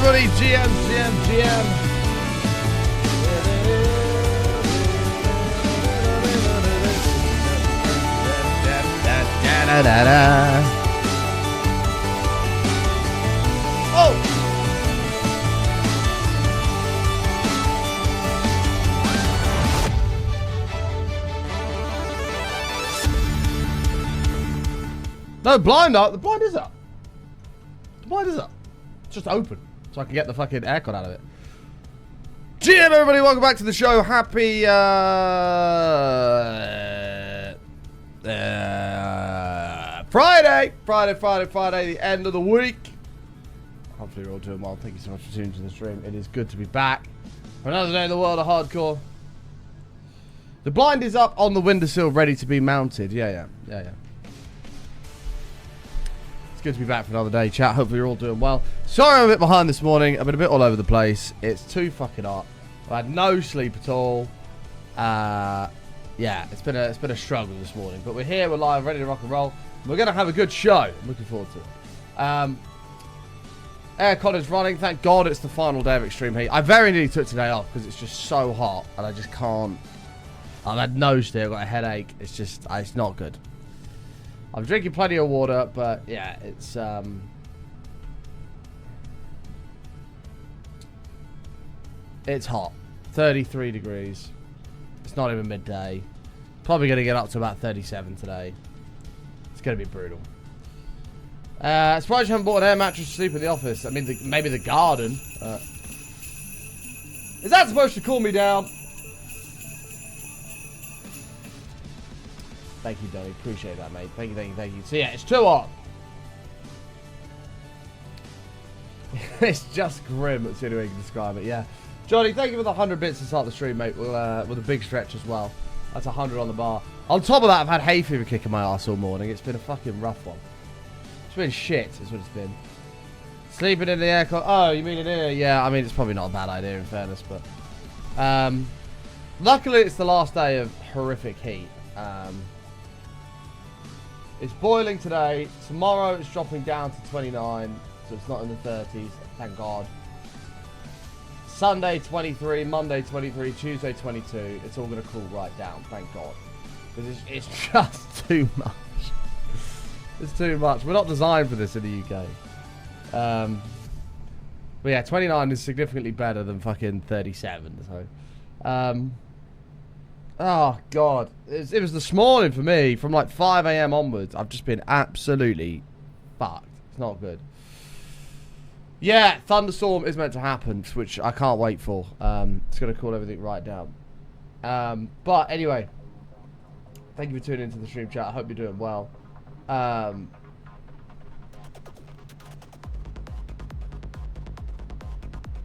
everybody. GM. Oh! No, blind up. The blind is up. The blind is up. It's just open. So I can get the fucking aircon out of it. GM, everybody. Welcome back to the show. Happy, Friday. Friday. The end of the week. Hopefully you're all doing well. Thank you so much for tuning to the stream. It is good to be back for another day in the world of hardcore. The blind is up on the windowsill, ready to be mounted. Yeah. Good to be back for another day, chat. Hopefully you're all doing well. Sorry I'm a bit behind this morning. I've been a bit all over the place. It's too fucking hot. I had no sleep at all. Yeah, it's been a struggle this morning. But we're here, we're live, ready to rock and roll. We're going to have a good show. I'm looking forward to it. Aircon is running. Thank God it's the final day of extreme heat. I very nearly took today off because it's just so hot. And I just can't. I've had nose steer, I've got a headache. It's just, it's not good. I'm drinking plenty of water, but yeah, it's hot. 33 degrees. It's not even midday. Probably going to get up to about 37 today. It's going to be brutal. Surprised you haven't bought an air mattress to sleep in the office. I mean, maybe the garden. Is that supposed to cool me down? Thank you, Donnie. Appreciate that, mate. Thank you. So, yeah, it's too hot. It's just grim. That's the only way you can describe it, yeah. Johnny, thank you for the 100 bits to start the stream, mate, with a big stretch as well. That's 100 on the bar. On top of that, I've had hay fever kicking my ass all morning. It's been a fucking rough one. It's been shit, is what it's been. Sleeping in the aircon. Oh, you mean in here? Yeah, I mean, it's probably not a bad idea, in fairness, but... luckily, it's the last day of horrific heat. It's boiling today. Tomorrow it's dropping down to 29, so it's not in the 30s. Thank God. Sunday 23, Monday 23, Tuesday 22. It's all going to cool right down. Thank God. Because it's just too much. It's too much. We're not designed for this in the UK. But yeah, 29 is significantly better than fucking 37. So, oh, God. It was this morning for me. From like 5 a.m. onwards, I've just been absolutely fucked. It's not good. Yeah, thunderstorm is meant to happen, which I can't wait for. It's going to cool everything right down. But anyway, thank you for tuning into the stream, chat. I hope you're doing well.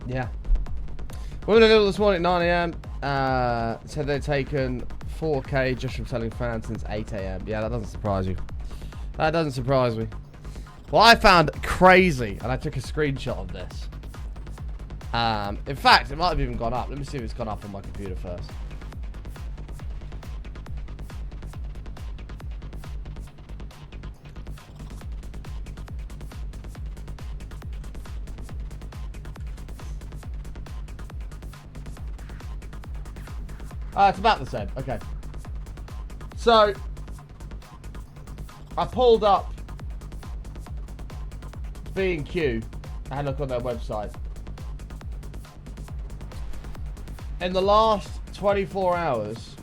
Yeah. Women in Little this morning at 9 a.m. Said they'd taken 4K just from telling fans since 8 a.m. Yeah, that doesn't surprise you. That doesn't surprise me. Well, I found crazy, and I took a screenshot of this. In fact, it might have even gone up. Let me see if it's gone up on my computer first. It's about the same. Okay. So, I pulled up B&Q and had a look on their website. In the last 24 hours,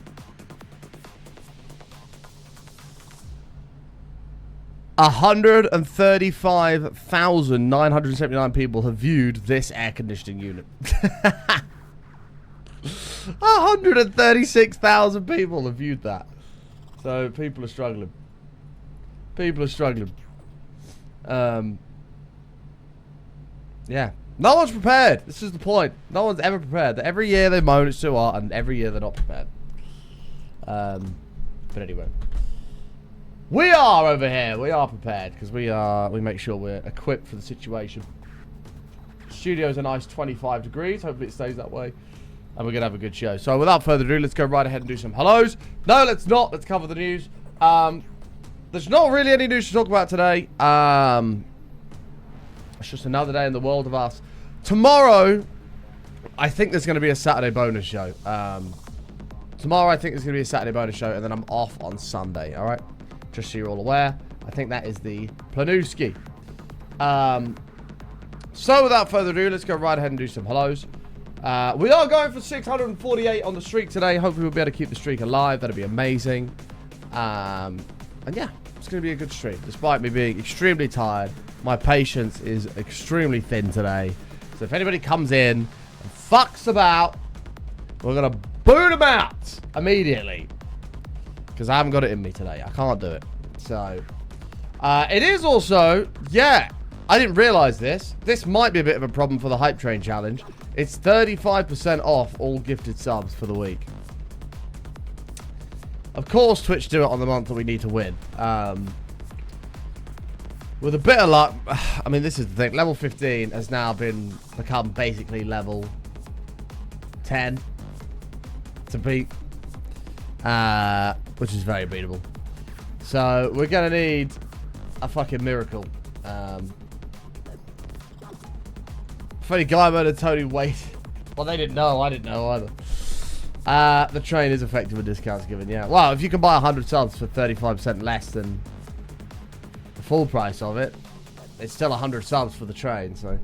$135,979 people have viewed this air conditioning unit. 136,000 people have viewed that. So people are struggling. Yeah. No one's prepared. This is the point. No one's ever prepared. Every year they moan it's too hot, and every year they're not prepared. But anyway. We are over here. We are prepared, because we make sure we're equipped for the situation. Studio's a nice 25 degrees. Hopefully it stays that way. And we're going to have a good show. So without further ado, let's go right ahead and do some hellos. No, let's not. Let's cover the news. There's not really any news to talk about today. It's just another day in the world of us. Tomorrow, I think there's going to be a Saturday bonus show. Tomorrow, I think there's going to be a Saturday bonus show, and then I'm off on Sunday, all right? Just so you're all aware. I think that is the Planewski. So without further ado, let's go right ahead and do some hellos. We are going for 648 on the streak today. Hopefully we'll be able to keep the streak alive. That'd be amazing. And yeah, it's going to be a good stream. Despite me being extremely tired, my patience is extremely thin today. So if anybody comes in and fucks about, we're going to boot them out immediately. Because I haven't got it in me today. I can't do it. So, it is also, yeah, I didn't realize this. This might be a bit of a problem for the Hype Train Challenge. It's 35% off all gifted subs for the week. Of course, Twitch do it on the month that we need to win. With a bit of luck, I mean, this is the thing. Level 15 has now become basically level 10 to beat. Which is very beatable. So, we're going to need a fucking miracle. Funny guy mode and Tony wait. Well, they didn't know. I didn't know either. The train is effective with discounts given, yeah. Well, if you can buy 100 subs for 35% less than the full price of it, it's still 100 subs for the train, so...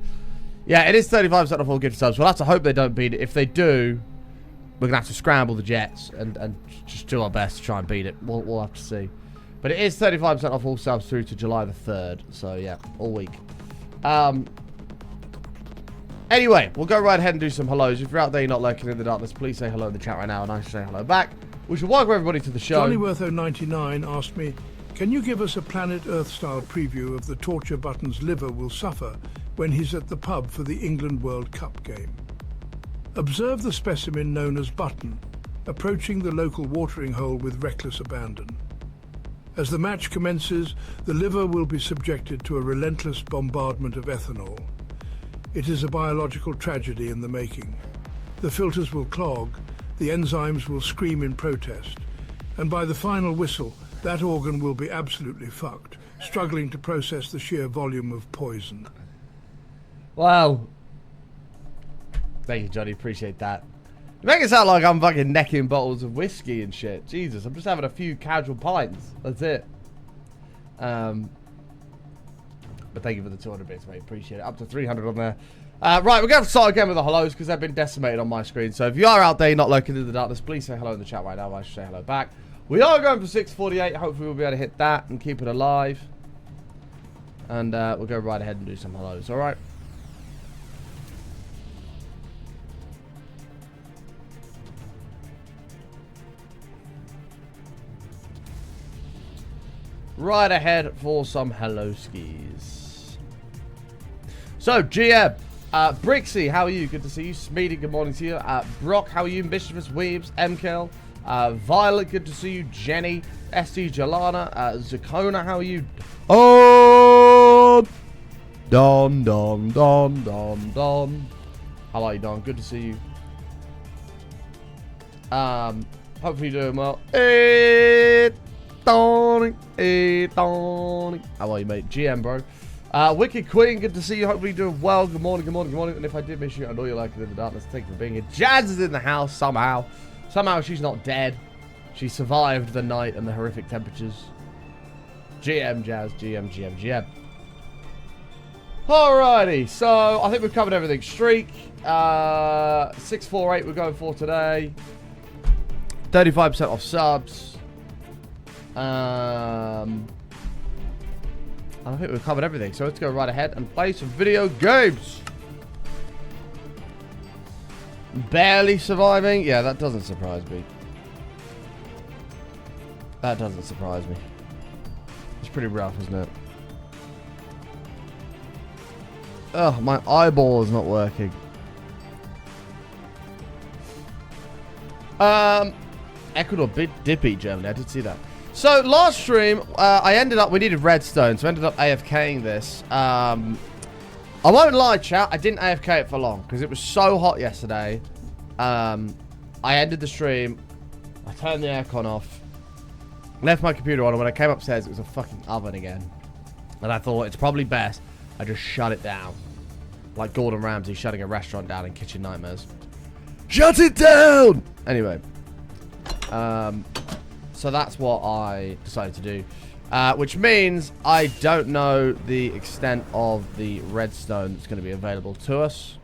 Yeah, it is 35% off all gifted subs. We'll have to hope they don't beat it. If they do, we're going to have to scramble the jets and just do our best to try and beat it. We'll have to see. But it is 35% off all subs through to July the 3rd. So, yeah, all week. Anyway, we'll go right ahead and do some hellos. If you're out there, you're not lurking in the darkness, please say hello in the chat right now, and I should say hello back. We should welcome everybody to the show. Johnnyworth099 asked me, can you give us a Planet Earth-style preview of the torture button's liver will suffer when he's at the pub for the England World Cup game? Observe the specimen known as Button, approaching the local watering hole with reckless abandon. As the match commences, the liver will be subjected to a relentless bombardment of ethanol. It is a biological tragedy in the making. The filters will clog, the enzymes will scream in protest, and by the final whistle, that organ will be absolutely fucked, struggling to process the sheer volume of poison. Wow. Thank you, Johnny. Appreciate that. You make it sound like I'm fucking necking bottles of whiskey and shit. Jesus, I'm just having a few casual pints. That's it. But thank you for the 200 bits, mate. Appreciate it. Up to 300 on there. Right, we're going to start again with the hellos because they've been decimated on my screen. So if you are out there, not lurking in the darkness, please say hello in the chat right now. I should say hello back. We are going for 648. Hopefully we'll be able to hit that and keep it alive. And we'll go right ahead and do some hellos. All right. Right ahead for some hello skis. So, GM, Brixie, how are you? Good to see you. Smeedy, good morning to you. Brock, how are you? Mischievous Weaves, MKL, Violet, good to see you. Jenny, ST Jalana, Zakona, how are you? Oh, Don. How are you, Don? Good to see you. Hopefully you're doing well. How are you, mate? GM, bro. Wicked Queen, good to see you. Hopefully you're doing well. Good morning. And if I did miss you, I know you're liking in the darkness. Thank you for being here. Jazz is in the house somehow. Somehow she's not dead. She survived the night and the horrific temperatures. GM, Jazz. GM. Alrighty, so I think we've covered everything. Streak. 648 we're going for today. 35% off subs. I think we've covered everything, so let's go right ahead and play some video games. Barely surviving? Yeah, that doesn't surprise me. That doesn't surprise me. It's pretty rough, isn't it? Oh, my eyeball is not working. Ecuador did beat Germany. I did see that. So, last stream, we needed redstone, so I ended up AFKing this. I won't lie, chat, I didn't AFK it for long, because it was so hot yesterday. I ended the stream, I turned the aircon off, left my computer on, and when I came upstairs, it was a fucking oven again. And I thought, it's probably best I just shut it down. Like Gordon Ramsay shutting a restaurant down in Kitchen Nightmares. Shut it down! Anyway. So that's what I decided to do. Which means I don't know the extent of the redstone that's going to be available to us.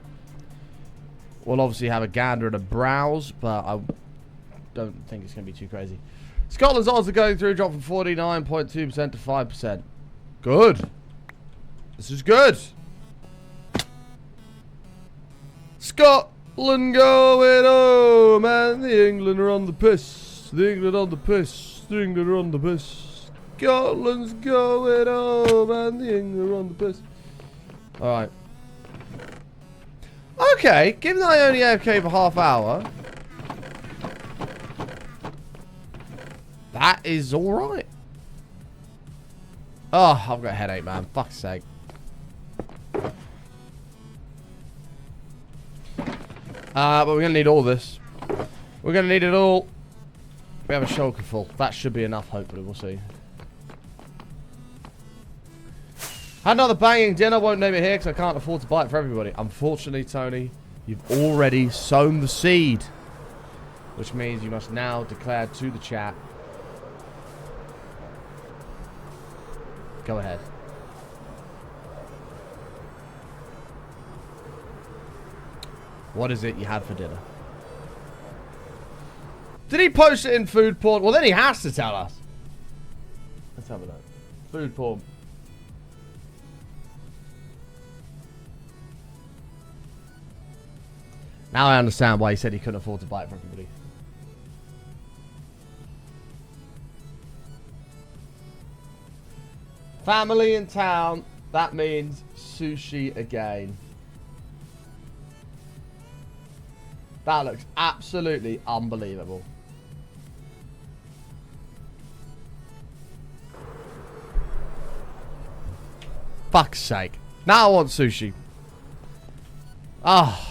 We'll obviously have a gander and a browse, but I don't think it's going to be too crazy. Scotland's odds are going through, dropped from 49.2% to 5%. Good. This is good. Scotland going home, and the England are on the piss. The England on the piss. The England are on the piss. Scotland's going home, and the England are on the piss. Alright. Okay, given that I only AFK for half hour, that is alright. Oh, I've got a headache, man. Fuck's sake. But we're going to need all this. We're going to need it all. We have a shulker full. That should be enough, hopefully. We'll see. Had another banging dinner. Won't name it here because I can't afford to buy it for everybody. Unfortunately, Tony, you've already sown the seed. Which means you must now declare to the chat. Go ahead. What is it you had for dinner? Did he post it in food porn? Well, then he has to tell us. Let's have a look. Food porn. Now I understand why he said he couldn't afford to buy it for everybody. Family in town. That means sushi again. That looks absolutely unbelievable. Fuck's sake. Now I want sushi. Ah.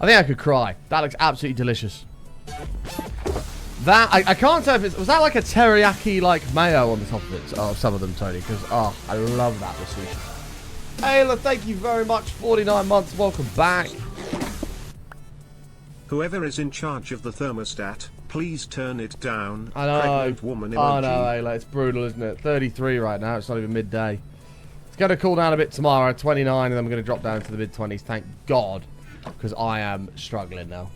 I think I could cry. That looks absolutely delicious. That, I can't tell if it's... Was that like a teriyaki, like, mayo on the top of it? Oh, some of them, Tony. Because, oh, I love that with sushi. Ayla, thank you very much. 49 months. Welcome back. Whoever is in charge of the thermostat, please turn it down. I know. Pregnant woman emoji. I know, Ayla. It's brutal, isn't it? 33 right now. It's not even midday. It's going to cool down a bit tomorrow. 29, and then we're going to drop down to the mid-20s. Thank God. Because I am struggling now.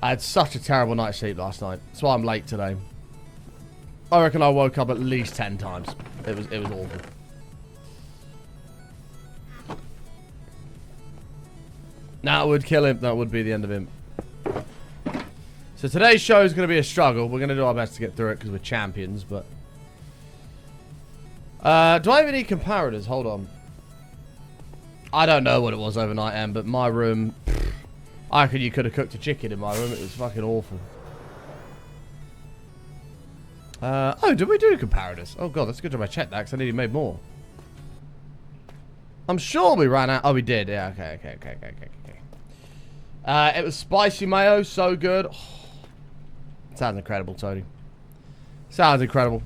I had such a terrible night's sleep last night. That's why I'm late today. I reckon I woke up at least 10 times. It was awful. That would kill him. That would be the end of him. So today's show is going to be a struggle. We're going to do our best to get through it because we're champions, but... do I even need comparators? Hold on. I don't know what it was overnight, Em, but my room... I reckon you could have cooked a chicken in my room. It was fucking awful. Oh, did we do comparators? Oh, God, that's a good job I checked that because I nearly made more. I'm sure we ran out. Oh, we did. Yeah, okay. It was spicy mayo. So good. Oh, sounds incredible, Tony. Sounds incredible.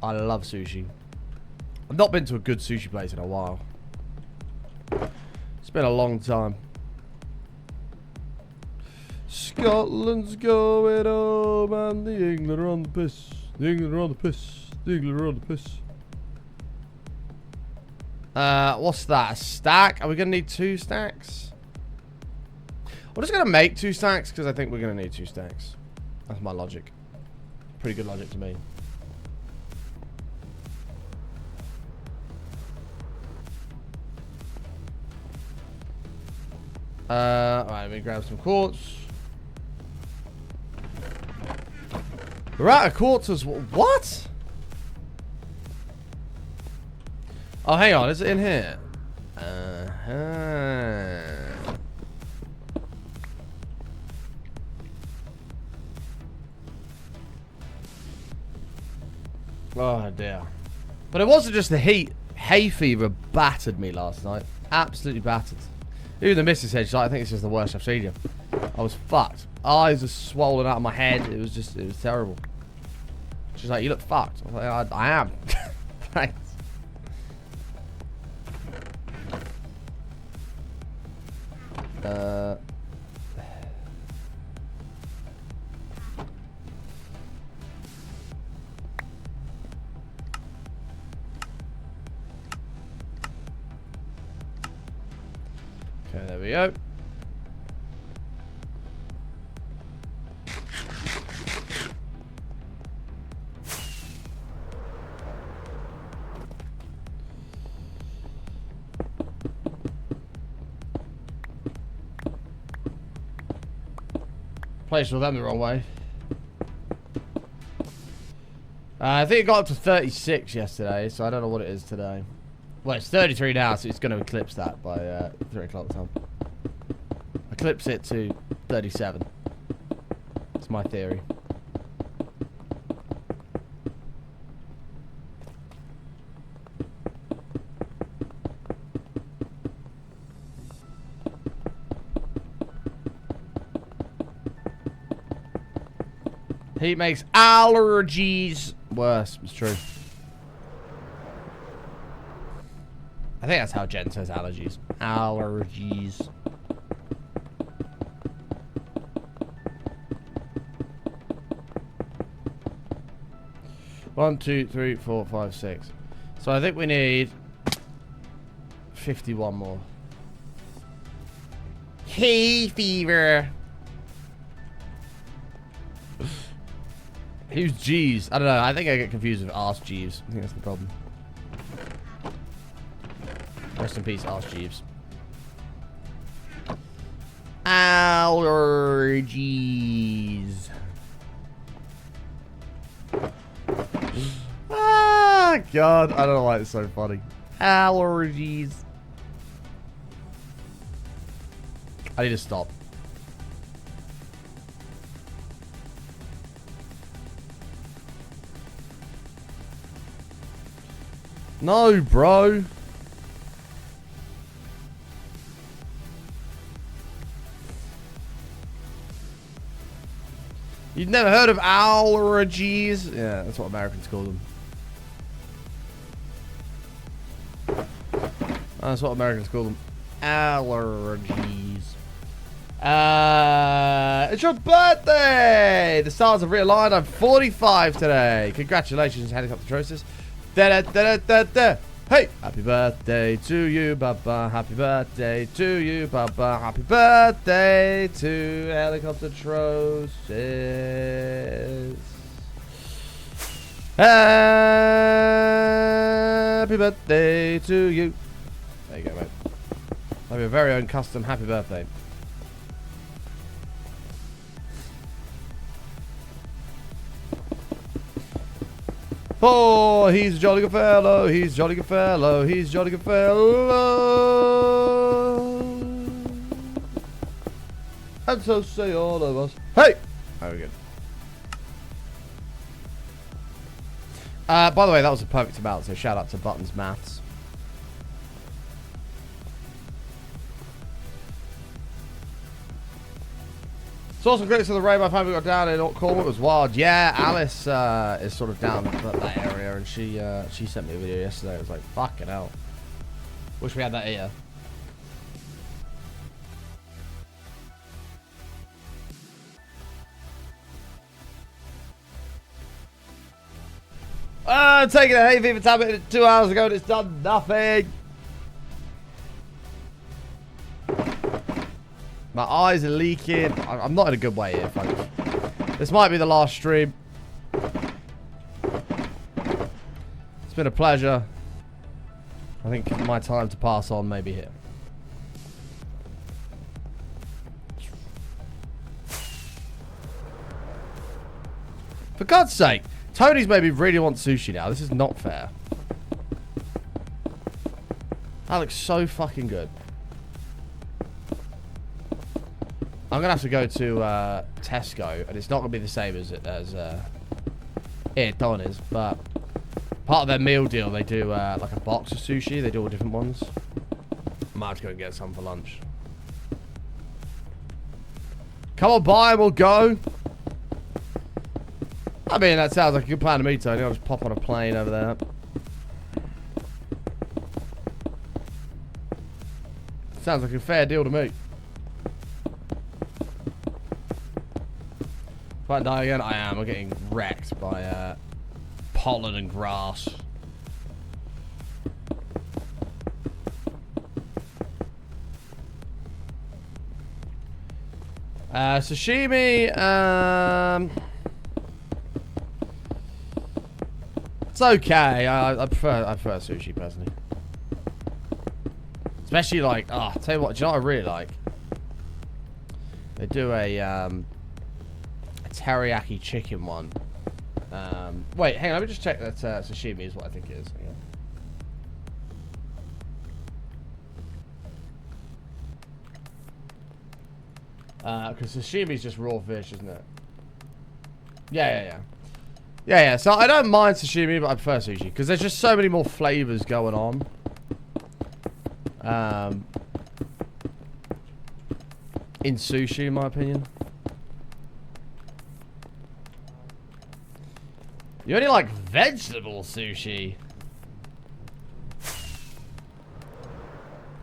I love sushi. I've not been to a good sushi place in a while. It's been a long time. Scotland's going home and the England are on the piss. The England are on the piss. The England are on the piss. What's that? A stack? Are we going to need 2 stacks? We're just going to make 2 stacks because I think we're going to need 2 stacks. That's my logic. Pretty good logic to me. Alright, let me grab some quartz. We're out of quartz. What? Oh, hang on. Is it in here? Oh, dear. But it wasn't just the heat. Hay fever battered me last night. Absolutely battered. Even the missus said, she's like, I think this is the worst I've seen you. I was fucked. Eyes are swollen out of my head. It was terrible. She's like, you look fucked. I was like, I am. Thanks. Okay, there we go. Placed all them the wrong way. I think it got up to 36 yesterday, so I don't know what it is today. Well, it's 33 now, so it's going to eclipse that by 3 o'clock time. Eclipse it to 37. That's my theory. Heat makes allergies worse. It's true. I think that's how Jen says allergies. Allergies. One, 2, 3, 4, 5, 6. So I think we need 51 more. Hay fever. Who's Jeeves? I don't know. I think I get confused with Arse Jeeves. I think that's the problem. Rest in peace, Arse Jeeves. Allergies. Ah, God. I don't know why it's so funny. Allergies. I need to stop. No, bro. You've never heard of allergies? Yeah, that's what Americans call them. That's what Americans call them. Allergies. It's your birthday! The stars have realigned. I'm 45 today. Congratulations, Helicopterosis. Da da da da da. Hey! Happy birthday to you, Baba. Happy birthday to you, Baba. Happy birthday to Helicopterosis. Happy birthday to you. There you go, mate. Have your very own custom happy birthday. Oh, he's a jolly good fellow. He's a jolly good fellow. He's a jolly good fellow. And so say all of us. Hey! Very good. By the way, that was a perfect amount, so shout out to Buttons Maths. Saw some critics of the raid. My family got down in Cornwall. It was wild. Yeah, Alice is sort of down that area, and she sent me a video yesterday. It was like, fucking hell. Wish we had that here. I'm taking a hay fever tablet 2 hours ago and it's done nothing. My eyes are leaking. I'm not in a good way here, folks. This might be the last stream. It's been a pleasure. I think my time to pass on may be here. For God's sake, Tony's made me really want sushi now. This is not fair. That looks so fucking good. I'm gonna have to go to Tesco, and it's not gonna be the same as here Don is, but part of their meal deal they do like a box of sushi. They do all different ones. I might have to go and get some for lunch. Come on by and we'll go. I mean, that sounds like a good plan to me, Tony. I'll just pop on a plane over there. Sounds like a fair deal to me. If I die again, I am. I'm getting wrecked by pollen and grass. Sashimi, it's okay. I prefer sushi personally. Especially like, oh, tell you what, do you know what I really like? They do a teriyaki chicken one. Wait, hang on, let me just check that sashimi is what I think it is. Because sashimi is just raw fish, isn't it? Yeah. So I don't mind sashimi, but I prefer sushi because there's just so many more flavors going on. In sushi, in my opinion. You only like vegetable sushi.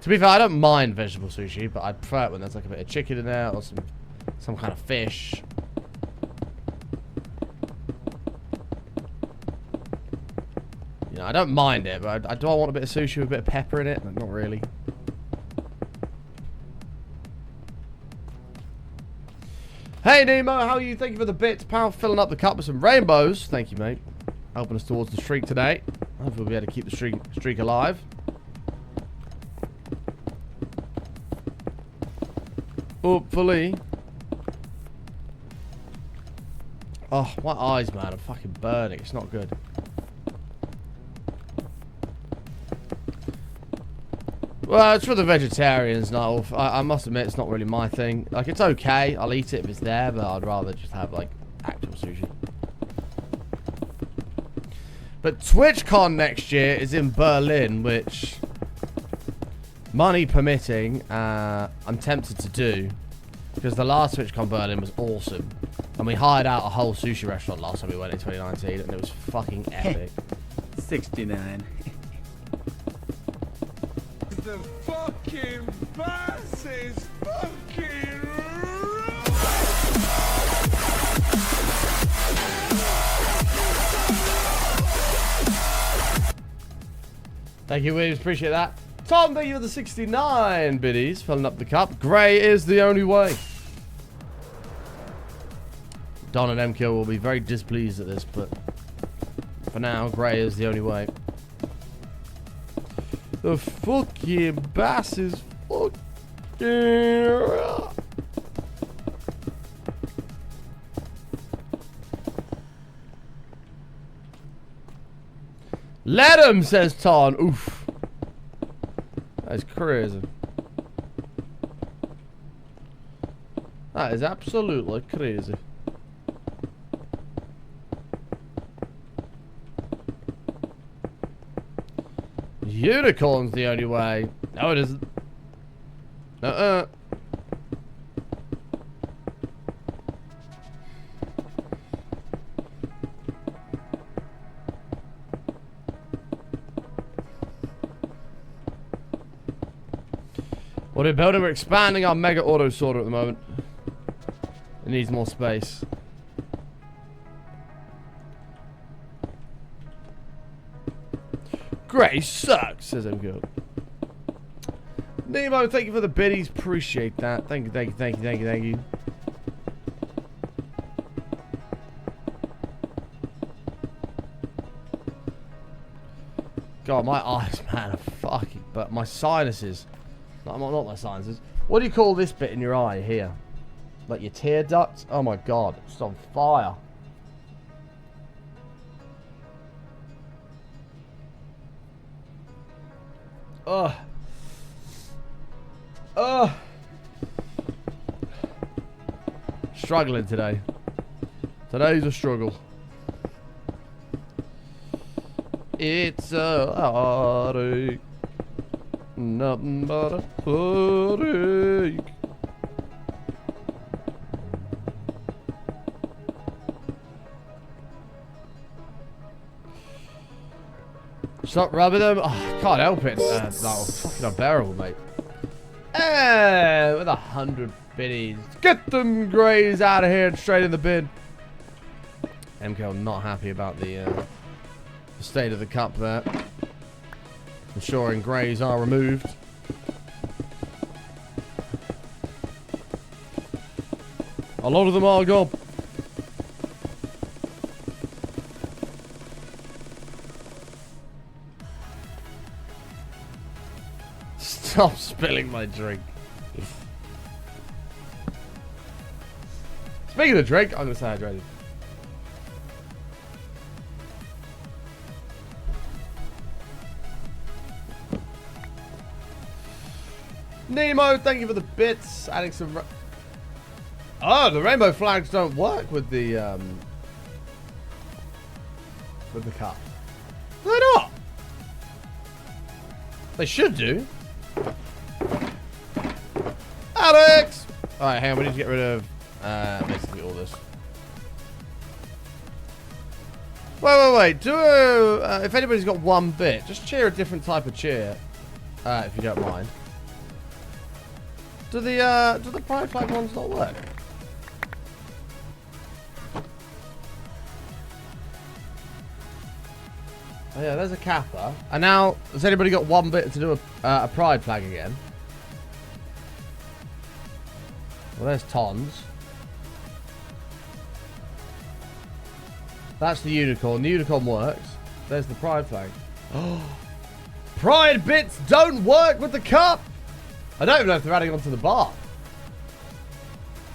To be fair, I don't mind vegetable sushi, but I prefer it when there's like a bit of chicken in there or some kind of fish. You know, I don't mind it, but do I want a bit of sushi with a bit of pepper in it? Not really. Hey Nemo, how are you? Thank you for the bits. Pal, filling up the cup with some rainbows. Thank you, mate. Helping us towards the streak today. Hopefully we'll be able to keep the streak alive. Hopefully. Oh, my eyes, man. I'm fucking burning. It's not good. Well, it's for the vegetarians, Noel. I must admit, it's not really my thing. Like, it's okay. I'll eat it if it's there, but I'd rather just have, like, actual sushi. But TwitchCon next year is in Berlin, which, money permitting, I'm tempted to do. Because the last TwitchCon Berlin was awesome. And we hired out a whole sushi restaurant last time we went in 2019, and it was fucking epic. 69. The fucking bus is fucking Thank you, Williams. Appreciate that. Tom, thank you for the 69 biddies. Filling up the cup. Grey is the only way. Don and MKill will be very displeased at this, but for now, grey is the only way. The fucking bass is fucking... Let him, says Ton. Oof. That is crazy. That is absolutely crazy. Unicorn's the only way. No, it isn't. What are we building? We're expanding our mega auto sorter at the moment. It needs more space. Grey sucks, says MKill. Nemo, thank you for the biddies. Appreciate that. Thank you. God, my eyes, man, are fucking... But my sinuses... Not my sinuses. What do you call this bit in your eye here? Like your tear duct? Oh my god, it's on fire. Ugh. Ugh. Struggling today. Today's a struggle. It's a heartache. Nothing but a heartache. Stop rubbing them. Oh, I can't help it. That was fucking unbearable, mate. And with 100 biddies. Get them greys out of here and straight in the bin. MKL not happy about the state of the cup there. Ensuring greys are removed. A lot of them are gone. Stop spilling my drink. Speaking of drink, I'm going to stay hydrated. Nemo, thank you for the bits. Adding some... Oh, the rainbow flags don't work with the cup. Do they not? They should do. Alex! Alright, hang on, we need to get rid of basically all this. Wait. If anybody's got one bit, just cheer a different type of cheer. If you don't mind. Do the pride flag ones not work? Oh yeah, there's a kappa. And now, has anybody got one bit to do a pride flag again? Well, there's tons. That's the unicorn. The unicorn works. There's the pride flag. Oh, pride bits don't work with the cup. I don't even know if they're adding onto the bar.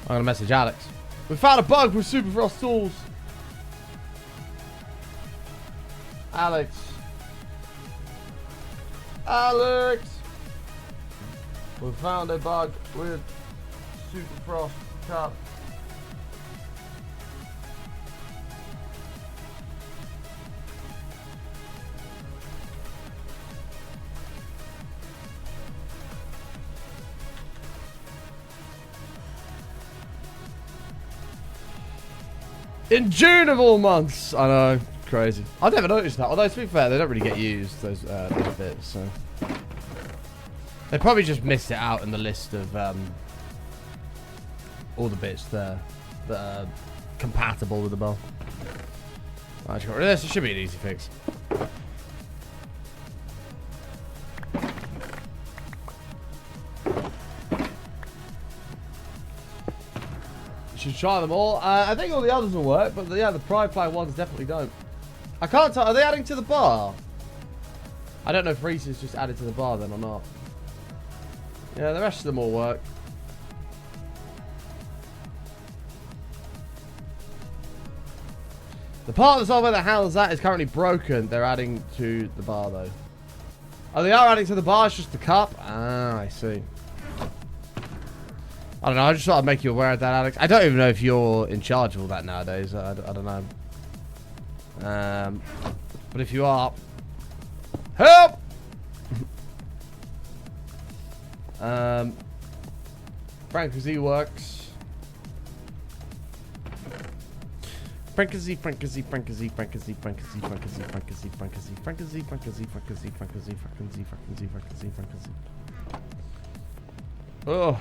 I'm gonna message Alex. We found a bug with Super Frost tools. Alex. We found a bug with Super Frost cup. In June of all months. I know. Crazy. I've never noticed that. Although, to be fair, they don't really get used, those bits. So they probably just missed it out in the list of all the bits there that are compatible with the bow. I just got rid of this. It should be an easy fix. Should try them all. I think all the others will work, but yeah, the pride flag ones definitely don't. I can't tell. Are they adding to the bar? I don't know if Reese is just added to the bar then or not. Yeah, the rest of them all work. The part that's all where the hell is that is currently broken. They're adding to the bar though. Oh, they are adding to the bar. It's just the cup. Ah, I see. I don't know. I just thought I'd make you aware of that, Alex. I don't even know if you're in charge of all that nowadays. I don't know. But if you are, help! Frankie works. Frankie. Oh.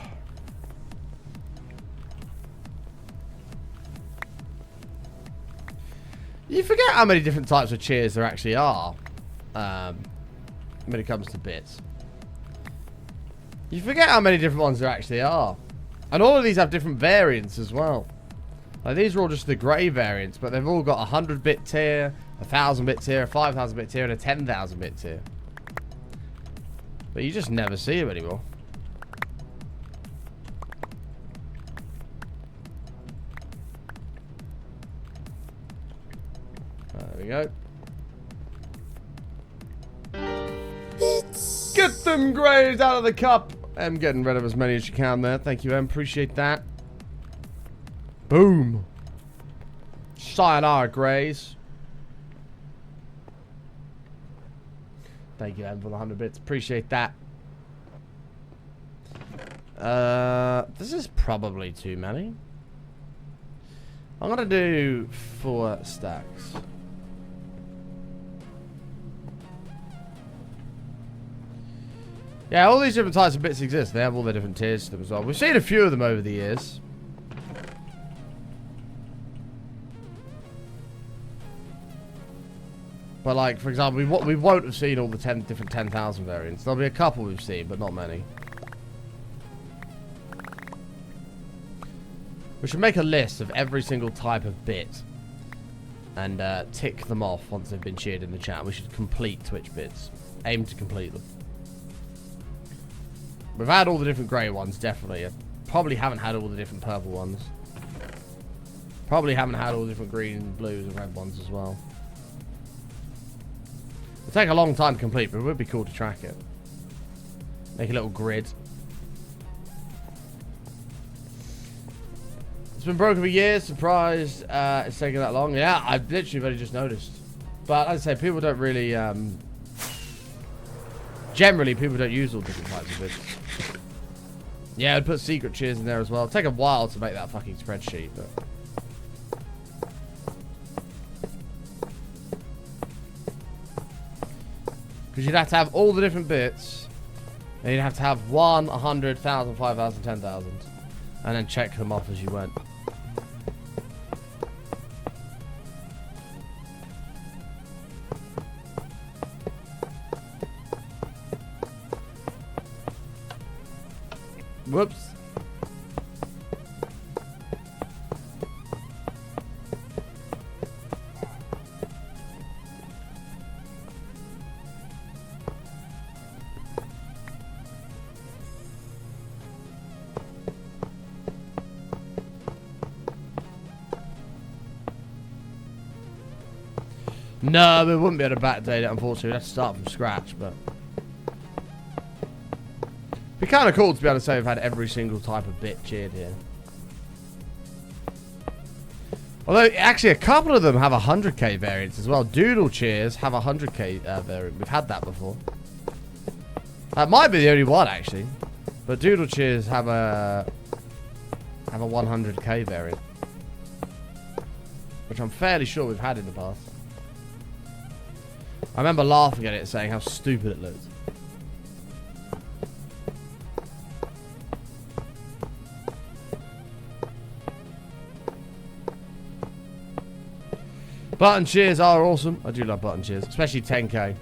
You forget how many different types of cheers there actually are when it comes to bits. You forget how many different ones there actually are. And all of these have different variants as well. Like these are all just the grey variants, but they've all got a 100-bit tier, a 1,000-bit tier, a 5,000-bit tier, and a 10,000-bit tier. But you just never see them anymore. There we go. Get them greys out of the cup. I'm getting rid of as many as you can there. Thank you, Em. Appreciate that. Boom. Sayonara, greys. Thank you, Em, for the 100 bits. Appreciate that. This is probably too many. I'm gonna do 4 stacks. Yeah, all these different types of bits exist. They have all their different tiers to them as well. We've seen a few of them over the years. But like, for example, we won't have seen all the 10 different 10,000 variants. There'll be a couple we've seen, but not many. We should make a list of every single type of bit and tick them off once they've been shared in the chat. We should complete Twitch bits. Aim to complete them. We've had all the different grey ones, definitely. Probably haven't had all the different purple ones. Probably haven't had all the different green, blues, and red ones as well. It'll take a long time to complete, but it would be cool to track it. Make a little grid. It's been broken for years. Surprised it's taking that long. Yeah, I've literally only just noticed. But as I say, people don't really... generally, people don't use all different types of bits. Yeah, I'd put secret cheers in there as well. It'd take a while to make that fucking spreadsheet, but... Because you'd have to have all the different bits. And you'd have to have 1, 100, 1,000, 5,000, 10,000. And then check them off as you went. Whoops. No, we wouldn't be able to backdate it, unfortunately. We'd have to start from scratch, but... It'd be kind of cool to be able to say we've had every single type of bit cheered here. Although, actually, a couple of them have 100k variants as well. Doodle cheers have 100k variant. We've had that before. That might be the only one, actually. But Doodle cheers have a 100k variant. Which I'm fairly sure we've had in the past. I remember laughing at it, saying how stupid it looked. Button cheers are awesome. I do love button cheers, especially 10k.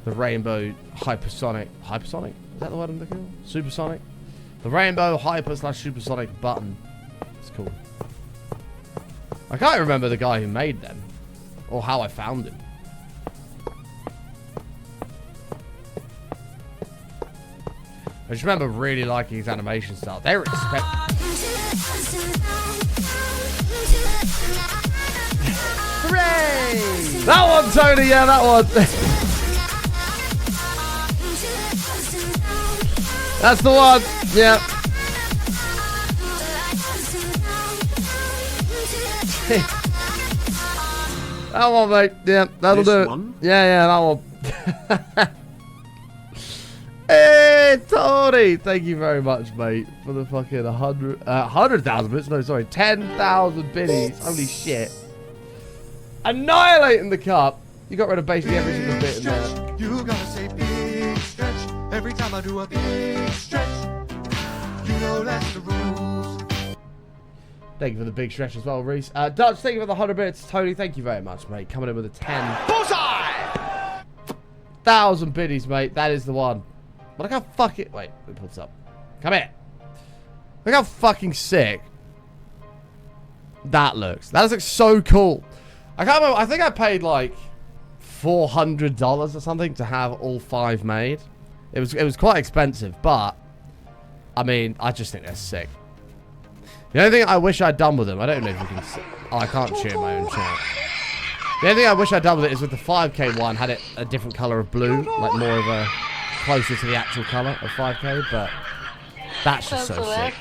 The rainbow hypersonic. Hypersonic? Is that the word I'm looking for? Supersonic? The rainbow hyper/supersonic button. It's cool. I can't remember the guy who made them or how I found him. I just remember really liking his animation style. They're expensive. Hooray! That one, Tony. Yeah, that one. That's the one. Yeah. That one, mate. Yeah, that'll do it. Yeah, that one. Hey, Tony! Thank you very much, mate, for the fucking 100,000 bits. No, sorry, 10,000 biddies. Holy shit. Annihilating the cup. You got rid of basically every single bit in there. You gotta say big stretch every time I do a big stretch. You know that's the rules. Thank you for the big stretch as well, Reese. Dutch, thank you for the 100 bits. Tony, thank you very much, mate. Coming in with a 10. Bullseye! 1,000 biddies, mate. That is the one. Look how fucking... Wait, let me put this up. Come here. Look how fucking sick that looks. That looks so cool. I can't remember. I think I paid like $400 or something to have all 5 made. It was quite expensive, but I mean, I just think they're sick. The only thing I wish I'd done with them, I don't know if you can see. Oh, I can't share my own chat. The only thing I wish I'd done with it is with the 5k one, had it a different color of blue, like more of a closer to the actual color of 5k, but that's just so sick.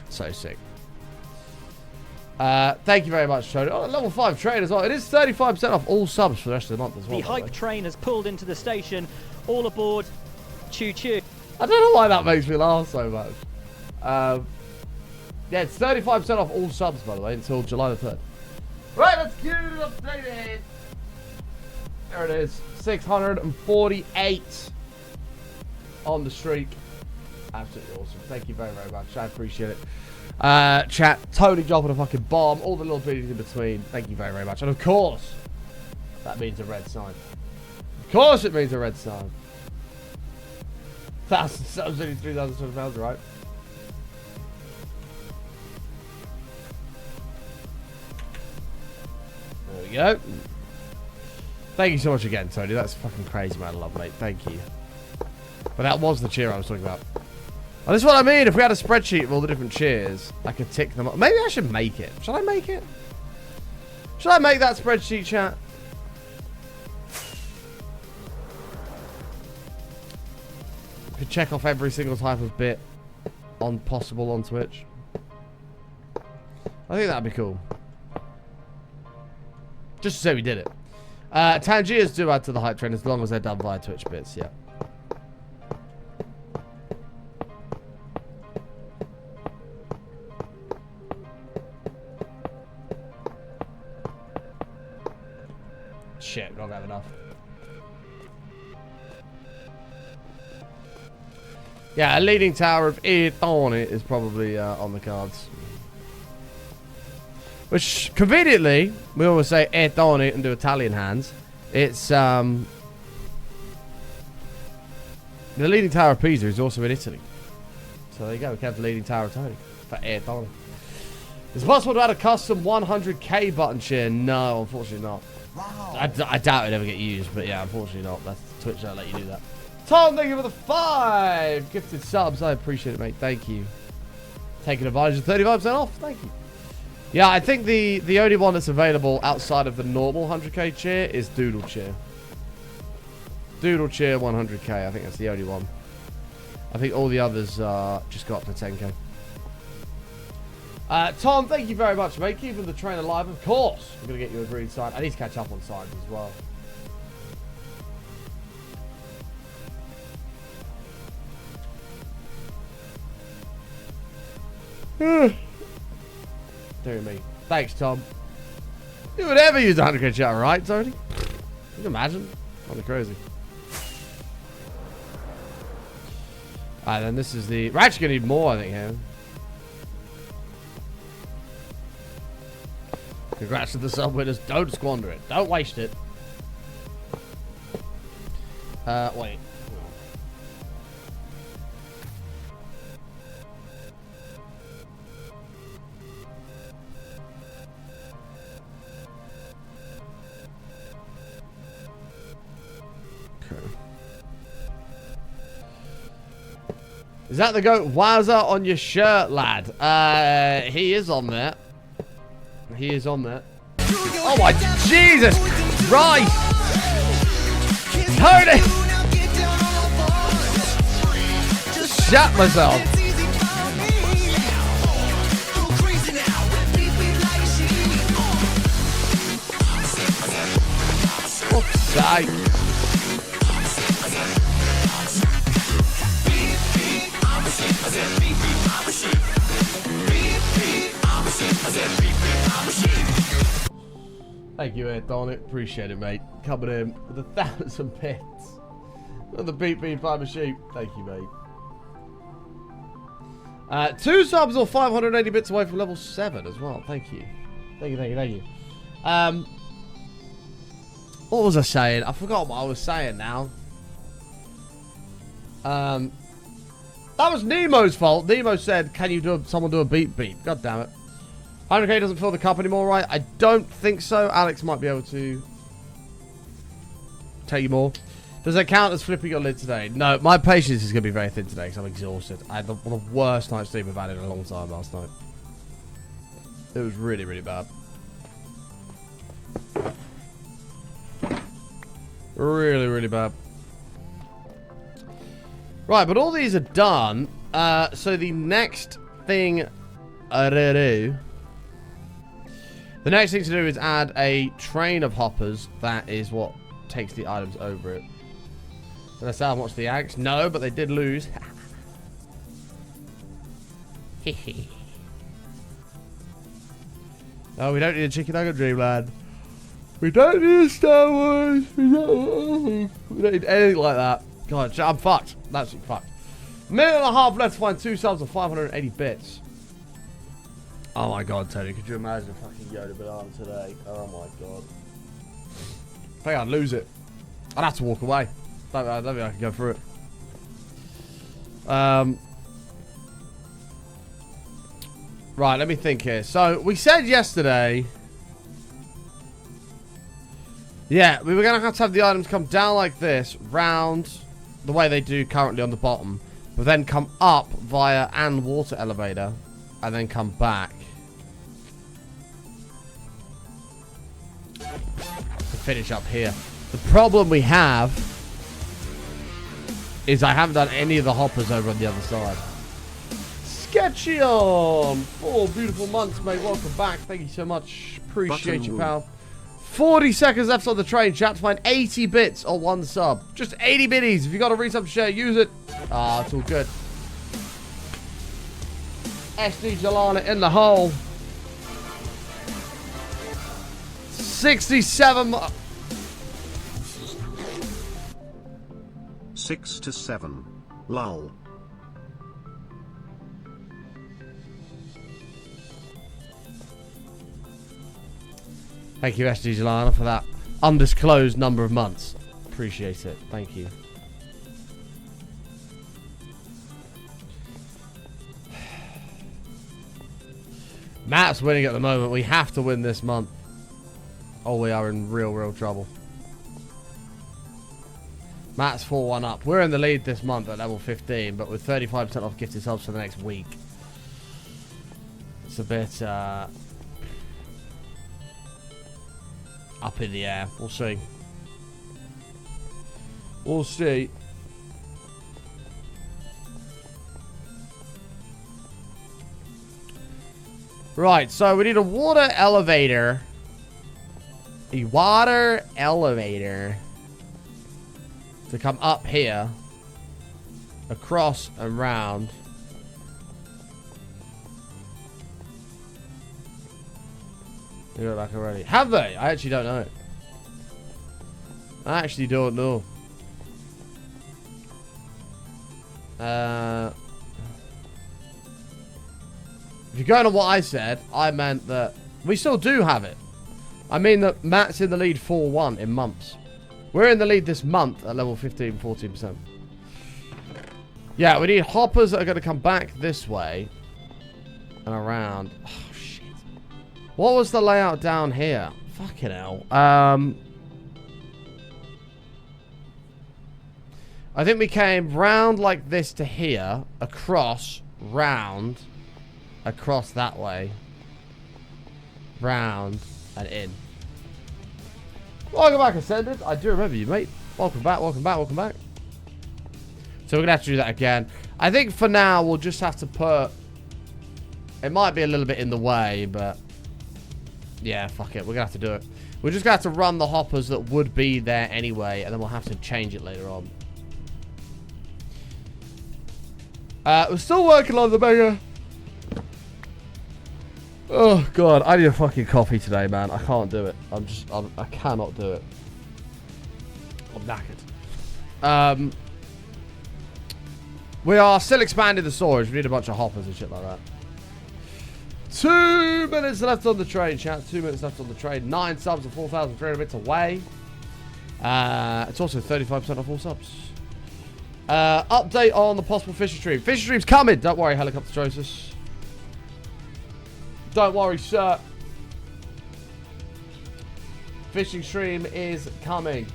So sick. Thank you very much, Tony. Oh, level 5 train as well. It is 35% off all subs for the rest of the month as well. The hype train has pulled into the station. All aboard. Choo choo. I don't know why that makes me laugh so much. Yeah, it's 35% off all subs, by the way, until July the 3rd. Right, let's cue it up, baby. There it is. 648 on the streak. Absolutely awesome. Thank you very, very much. I appreciate it. Chat, Tony dropping a fucking bomb. All the little bits in between. Thank you very, very much. And of course, that means a red sign. Of course it means a red sign. 1,000 subs, only 3,000 pounds, right? There we go. Thank you so much again, Tony. That's fucking crazy, man. I love, mate. Thank you. But that was the cheer I was talking about. And this is what I mean. If we had a spreadsheet of all the different cheers, I could tick them up. Maybe I should make it. Should I make it? Should I make that spreadsheet, chat? I could check off every single type of bit possible on Twitch. I think that'd be cool. Just to say we did it. Tangiers do add to the hype train as long as they're done via Twitch bits, yeah. Shit, we don't have enough. Yeah, a leaning tower of it on it is probably on the cards. Which, conveniently, we always say it on it and do Italian hands. It's, the leaning tower of Pisa is also in Italy. So there you go, we can have the leaning tower of Tony for it on it. Is it possible to add a custom 100k button cheer? No, unfortunately not. Wow. I doubt it'd ever get used, but yeah, unfortunately not. That's Twitch don't let you do that. Tom, thank you for the 5 gifted subs. I appreciate it, mate. Thank you. Taking advantage of 35% off. Thank you. Yeah, I think the only one that's available outside of the normal 100k cheer is Doodle Cheer. Doodle Cheer 100k. I think that's the only one. I think all the others just got up to 10k. Tom, thank you very much, mate. Keeping the train alive, of course. I'm going to get you a green sign. I need to catch up on signs as well. Dear me. Thanks, Tom. You would ever use 100k chat, right, Tony? Can you imagine? Kind of crazy. Alright, then this is the... We're actually going to need more, I think, here. Congrats to the sub winners. Don't squander it. Don't waste it. Wait. Okay. Is that the goat Wowza on your shirt, lad? He is on there. He is on there. Oh my Jesus Christ! Tony! Shut myself. Fuck's sake. Thank you, Ed on it. Appreciate it, mate. Coming in with 1,000 bits. With the beep beep by a sheep. Thank you, mate. 2 subs or 580 bits away from level 7 as well. Thank you. Thank you, thank you, thank you. What was I saying? I forgot what I was saying now. That was Nemo's fault. Nemo said, can you do someone do a beep beep? God damn it. 100k doesn't fill the cup anymore, right? I don't think so. Alex might be able to tell you more. Does that count as flipping your lid today? No, my patience is going to be very thin today because I'm exhausted. I had one of the worst night's sleep I've had in a long time last night. It was really, really bad. Really, really bad. Right, but all these are done. So the next thing to do... The next thing to do is add a train of hoppers. That is what takes the items over it. Did I say how much the axe? No, but they did lose. No, we don't need a chicken nugget, Dreamland. We don't need Star Wars. We don't need anything like that. God, I'm fucked. I'm absolutely fucked. Minute and a half left to find 2 subs of 580 bits. Oh my god, Tony. Could you imagine a fucking Yoda banana today? Oh my god. I think I'd lose it. I'd have to walk away. I don't think I can go through it. Right, let me think here. So, we said yesterday... Yeah, we were going to have the items come down like this, round the way they do currently on the bottom, but then come up via an water elevator, and then come back. To finish up here. The problem we have is I haven't done any of the hoppers over on the other side. Sketchy on! 4 beautiful months, mate. Welcome back. Thank you so much. Appreciate you, pal. 40 seconds left on the train, chat, to find 80 bits on 1 sub. Just 80 biddies. If you got a resub to share, use it. Ah, it's all good. SD Jalana in the hole. 67. 6 to 7. Lol. Thank you, SD Jalana, for that undisclosed number of months. Appreciate it. Thank you. Matt's winning at the moment. We have to win this month. Oh, we are in real trouble. Matt's 4-1 up. We're in the lead this month at level 15, but with 35% off gifted subs for the next week. It's a bit up in the air. We'll see. We'll see. Right, so we need a water elevator. A water elevator to come up here, across and round. They got back already. Have they? I actually don't know. I actually don't know. If you're going on what I said, I meant that we still do have it. I mean that Matt's in the lead 4-1 in months. We're in the lead this month at level 15, 14%. Yeah, we need hoppers that are going to come back this way and around. Oh, shit. What was the layout down here? Fucking hell. I think we came round like this to here, across, round, across that way, round, and in. Welcome back, Ascended. I do remember you, mate. Welcome back, welcome back, welcome back. So we're going to have to do that again. I think for now, we'll just have to put... It might be a little bit in the way, but... Yeah, fuck it. We're going to have to do it. We're just going to have to run the hoppers that would be there anyway, and then we'll have to change it later on. We're still working on the mega. Oh, God. I need a fucking coffee today, man. I can't do it. I cannot do it. I'm knackered. We are still expanding the storage. We need a bunch of hoppers and shit like that. 2 minutes left on the train, chat. 2 minutes left on the train. 9 subs and 4,300 bits away. It's also 35% off all subs. Update on the possible fishing stream. Fishing stream's coming. Don't worry, Helicopter Trosis. Don't worry, sir. Fishing stream is coming.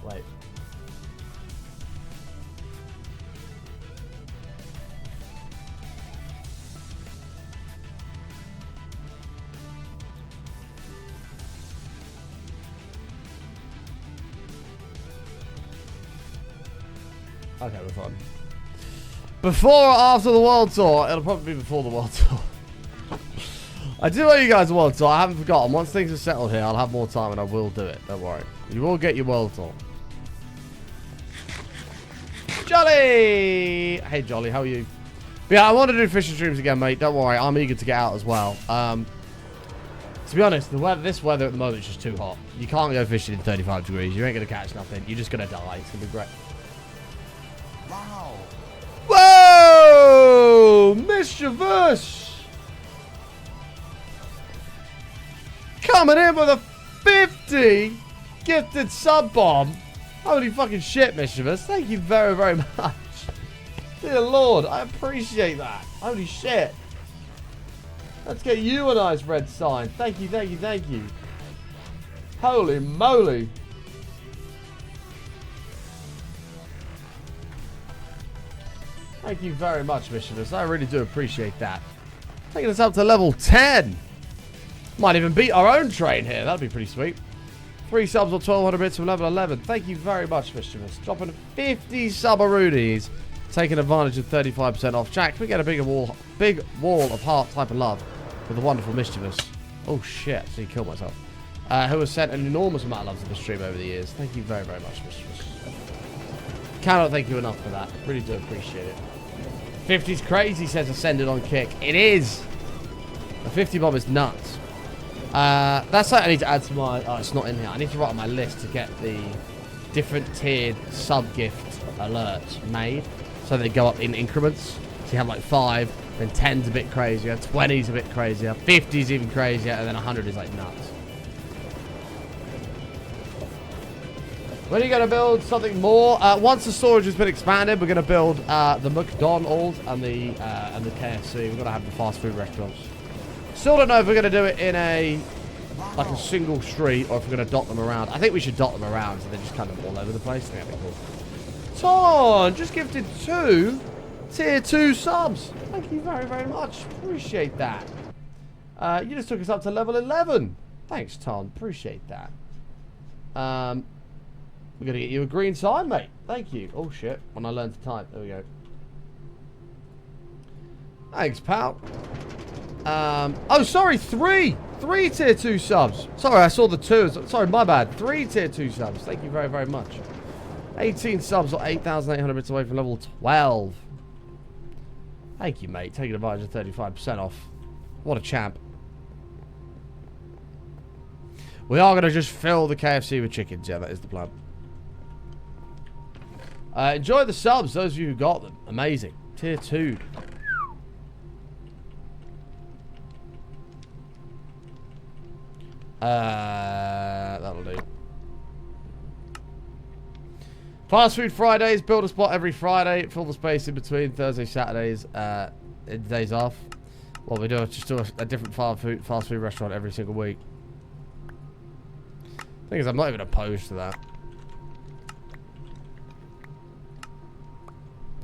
Wait. Okay, we're fine. Before or after the World Tour? It'll probably be before the World Tour. I do owe you guys a world tour. I haven't forgotten. Once things are settled here, I'll have more time and I will do it. Don't worry. You will get your world tour. Jolly! Hey, Jolly. How are you? But yeah, I want to do fishing streams again, mate. Don't worry. I'm eager to get out as well. To be honest, this weather at the moment is just too hot. You can't go fishing in 35 degrees. You ain't going to catch nothing. You're just going to die. It's going to be great. Wow. Whoa! Mischievous! Coming in with a 50 gifted sub bomb. Holy fucking shit, Mischievous. Thank you very, very much. Dear Lord, I appreciate that. Holy shit. Let's get you a nice red sign. Thank you, thank you, thank you. Holy moly. Thank you very much, Mischievous. I really do appreciate that. Taking us up to level 10. Might even beat our own train here. That'd be pretty sweet. 3 subs or 1,200 bits from level 11. Thank you very much, Mischievous. Dropping 50 sub-aroonies. Taking advantage of 35% off. Jack, can we get a big wall of heart type of love for the wonderful Mischievous? Oh shit, so he killed myself. Who has sent an enormous amount of love to the stream over the years. Thank you very, very much, Mischievous. Cannot thank you enough for that. Really do appreciate it. 50's crazy, says Ascended on Kick. It is. A 50 bomb is nuts. That's something I need to add to my... Oh, it's not in here. I need to write on my list to get the different tiered sub-gift alerts made. So they go up in increments. So you have like 5, then 10's a bit crazier, 20's a bit crazier, 50's even crazier, and then 100 is like nuts. When are you going to build something more? Once the storage has been expanded, we're going to build the McDonald's and the KFC. We're going to have the fast food restaurants. Still don't know if we're going to do it in a single street or if we're going to dot them around. I think we should dot them around so they're just kind of all over the place. I think that'd be cool. Ton just gifted 2 tier 2 subs. Thank you very, very much. Appreciate that. You just took us up to level 11. Thanks, Ton. Appreciate that. We're going to get you a green sign, mate. Thank you. Oh, shit. When I learned to type. There we go. Thanks, pal. Oh, sorry. 3 tier 2 subs. Sorry, I saw the 2. Sorry, my bad. 3 tier 2 subs. Thank you very, very much. 18 subs or 8,800 bits away from level 12. Thank you, mate. Taking advantage of 35% off. What a champ. We are going to just fill the KFC with chickens. Yeah, that is the plan. Enjoy the subs, those of you who got them. Amazing. Tier 2. That'll do. Fast Food Fridays. Build a spot every Friday. Fill the space in between Thursday, Saturdays, days off. What we do is just do a different fast food restaurant every single week. Thing is, I'm not even opposed to that.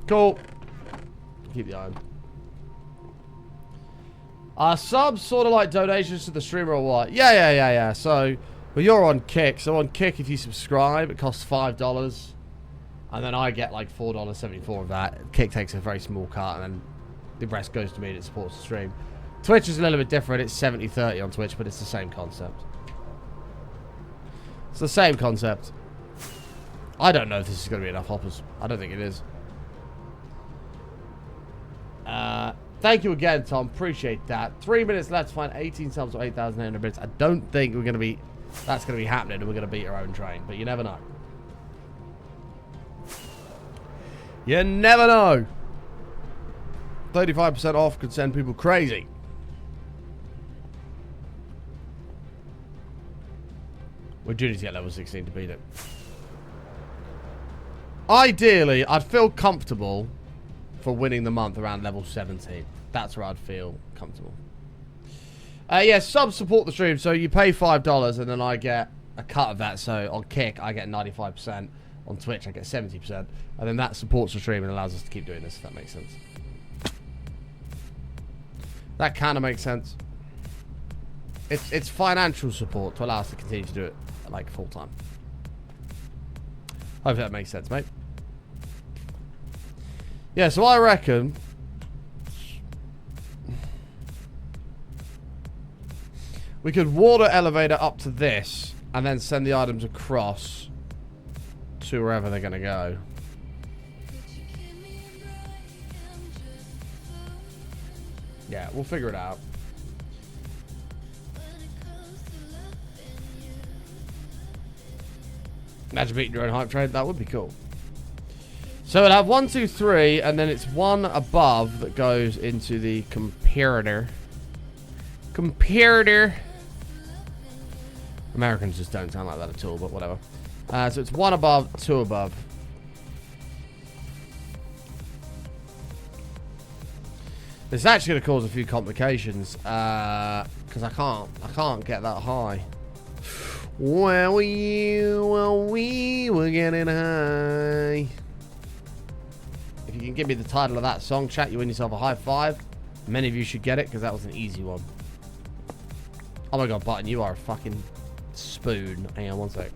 Cool. Keep the eye on. Subs sort of like donations to the streamer or what? Yeah. So, well, you're on Kick. So on Kick, if you subscribe, it costs $5. And then I get like $4.74 of that. Kick takes a very small cut, and then the rest goes to me and it supports the stream. Twitch is a little bit different. It's 70-30 on Twitch, but it's the same concept. It's the same concept. I don't know if this is going to be enough hoppers. I don't think it is. Thank you again, Tom. Appreciate that. 3 minutes left to find 18 subs or 8,800 bits. I don't think we're going to be... That's going to be happening and we're going to beat our own train. But you never know. You never know. 35% off could send people crazy. We do need to get level 16 to beat it. Ideally, I'd feel comfortable for winning the month around level 17. That's where I'd feel comfortable. Yeah, subs support the stream. So you pay $5 and then I get a cut of that. So on Kick, I get 95%. On Twitch, I get 70%. And then that supports the stream and allows us to keep doing this, if that makes sense. That kind of makes sense. It's financial support to allow us to continue to do it like full time. Hope that makes sense, mate. Yeah, so I reckon We could water elevator up to this and then send the items across to wherever they're going to go. Yeah, we'll figure it out. Imagine beating your own hype train. That would be cool. So it'll have 1, 2, 3, and then it's one above that goes into the comparator. Comparator. Americans just don't sound like that at all, but whatever. So it's 1 above, 2 above. This is actually going to cause a few complications, because I can't get that high. Well, we were getting high. If you can give me the title of that song, chat, you win yourself a high five. Many of you should get it, because that was an easy one. Oh my god, Button, you are a fucking spoon. Hang on one sec.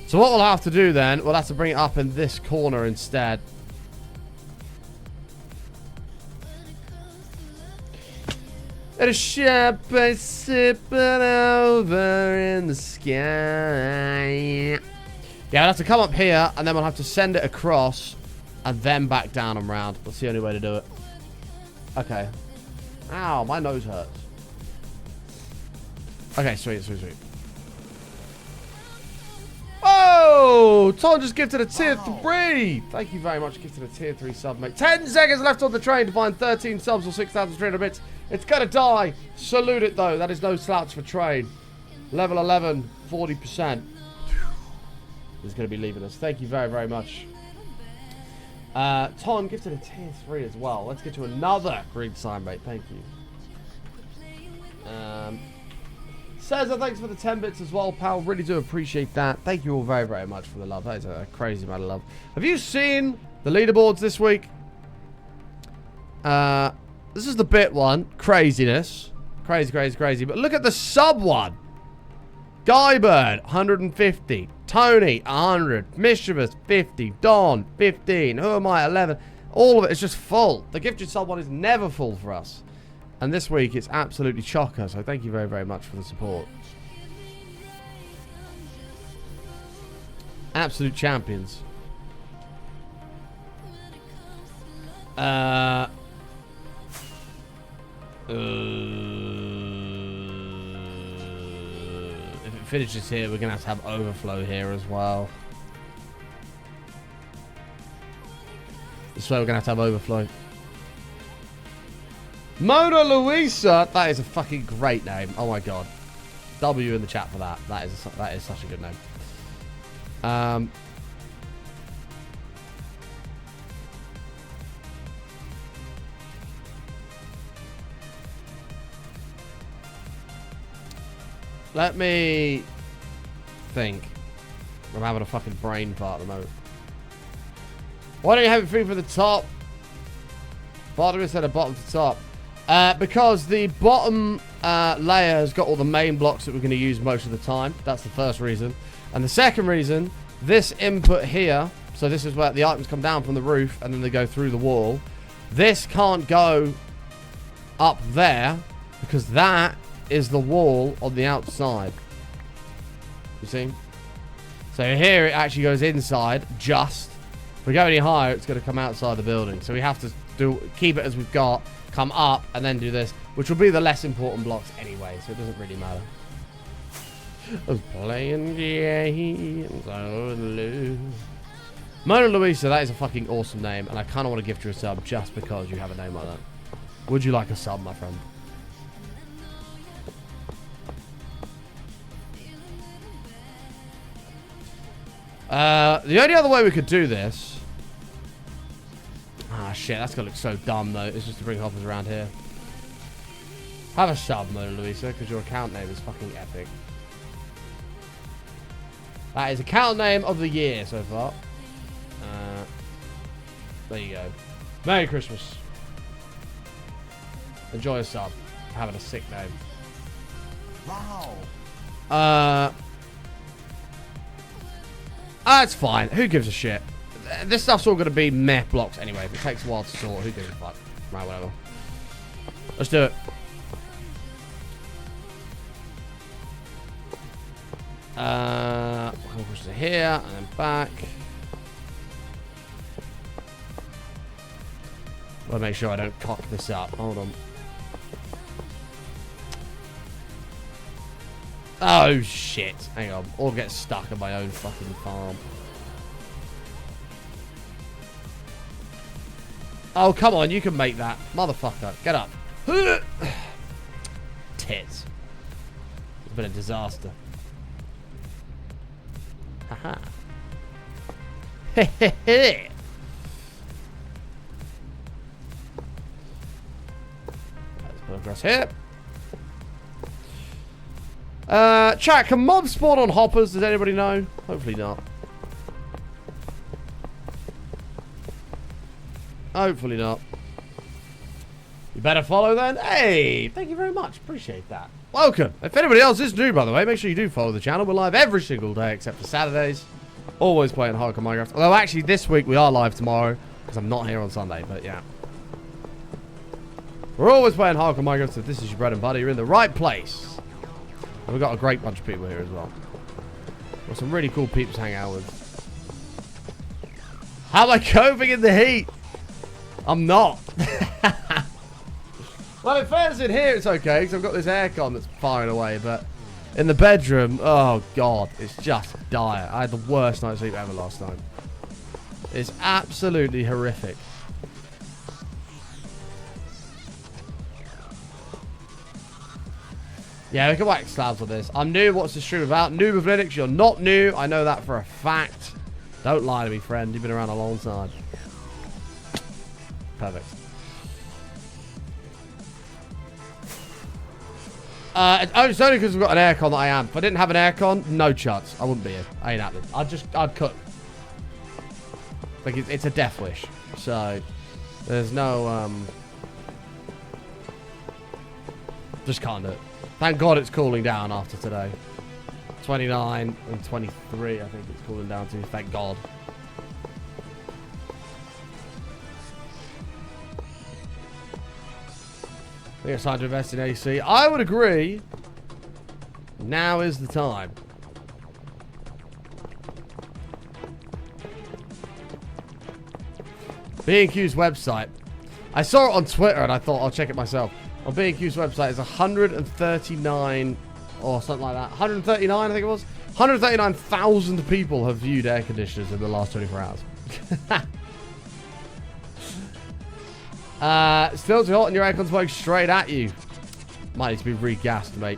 So what we'll have to do then, we'll have to bring it up in this corner instead. At a shop I sipping over in the sky. Yeah, I'll have to come up here, and then we'll have to send it across, and then back down and round. That's the only way to do it. Okay. Ow, my nose hurts. Okay, sweet, sweet, sweet. Oh, Tom just gifted a tier 3. Thank you very much. Gifted a tier 3 sub, mate. 10 seconds left on the train to find 13 subs or 6,300 bits. It's gonna die. Salute it though. That is no slouch for train. Level 11, 40%. Is gonna be leaving us. Thank you very, very much. Tom gifted a tier 3 as well. Let's get you another green sign, mate. Thank you. Cesar, thanks for the 10 bits as well, pal. Really do appreciate that. Thank you all very, very much for the love. That is a crazy amount of love. Have you seen the leaderboards this week? This is the bit one. Craziness. Crazy, crazy, crazy. But look at the sub one. Guybird, 150. Tony, 100. Mischievous, 50. Don, 15. Who am I, 11. All of it is just full. The gifted sub one is never full for us. And this week, it's absolutely chocker. So thank you very, very much for the support. Absolute champions. If it finishes here, we're going to have overflow here as well. This way we're going to have overflow. Mona Luisa, that is a fucking great name. Oh my god. W in the chat for that. That is such a good name. Let me think. I'm having a fucking brain fart at the moment. Why don't you have it free from the top? Bottom instead of bottom to top. Because the bottom layer has got all the main blocks that we're going to use most of the time. That's the first reason. And the second reason, this input here, so this is where the items come down from the roof and then they go through the wall. This can't go up there because that is the wall on the outside. You see? So here it actually goes inside just. If we go any higher, it's going to come outside the building. So we have to keep it as we've got, come up, and then do this, which will be the less important blocks anyway, so it doesn't really matter. I was playing games, I would lose. Mona Luisa, that is a fucking awesome name, and I kind of want to gift you a sub just because you have a name like that. Would you like a sub, my friend? The only other way we could do this... Ah, shit, that's going to look so dumb, though. It's just to bring hoppers around here. Have a sub, Mona Luisa, because your account name is fucking epic. That is account name of the year so far. There you go. Merry Christmas. Enjoy a sub. Having a sick name. Wow. It's fine. Who gives a shit? This stuff's all going to be meh blocks anyway. If it takes a while to sort, who gives a fuck? Right, whatever. Let's do it. Push to here and then back. Gotta make sure I don't cock this up. Hold on. Oh shit! Hang on, or get stuck on my own fucking farm. Oh come on, you can make that, motherfucker. Get up. Tits. It's been a disaster. Haha. Hehehe. Let's put it across here. Chat, can mobs spawn on hoppers? Does anybody know? Hopefully not. Hopefully not. You better follow then. Hey, thank you very much. Appreciate that. Welcome. If anybody else is new, by the way, make sure you do follow the channel. We're live every single day except for Saturdays. Always playing hardcore Minecraft. Although actually this week we are live tomorrow because I'm not here on Sunday, but yeah. We're always playing hardcore Minecraft, so if this is your bread and butter, you're in the right place. And we've got a great bunch of people here as well. Got some really cool peeps to hang out with. How am I coping in the heat? I'm not. Well, in fairness, in here it's okay because I've got this aircon that's firing away, but in the bedroom, oh god, it's just dire. I had the worst night's sleep ever last night. It's absolutely horrific. Yeah, we can whack slabs on this. I'm new. What's the stream about? New with Linux. You're not new. I know that for a fact. Don't lie to me, friend. You've been around a long time. Perfect. It's only because we've got an aircon that I am. If I didn't have an aircon, no chance. I wouldn't be here. I ain't happening. I'd cook. Like, it's a death wish. So, there's no, just can't do it. Thank God it's cooling down after today. 29 and 23, I think it's cooling down to. Thank God. I think it's time to invest in AC. I would agree. Now is the time. B&Q's website. I saw it on Twitter and I thought I'll check it myself. On B&Q's website is 139 or something like that. 139, I think it was. 139,000 people have viewed air conditioners in the last 24 hours. Still too hot and your aircon's blowing straight at you. Might need to be regassed, mate.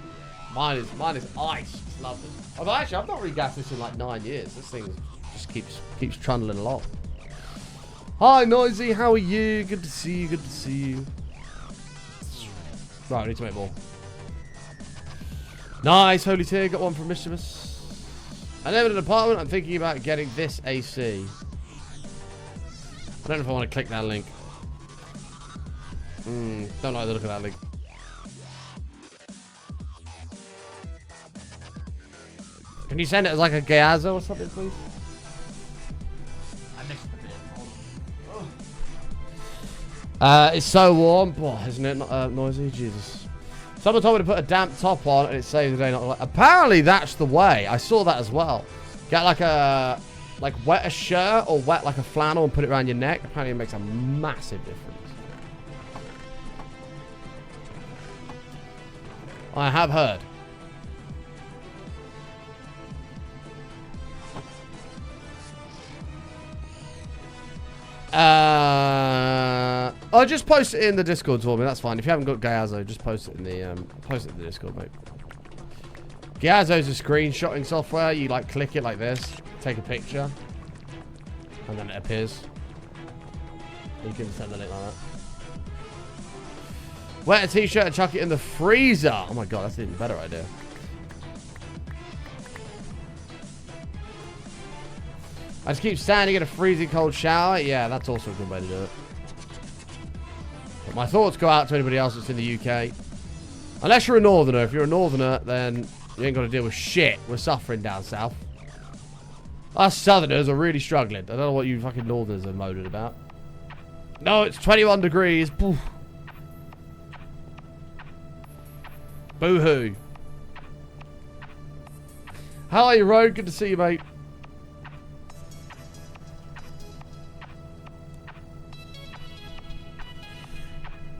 Mine is ice. It's lovely. Although actually, I've not regassed this in like 9 years. This thing just keeps trundling along. Hi, Noisy. How are you? Good to see you. Good to see you. Right, I need to make more. Nice, Holy Tear. Got one from Mischievous. I live in an apartment. I'm thinking about getting this AC. I don't know if I want to click that link. Don't like the look of that link. Can you send it as like a Gayazo or something, please? I missed a bit. It's so warm. Oh, isn't it not noisy? Jesus. Someone told me to put a damp top on and it saves the day. Not apparently that's the way. I saw that as well. Get like a wet a shirt or wet like a flannel and put it around your neck. Apparently it makes a massive difference. I have heard. I'll just post it in the Discord for me. That's fine. If you haven't got Gayazo, just post it in the Discord, mate. Gayazo is a screenshotting software. You like click it like this, take a picture, and then it appears. You can send the link like that. Wet a t-shirt and chuck it in the freezer. Oh my god, that's an even better idea. I just keep standing in a freezing cold shower. Yeah, that's also a good way to do it. But my thoughts go out to anybody else that's in the UK. Unless you're a northerner. If you're a northerner, then you ain't got to deal with shit. We're suffering down south. Us southerners are really struggling. I don't know what you fucking northerners are moaning about. No, it's 21 degrees. Boo. Boo-hoo. How are you, Rogue? Good to see you, mate.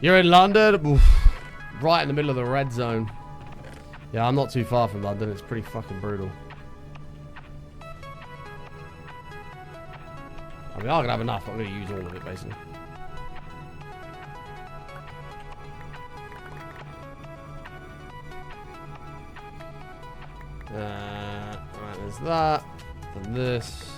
You're in London? Oof. Right in the middle of the red zone. Yeah, I'm not too far from London. It's pretty fucking brutal. I mean, I'm going to have enough. I'm going to use all of it, basically. Right, there's that. And this.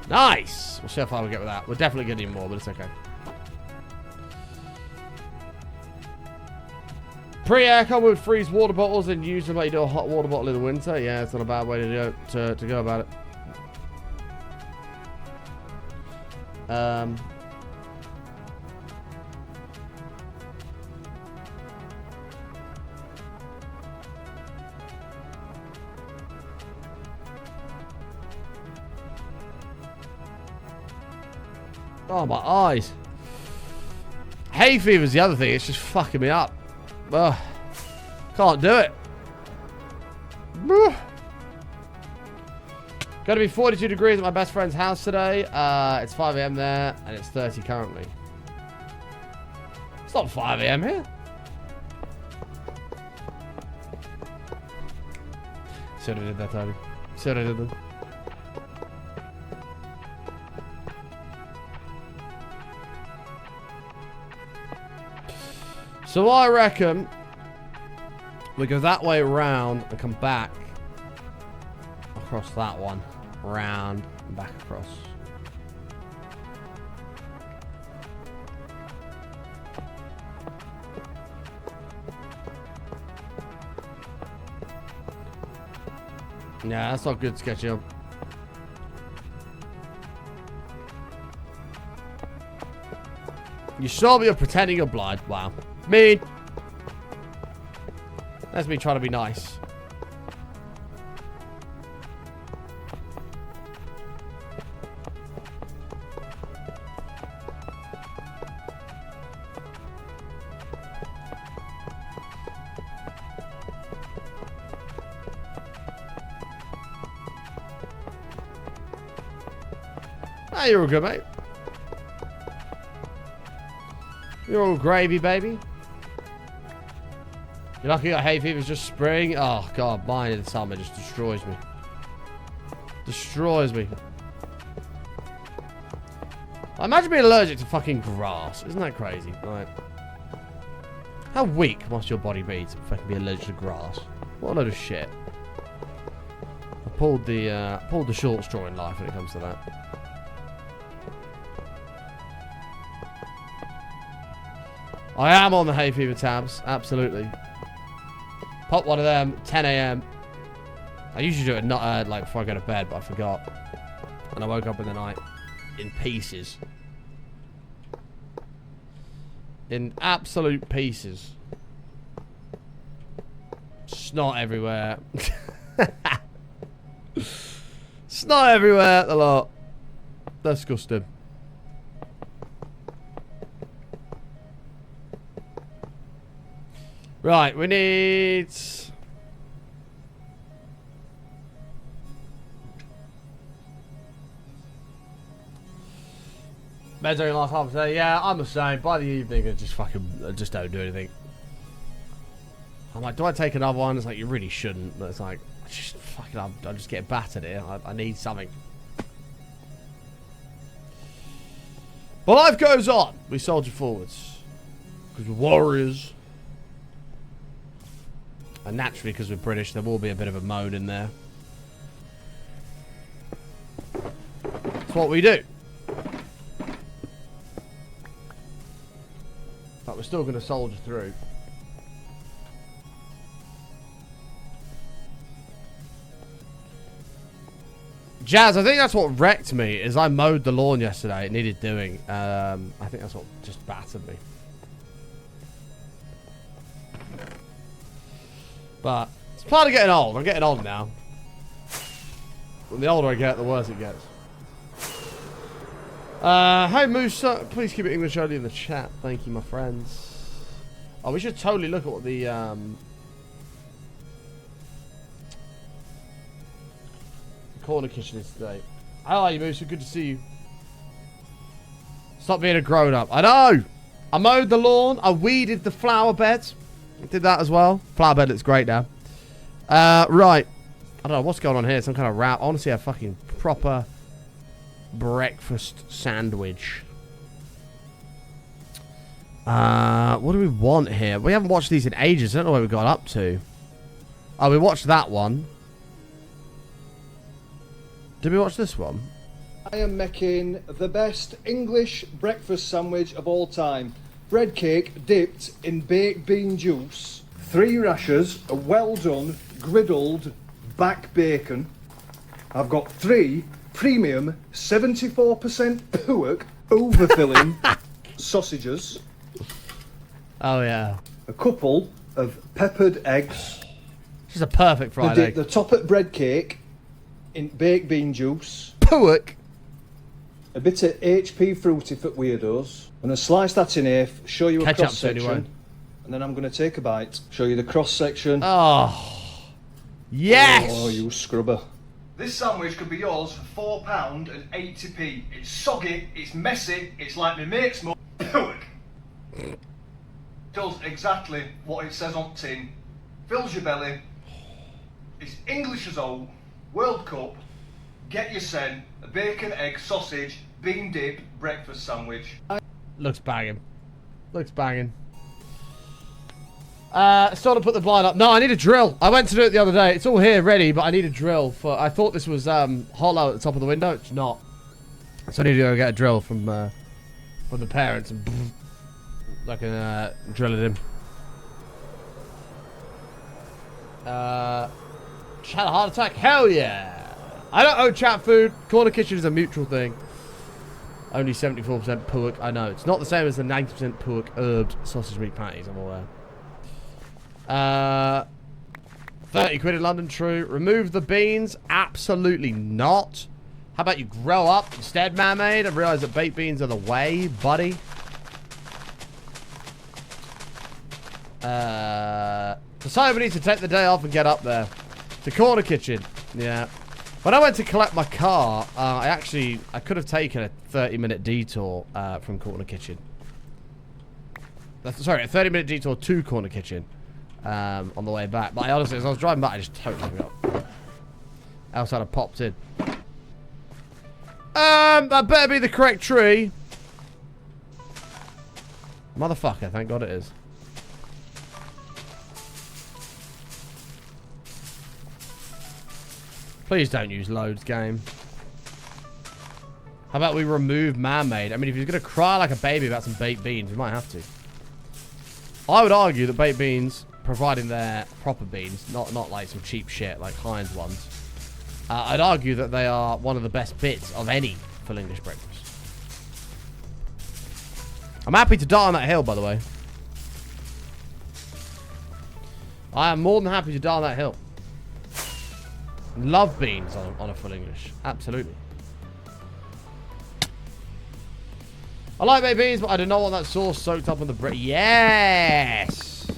Nice! We'll see how far we get with that. We're definitely getting more, but it's okay. Pre-aircon, we would freeze water bottles and use them like you do a hot water bottle in the winter. Yeah, it's not a bad way to go about it. Oh, my eyes. Hay fever's the other thing. It's just fucking me up. Ugh. Can't do it. Going to be 42 degrees at my best friend's house today. It's 5 AM there, and it's 30 currently. It's not 5 AM here. Should have did that, Tony. Should have did that. So I reckon we go that way around and come back across that one, round and back across. Yeah, that's not good, sketchy up. You saw me pretending you're blind. Wow. Mean. That's me trying to be nice. Ah, you're all good, mate. You're all gravy, baby. You're lucky your hay fever's just spring. Oh, God. Mine in the summer just destroys me. Destroys me. I imagine being allergic to fucking grass. Isn't that crazy? Like, how weak must your body be to fucking be allergic to grass? What a load of shit. I pulled the short straw in life when it comes to that. I am on the hay fever tabs. Absolutely. Pop one of them, 10 AM. I usually do it not like before I go to bed, but I forgot. And I woke up in the night in pieces. In absolute pieces. Snot everywhere. Snot everywhere, a lot. Disgusting. Right, we need... Bed's only last half a day. Yeah, I'm the same. By the evening, I just don't do anything. I'm like, do I take another one? It's like, you really shouldn't. But it's like, just fucking, I'm just getting battered here. I need something. But life goes on. We soldier forwards. Because we're warriors. And naturally, because we're British, there will be a bit of a moan in there. It's what we do. But we're still going to soldier through. Jazz, I think that's what wrecked me, is I mowed the lawn yesterday. It needed doing. I think that's what just battered me. But it's part of getting old. I'm getting old now. And the older I get, the worse it gets. Hey Moose, please keep it English only in the chat. Thank you, my friends. Oh, we should totally look at what the corner kitchen is today. How are you, Moose? Good to see you. Stop being a grown-up. I know! I mowed the lawn. I weeded the flower beds. Did that as well. Flower bed looks great now. Right. I don't know what's going on here. Some kind of wrap. I want to see a fucking proper breakfast sandwich. What do we want here? We haven't watched these in ages. I don't know where we got up to. Oh, we watched that one. Did we watch this one? I am making the best English breakfast sandwich of all time. Bread cake dipped in baked bean juice, 3 rashers, a well done griddled back bacon. I've got 3 premium 74% pork overfilling sausages. Oh yeah. A couple of peppered eggs. This is a perfect fried egg. The top at bread cake in baked bean juice. Pork. A bit of HP Fruity for weirdos. I'm going to slice that in half, show you a cross section, anyway. and then I'm going to take a bite, show you the cross section. Oh, yes! Oh, you scrubber. This sandwich could be yours for £4.80. It's soggy, it's messy, it's like my mate's mum. Does exactly what it says on tin. Fills your belly. It's English as old. World Cup. Get your sen. A bacon, egg, sausage, bean dip, breakfast sandwich. Looks banging. Looks banging. Still to put the blind up. No, I need a drill. I went to do it the other day. It's all here ready, but I need a drill. I thought this was hollow at the top of the window. It's not. So I need to go get a drill from the parents and I can drill it in. Chat a heart attack? Hell yeah! I don't owe chat food. Corner kitchen is a mutual thing. Only 74% pork. I know. It's not the same as the 90% pork herbed sausage meat patties, I'm aware. 30 quid in London, true. Remove the beans? Absolutely not. How about you grow up instead, man-made? I realise that baked beans are the way, buddy. So somebody needs to take the day off and get up there. To corner kitchen. Yeah. When I went to collect my car, I could have taken a 30-minute detour from Corner Kitchen. Sorry, a 30-minute detour to Corner Kitchen on the way back. But honestly, as I was driving back, I just totally forgot. Else I'd have popped in. That better be the correct tree. Motherfucker, thank God it is. Please don't use loads, game. How about we remove man-made? I mean, if he's going to cry like a baby about some baked beans, we might have to. I would argue that baked beans, providing they're proper beans, not like some cheap shit like Heinz ones, I'd argue that they are one of the best bits of any full English breakfast. I'm happy to die on that hill, by the way. I am more than happy to die on that hill. Love beans on a full English. Absolutely. I like baked beans, but I do not want that sauce soaked up in the bread. Yes!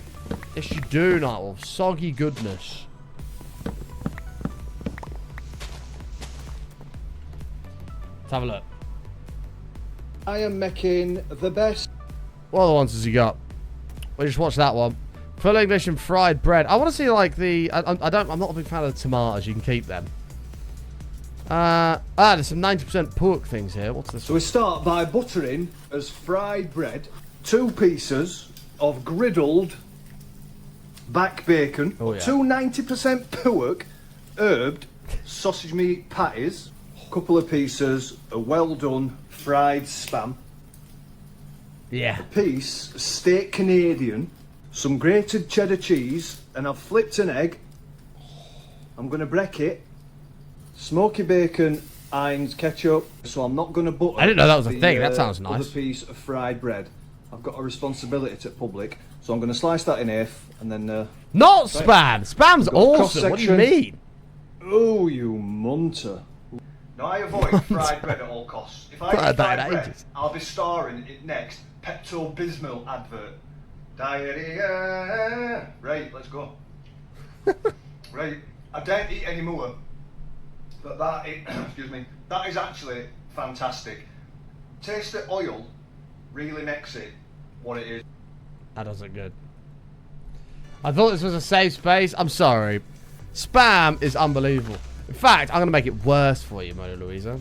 Yes, you do, Nightwolf. Soggy goodness. Let's have a look. I am making the best. What other ones has he got? We just watched that one. Full English and fried bread. I want to see like the. I'm not a big fan of the tomatoes. You can keep them. There's some 90% pork things here. What's this? So we start by buttering as fried bread 2 pieces of griddled back bacon, oh, yeah. 2 90% pork herbed sausage meat patties, a couple of pieces of well done fried spam, Yeah. a piece steak Canadian, some grated cheddar cheese, and I've flipped an egg. I'm going to break it. Smoky bacon, Heinz ketchup. So I'm not going to butter. I didn't know that was a thing. That sounds nice. Other piece of fried bread. I've got a responsibility to public, so I'm going to slice that in half and then. Not spam. Spam's awesome. What do you mean? Oh, you munter. Now, I avoid fried bread at all costs. If I eat Fried fried bread bread, ages. I'll be starring in next Pepto-Bismol advert. Diarrhea. Right, let's go. Right, I don't eat any more. But that, excuse me, that is actually fantastic. Taste the oil really makes it what it is. That does look good. I thought this was a safe space. I'm sorry. Spam is unbelievable. In fact, I'm going to make it worse for you, Mona Luisa.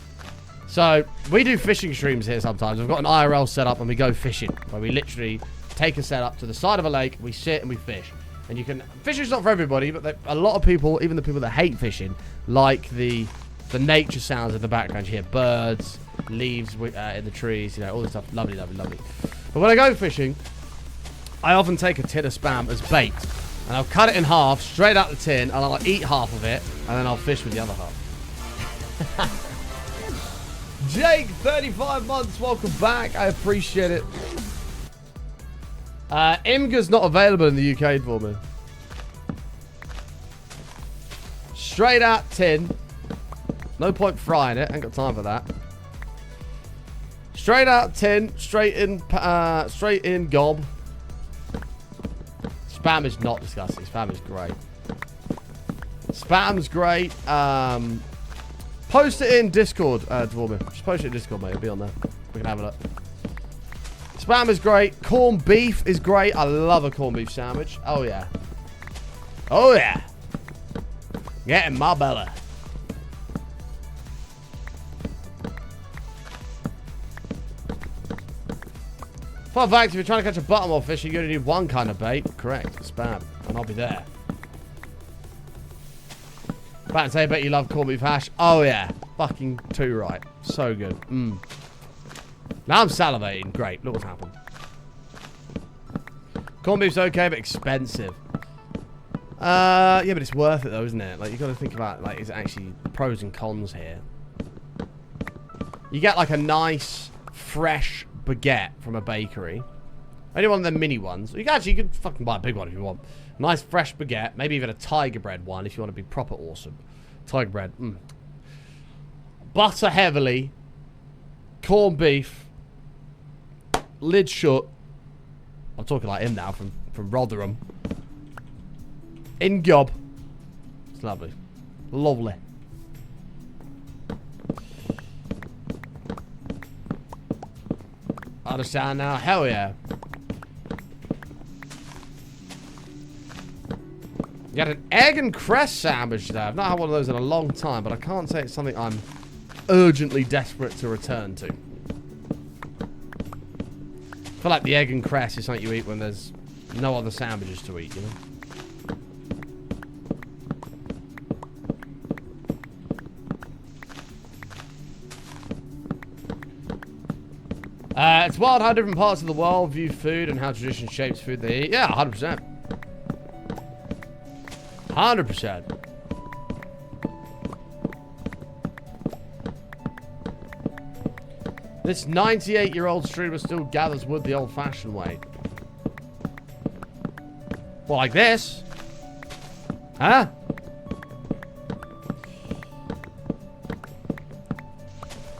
So, we do fishing streams here sometimes. We've got an IRL set up and we go fishing. Where we literally take a setup to the side of a lake, we sit and we fish. And you can... Fishing's not for everybody, but a lot of people, even the people that hate fishing, like the nature sounds in the background. You hear birds, leaves in the trees, you know, all this stuff. Lovely, lovely, lovely. But when I go fishing, I often take a tin of Spam as bait. And I'll cut it in half, straight out the tin, and I'll eat half of it, and then I'll fish with the other half. Jake, 35 months, welcome back. I appreciate it. Imga's not available in the UK for me. Straight out tin. No point frying it. Ain't got time for that. Straight out tin. Straight in gob. Spam is not disgusting. Spam is great. Spam's great. Post it in Discord, Dwarven. Just post it in Discord, mate. It'll be on there. We can have a look. Spam is great. Corned beef is great. I love a corned beef sandwich. Oh, yeah. Oh, yeah. Get in my belly. Fun fact, if you're trying to catch a buttonwall fish, you only need one kind of bait. Correct. Spam. And I'll be there. About to say, I bet you love corned beef hash. Oh, yeah. Fucking too right. So good. Mmm. Now I'm salivating. Great. Look what's happened. Corned beef's okay, but expensive. Yeah, but it's worth it, though, isn't it? Like, you got to think about, like, is it actually pros and cons here? You get, like, a nice, fresh baguette from a bakery. Only one of them mini ones. You could fucking buy a big one if you want. Nice fresh baguette. Maybe even a tiger bread one if you want to be proper awesome. Tiger bread. Butter heavily. Corned beef. Lid shut. I'm talking like him now from Rotherham. In gob. It's lovely. Lovely. Understand now? Hell yeah. You got an egg and cress sandwich there. I've not had one of those in a long time, but I can't say it's something I'm urgently desperate to return to. I feel like the egg and cress is something you eat when there's no other sandwiches to eat, you know? It's wild how different parts of the world view food and how tradition shapes food they eat. Yeah, 100%. 100%. This 98-year-old streamer still gathers wood the old-fashioned way. Well, like this. Huh?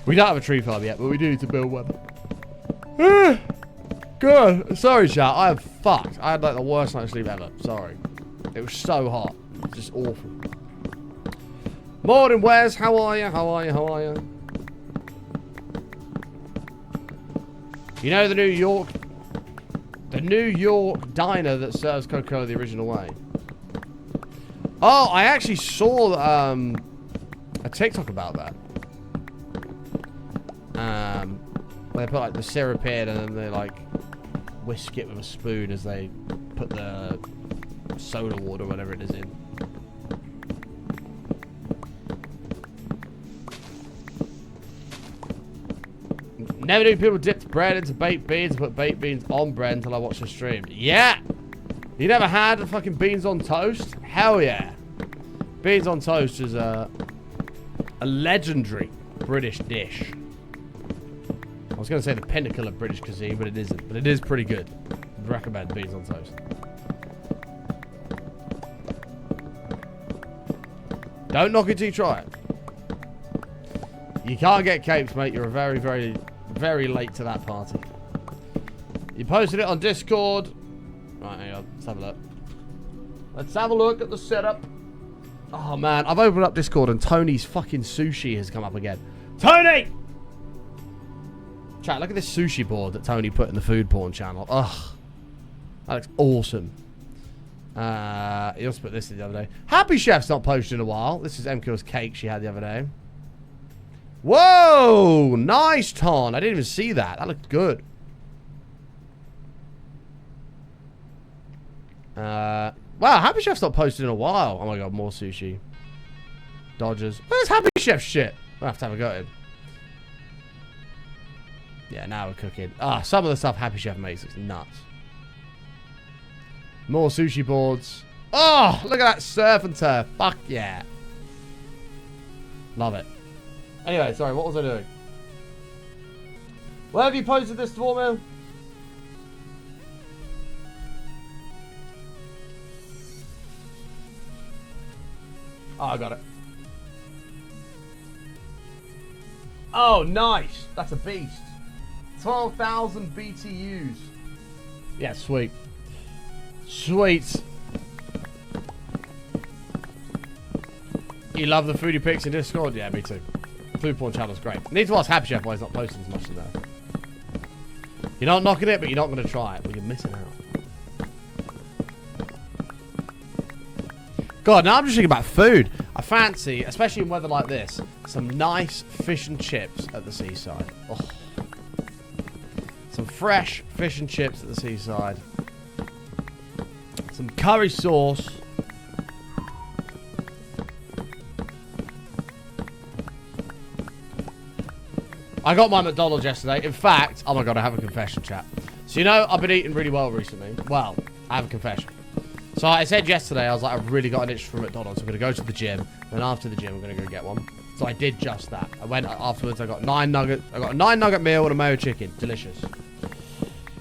We don't have a tree farm yet, but we do need to build one. God, sorry, chat. I am fucked. I had like the worst night's sleep ever. Sorry. It was so hot. It was just awful. Morning, Wes. How are you? How are you? How are you? You know the New York diner that serves Coca-Cola the original way. Oh, I actually saw a TikTok about that. Where they put like the syrup in and then they like whisk it with a spoon as they put the soda water or whatever it is in. Never knew people dipped bread into baked beans and put baked beans on bread until I watched the stream. Yeah! You never had fucking beans on toast? Hell yeah. Beans on toast is a legendary British dish. I was going to say the pinnacle of British cuisine, but it isn't. But it is pretty good. I'd recommend beans on toast. Don't knock it till you try it. You can't get capes, mate. You're very, very, very late to that party. You posted it on Discord. Right, hang on. Let's have a look. Let's have a look at the setup. Oh, man. I've opened up Discord and Tony's fucking sushi has come up again. Tony! Chat, look at this sushi board that Tony put in the food porn channel. Ugh. That looks awesome. He also put this in the other day. Happy Chef's not posted in a while. This is MK's cake she had the other day. Whoa! Nice, Ton. I didn't even see that. That looked good. Wow, Happy Chef's not posted in a while. Oh my god, more sushi. Dodgers. Where's Happy Chef shit? We'll have to have a go at him. Yeah, now we're cooking. Some of the stuff Happy Chef makes looks nuts. More sushi boards. Oh, look at that surf and turf. Fuck yeah. Love it. Anyway, sorry, what was I doing? Where have you posted this for, man? Oh, I got it. Oh, nice. That's a beast. 12,000 BTUs. Yeah, sweet. Sweet. You love the foodie pics in Discord? Yeah, me too. Food porn channel's great. Need to ask Happy Chef why he's not posting as much as that. You're not knocking it, but you're not going to try it. Well, you're missing out. God, now I'm just thinking about food. I fancy, especially in weather like this, some nice fish and chips at the seaside. Oh. Some fresh fish and chips at the seaside. Some curry sauce. I got my McDonald's yesterday. In fact, oh my god, I have a confession, chat. So you know, I've been eating really well recently. Well, I have a confession. So I said yesterday, I was like, I've really got an itch for McDonald's. I'm going to go to the gym. Then after the gym, I'm going to go get one. So I did just that. I went afterwards. I got 9 nuggets. I got a 9-nugget meal and a mayo chicken. Delicious.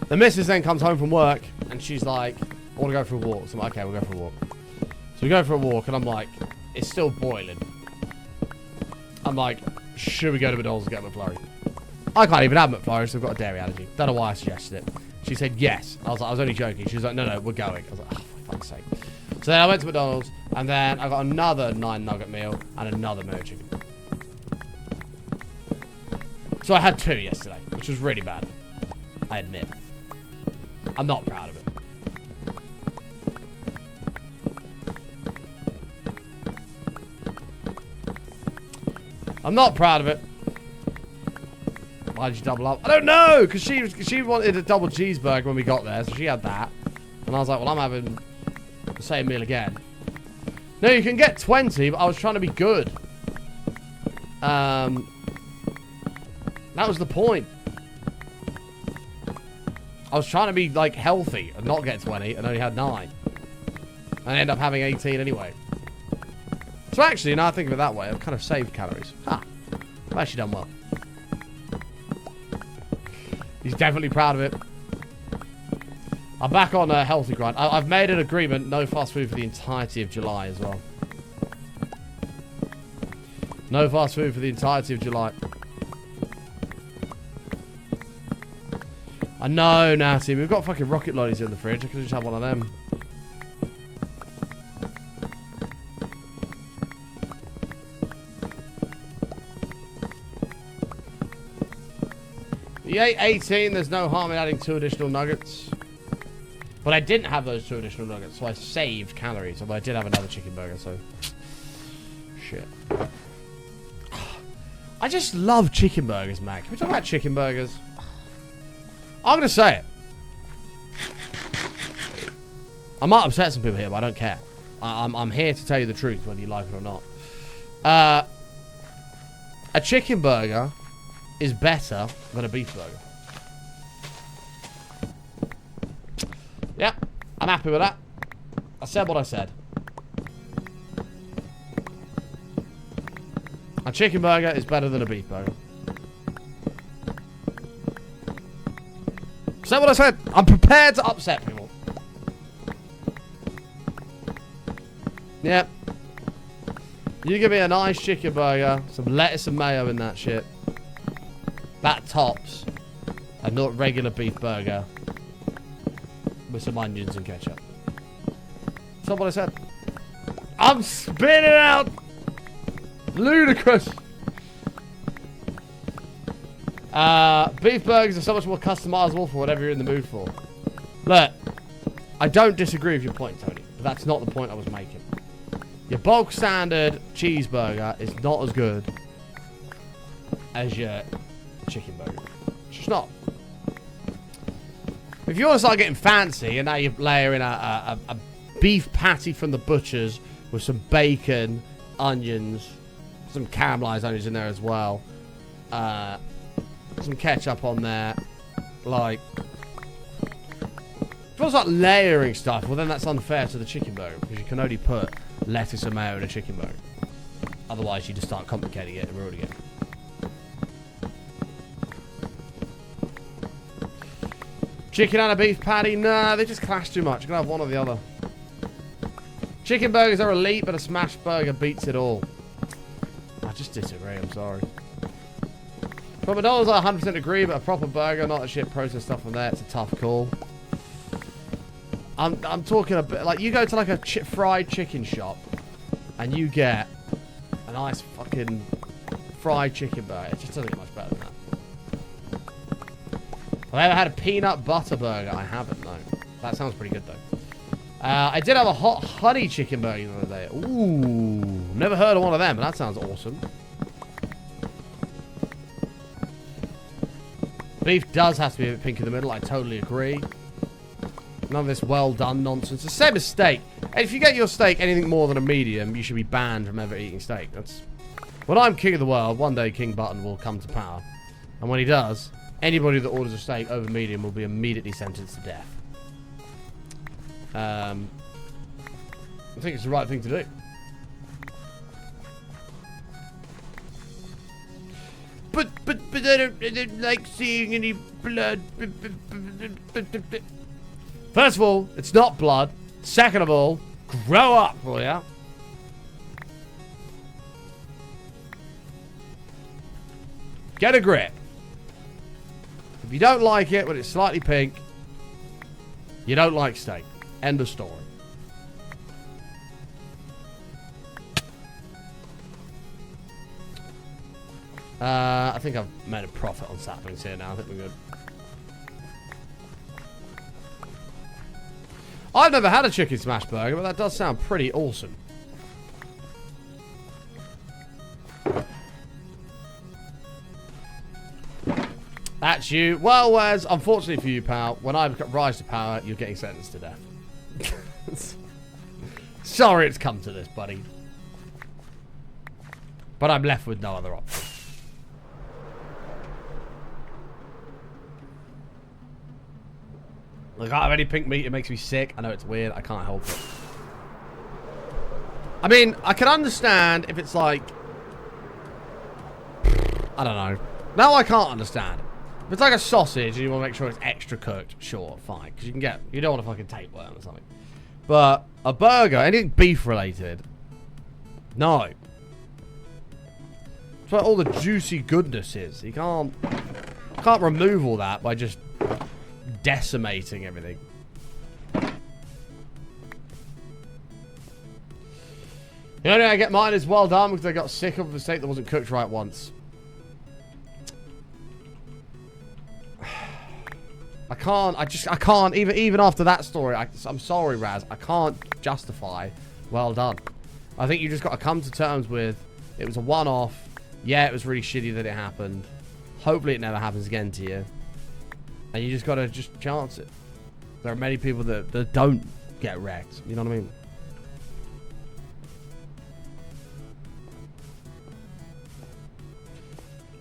The missus then comes home from work and she's like, I want to go for a walk. So I'm like, okay, we'll go for a walk. So we go for a walk and I'm like, it's still boiling. I'm like, should we go to McDonald's and get a McFlurry? I can't even have McFlurry, so I've got a dairy allergy. Don't know why I suggested it. She said yes. I was like, I was only joking. She was like, no, we're going. I was like, oh, for fuck's sake. So then I went to McDonald's and then I got another 9-nugget meal and another mayo chicken. So I had 2 yesterday, which was really bad. I admit. I'm not proud of it. I'm not proud of it. Why did you double up? I don't know, because she wanted a double cheeseburger when we got there, so she had that. And I was like, well, I'm having the same meal again. No, you can get 20, but I was trying to be good. That was the point. I was trying to be, like, healthy and not get 20 and only had 9. And I ended up having 18 anyway. So actually, now I think of it that way, I've kind of saved calories. I've actually done well. He's definitely proud of it. I'm back on a healthy grind. I've made an agreement, no fast food for the entirety of July as well. No fast food for the entirety of July. I know, Natty. We've got fucking rocket lollies in the fridge. I could just have one of them. You ate 18, there's no harm in adding 2 additional nuggets. But I didn't have those 2 additional nuggets, so I saved calories. Although I did have another chicken burger, so... Shit. I just love chicken burgers, Mac. Can we talk about chicken burgers? I'm going to say it. I might upset some people here, but I don't care. I'm here to tell you the truth, whether you like it or not. A chicken burger is better than a beef burger. Yep, I'm happy with that. I said what I said. A chicken burger is better than a beef burger. Said what I said. I'm prepared to upset people. You give me a nice chicken burger, some lettuce and mayo in that shit. That tops a not regular beef burger with some onions and ketchup. That's not what I said. I'm spitting out ludicrous. Beef burgers are so much more customizable for whatever you're in the mood for. Look, I don't disagree with your point, Tony, but that's not the point I was making. Your bulk standard cheeseburger is not as good as your chicken burger. It's just not. If you want to start getting fancy and now you're layering a beef patty from the butcher's with some bacon, onions, some caramelized onions in there as well, some ketchup on there, like, if you want to start layering stuff, well then that's unfair to the chicken burger because you can only put lettuce and mayo in a chicken burger. Otherwise you just start complicating it and ruining it. Chicken and a beef patty? Nah, they just clash too much. You can have one or the other. Chicken burgers are elite, but a smash burger beats it all. I just disagree, I'm sorry. From McDonald's, I 100% agree, but a proper burger, not a shit processed stuff from there, it's a tough call. I'm talking a bit, like, you go to like a fried chicken shop, and you get a nice fucking fried chicken burger. It just doesn't get much better than that. Have I ever had a peanut butter burger? I haven't, no. That sounds pretty good, though. I did have a hot honey chicken burger the other day. Ooh, never heard of one of them, but that sounds awesome. Beef does have to be a bit pink in the middle, I totally agree. None of this well done nonsense. The same as steak. And if you get your steak anything more than a medium, you should be banned from ever eating steak. That's... When I'm king of the world, one day King Button will come to power. And when he does, anybody that orders a steak over medium will be immediately sentenced to death. I think it's the right thing to do. But I don't like seeing any blood. First of all, it's not blood. Second of all, grow up, will ya? Get a grip. If you don't like it when it's slightly pink, you don't like steak. End of story. I think I've made a profit on saplings here now. I think we're good. I've never had a chicken smash burger, but that does sound pretty awesome. That's you. Well, Wes, unfortunately for you, pal, when I rise to power, you're getting sentenced to death. Sorry it's come to this, buddy. But I'm left with no other option. I can't have any pink meat. It makes me sick. I know it's weird. I can't help it. I mean, I can understand if it's like... I don't know. Now I can't understand it. If it's like a sausage and you want to make sure it's extra cooked, sure, fine. Because you can get... You don't want to fucking tapeworm or something. But a burger, anything beef related, no. It's where all the juicy goodness is. You can't remove all that by just decimating everything. The only way I get mine is well done because I got sick of the steak that wasn't cooked right once. I can't, even after that story, I'm sorry, Raz, I can't justify well done. I think you just got to come to terms with, it was a one-off, yeah, it was really shitty that it happened, hopefully it never happens again to you, and you just got to just chance it. There are many people that don't get wrecked, you know what I mean?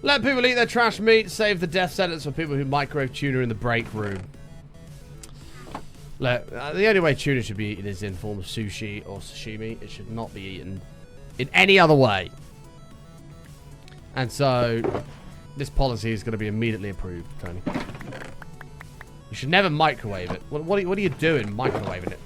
Let people eat their trash meat. Save the death sentence for people who microwave tuna in the break room. Look, the only way tuna should be eaten is in form of sushi or sashimi. It should not be eaten in any other way. And so, this policy is going to be immediately approved, Tony. You should never microwave it. What are you doing microwaving it?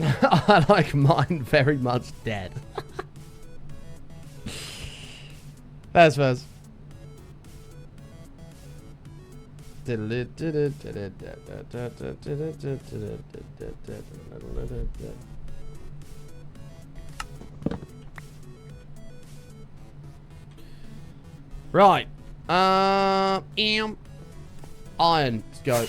I like mine very much dead. Fez. Right. Iron. Let's go.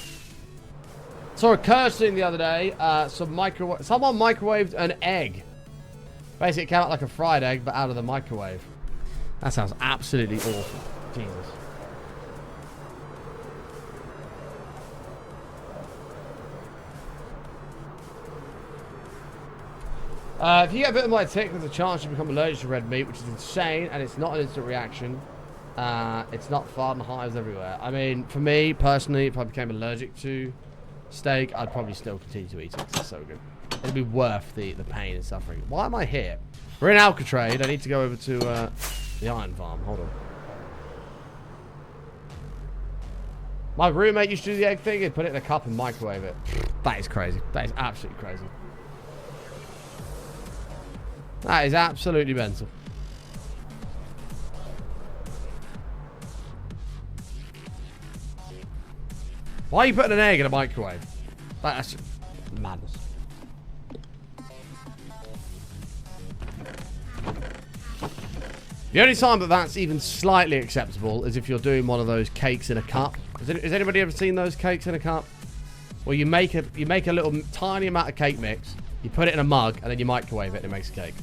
Saw a cursing the other day. Someone microwaved an egg. Basically, it came out like a fried egg, but out of the microwave. That sounds absolutely awful. Jesus. If you get bitten by a tick, there's a chance you become allergic to red meat, which is insane, and it's not an instant reaction. It's not fun, hives everywhere. I mean, for me, personally, if I became allergic to steak, I'd probably still continue to eat it because it's so good. It'd be worth the pain and suffering. Why am I here? We're in Alcatraz. I need to go over to the iron farm. Hold on. My roommate used to do the egg thing. He'd put it in a cup and microwave it. That is crazy. That is absolutely crazy. That is absolutely mental. Why are you putting an egg in a microwave? That's madness. The only time that that's even slightly acceptable is if you're doing one of those cakes in a cup. Has anybody ever seen those cakes in a cup? Well, you make a little tiny amount of cake mix, you put it in a mug, and then you microwave it and it makes a cake.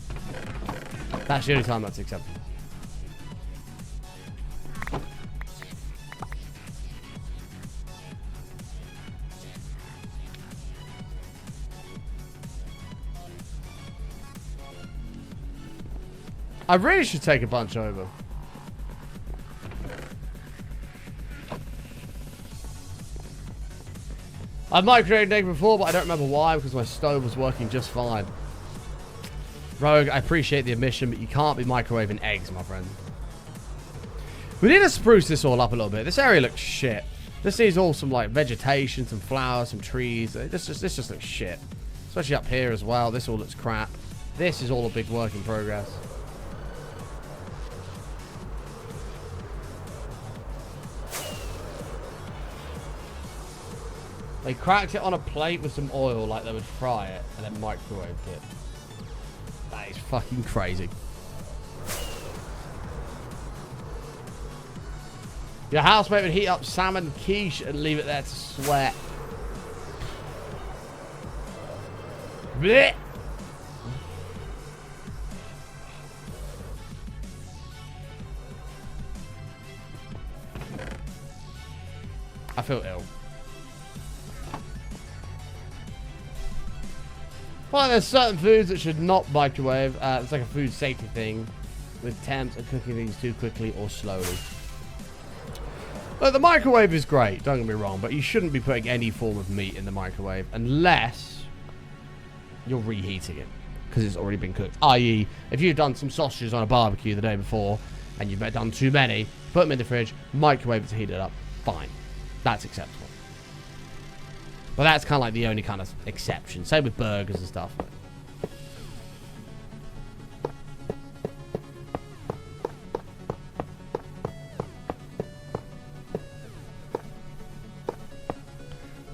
That's the only time that's acceptable. I really should take a bunch over. I've microwaved an egg before, but I don't remember why, because my stove was working just fine. Rogue, I appreciate the admission, but you can't be microwaving eggs, my friend. We need to spruce this all up a little bit. This area looks shit. This needs all some like vegetation, some flowers, some trees. This just looks shit. Especially up here as well. This all looks crap. This is all a big work in progress. They cracked it on a plate with some oil like they would fry it and then microwaved it. That is fucking crazy. Your housemate would heat up salmon quiche and leave it there to sweat. Blech. I feel ill. Well, there's certain foods that should not microwave. It's like a food safety thing with temps and cooking things too quickly or slowly. Look, the microwave is great, don't get me wrong, but you shouldn't be putting any form of meat in the microwave unless you're reheating it because it's already been cooked. I.e., if you've done some sausages on a barbecue the day before and you've done too many, put them in the fridge, microwave it to heat it up. Fine. That's acceptable. But that's kind of like the only kind of exception. Same with burgers and stuff.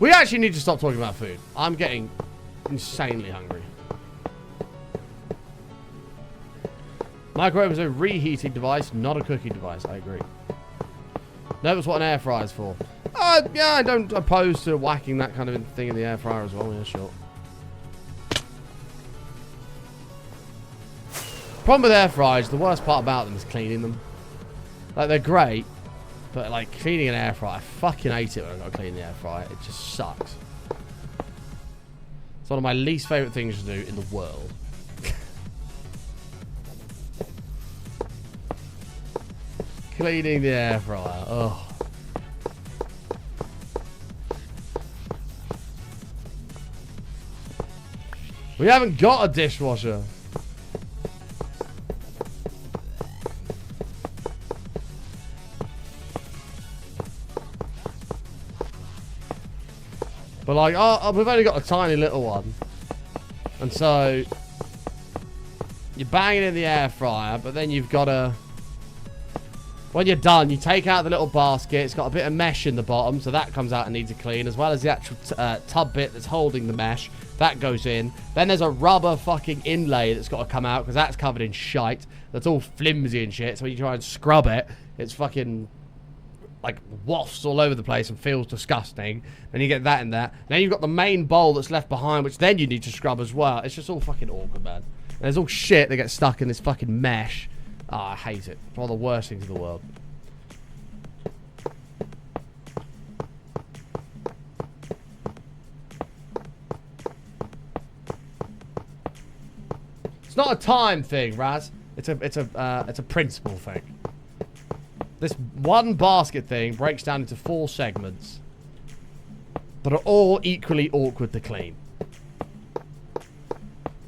We actually need to stop talking about food. I'm getting insanely hungry. Microwave is a reheating device, not a cooking device. I agree. Notice what an air fryer is for. Yeah, I don't oppose to whacking that kind of thing in the air fryer as well. Yeah, sure. Problem with air fryers, the worst part about them is cleaning them. Like, they're great, but like cleaning an air fryer, I fucking hate it when I've got to clean the air fryer. It just sucks. It's one of my least favourite things to do in the world. Cleaning the air fryer. Oh. We haven't got a dishwasher. But like, we've only got a tiny little one. And so you bang it in the air fryer, but then you've got to, when you're done, you take out the little basket. It's got a bit of mesh in the bottom, so that comes out and needs a clean, as well as the actual tub bit that's holding the mesh. That goes in. Then there's a rubber fucking inlay that's got to come out, because that's covered in shite. That's all flimsy and shit, so when you try and scrub it, it's fucking, like, wafts all over the place and feels disgusting. Then you get that in there. Then you've got the main bowl that's left behind, which then you need to scrub as well. It's just all fucking awkward, man. And there's all shit that gets stuck in this fucking mesh. Oh, I hate it. It's one of the worst things in the world. It's not a time thing, Raz. It's a principle thing. This one basket thing breaks down into 4 segments that are all equally awkward to clean.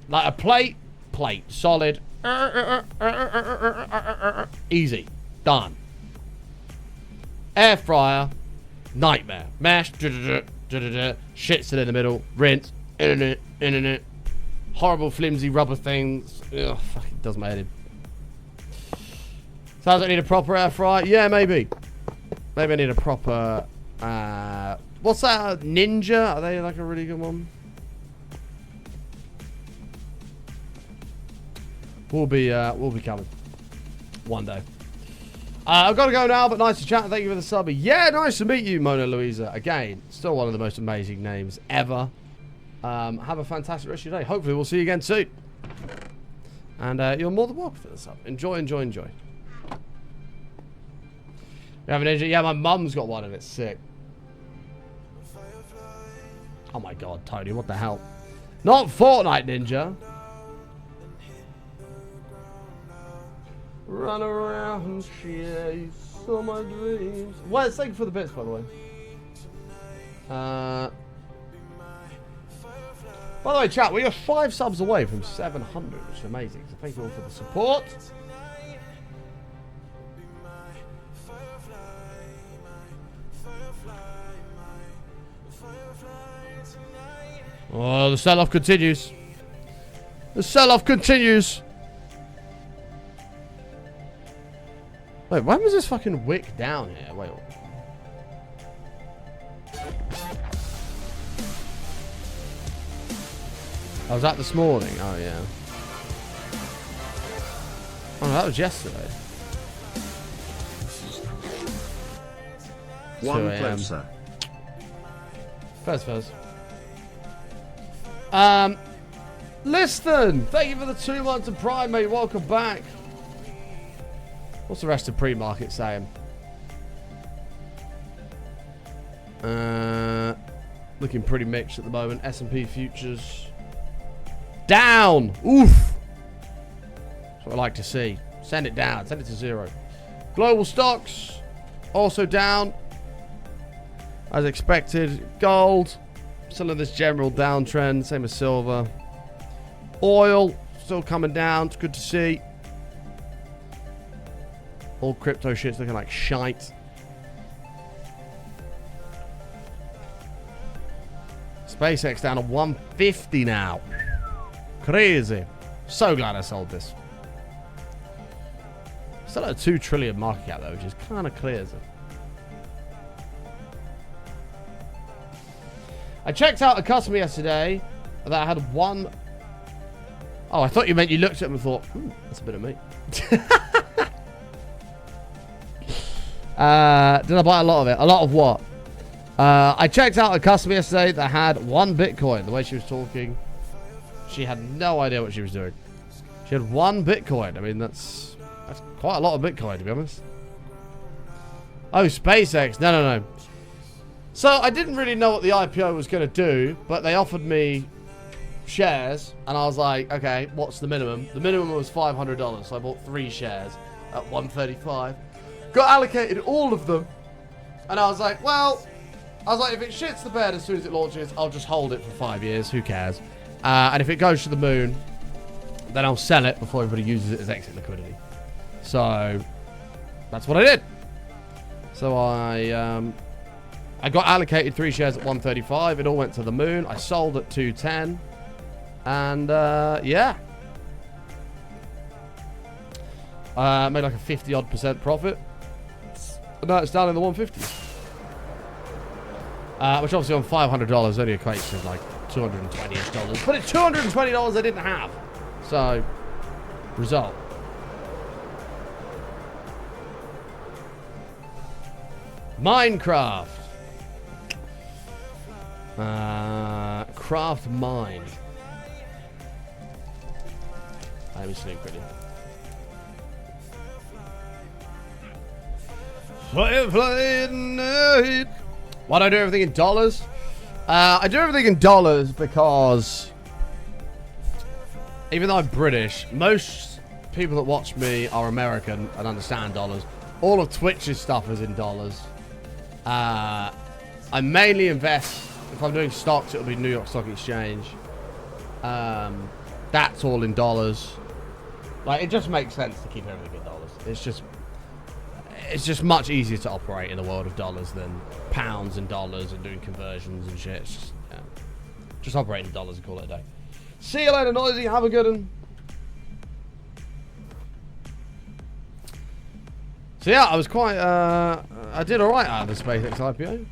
Like a plate, solid. Easy. Done. Air fryer, nightmare. Mash, shits it in the middle, rinse, in. Horrible flimsy rubber things. Ugh, fucking does my head in. Sounds like I need a proper air fryer. Yeah, maybe. Maybe I need a proper, what's that? Ninja? Are they like a really good one? We'll be coming one day. I've got to go now, but nice to chat. Thank you for the sub. Yeah, nice to meet you, Mona Luisa. Again, still one of the most amazing names ever. Have a fantastic rest of your day. Hopefully, we'll see you again soon. And you're more than welcome for the sub. Enjoy. You have an engine? Yeah, my mum's got one and it's sick. Oh my god, Tony, what the hell? Not Fortnite Ninja. Run around, chase all my dreams. Well, thank you for the bits, by the way. By the way, chat, we are 5 subs away from 700, which is amazing. So thank you all for the support. Oh, the sell-off continues. The sell-off continues. Wait, when was this fucking wick down here? Wait. Oh, was that this morning? Oh, yeah. Oh, no, that was yesterday. One closer. First. Listen, thank you for the 2 months of Prime, mate. Welcome back. What's the rest of pre-market saying? Looking pretty mixed at the moment. S&P futures down. Oof. That's what I like to see. Send it down. Send it to 0. Global stocks also down as expected. Gold still in this general downtrend. Same as silver. Oil still coming down. It's good to see. All crypto shit's looking like shite. SpaceX down to 150 now. Crazy. So glad I sold this. Still at a 2 trillion market cap though, which is kind of clear. I checked out a customer yesterday that had one. Oh, I thought you meant you looked at him and thought, that's a bit of me. Did I buy a lot of it? A lot of what? I checked out a customer yesterday that had 1 Bitcoin. The way she was talking, she had no idea what she was doing. She had 1 Bitcoin. I mean, that's quite a lot of Bitcoin, to be honest. Oh, SpaceX. No. So, I didn't really know what the IPO was going to do, but they offered me shares, and I was like, okay, what's the minimum? The minimum was $500, so I bought 3 shares at $135. Got allocated all of them, and I was like, well, if it shits the bed as soon as it launches, I'll just hold it for 5 years. Who cares? And if it goes to the moon, then I'll sell it before everybody uses it as exit liquidity. So that's what I did. So I got allocated 3 shares at 135. It all went to the moon. I sold at 210. And, yeah. Made like a 50-odd% profit. And now it's down in the 150s. Which obviously on $500 only equates to like $220-ish. But it's $220 I didn't have. So, result. Minecraft. Craft mine. Let me sleep quickly. Why do I do everything in dollars? I do everything in dollars because even though I'm British, most people that watch me are American and understand dollars. All of Twitch's stuff is in dollars. I mainly invest, if I'm doing stocks, it'll be New York Stock Exchange. That's all in dollars. Like, it just makes sense to keep everything in dollars. It's just much easier to operate in the world of dollars than pounds and dollars and doing conversions and shit. It's just, yeah. Just operate in dollars and call it a day. See you later, Noisy. Have a good one. So yeah, I was quite, I did alright out of the SpaceX IPO.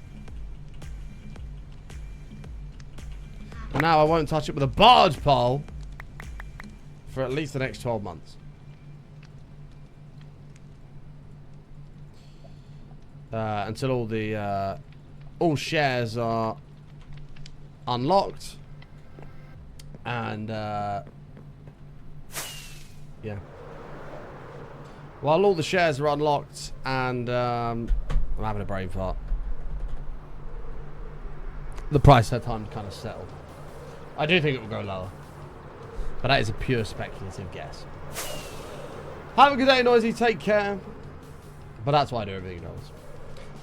And now I won't touch it with a barge pole for at least the next 12 months. Until all the, all shares are unlocked. And, yeah. While all the shares are unlocked and, I'm having a brain fart. The price had time to kind of settle. I do think it will go lower. But that is a pure speculative guess. Have a good day, Noisy. Take care. But that's why I do everything else.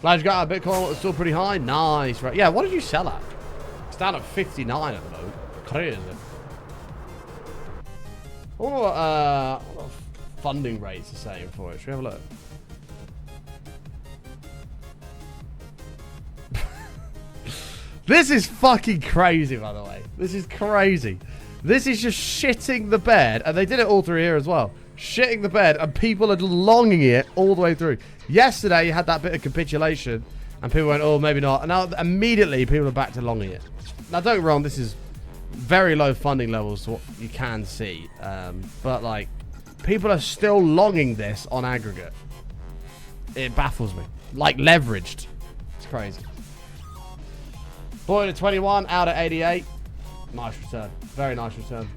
Glad you got out of Bitcoin. It's still pretty high. Nice. Right. Yeah, what did you sell at? It's down at 59 at the moment. Crazy. I wonder what funding rates are saying for it. Should we have a look? This is fucking crazy, by the way. This is crazy. This is just shitting the bed. And they did it all through here as well. Shitting the bed. And people are longing it all the way through. Yesterday, you had that bit of capitulation. And people went, oh, maybe not. And now, immediately, people are back to longing it. Now, don't get me wrong. This is very low funding levels to what you can see. But, like, people are still longing this on aggregate. It baffles me. Like, leveraged. It's crazy. Boyd at 21, out at 88. Nice return. Very nice return.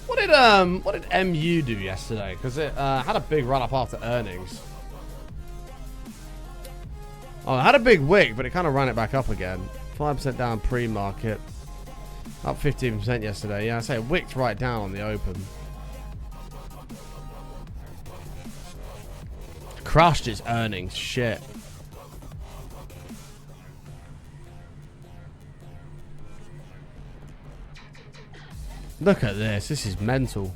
What did MU do yesterday? Because it had a big run up after earnings. Oh, it had a big wick, but it kind of ran it back up again. 5% down pre-market. Up 15% yesterday. Yeah, I say it wicked right down on the open. Crushed its earnings. Shit. Look at this. This is mental.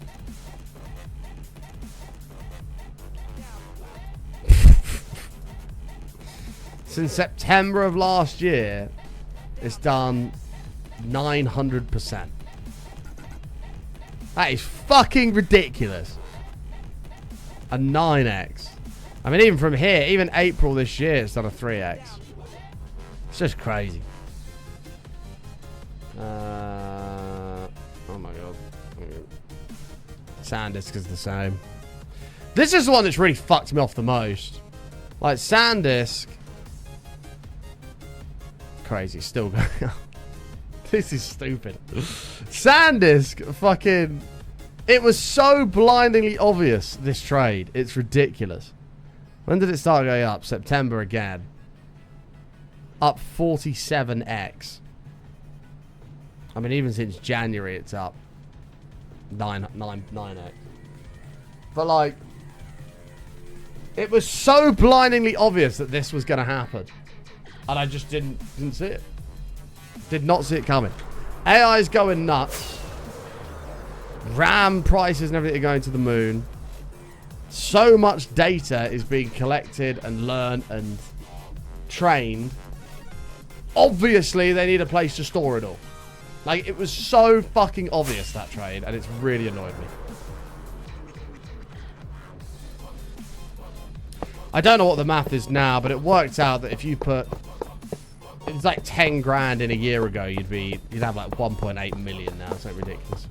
Since September of last year, it's done 900%. That is fucking ridiculous. A 9x. I mean, even from here, even April this year, it's done a 3x. It's just crazy. Oh my god. SanDisk is the same. This is the one that's really fucked me off the most. Like, SanDisk. Crazy, still going on. This is stupid. SanDisk fucking... It was so blindingly obvious, this trade. It's ridiculous. When did it start going up? September again. Up 47x. I mean, even since January, it's up 9x. But, like, it was so blindingly obvious that this was going to happen. And I just didn't see it. Did not see it coming. AI is going nuts. RAM prices and everything are going to the moon. So much data is being collected and learned and trained. Obviously, they need a place to store it all. Like, it was so fucking obvious, that trade, and it's really annoyed me. I don't know what the math is now, but it worked out that if you put... It was like 10 grand in a year ago, you'd have like 1.8 million now. It's like ridiculous.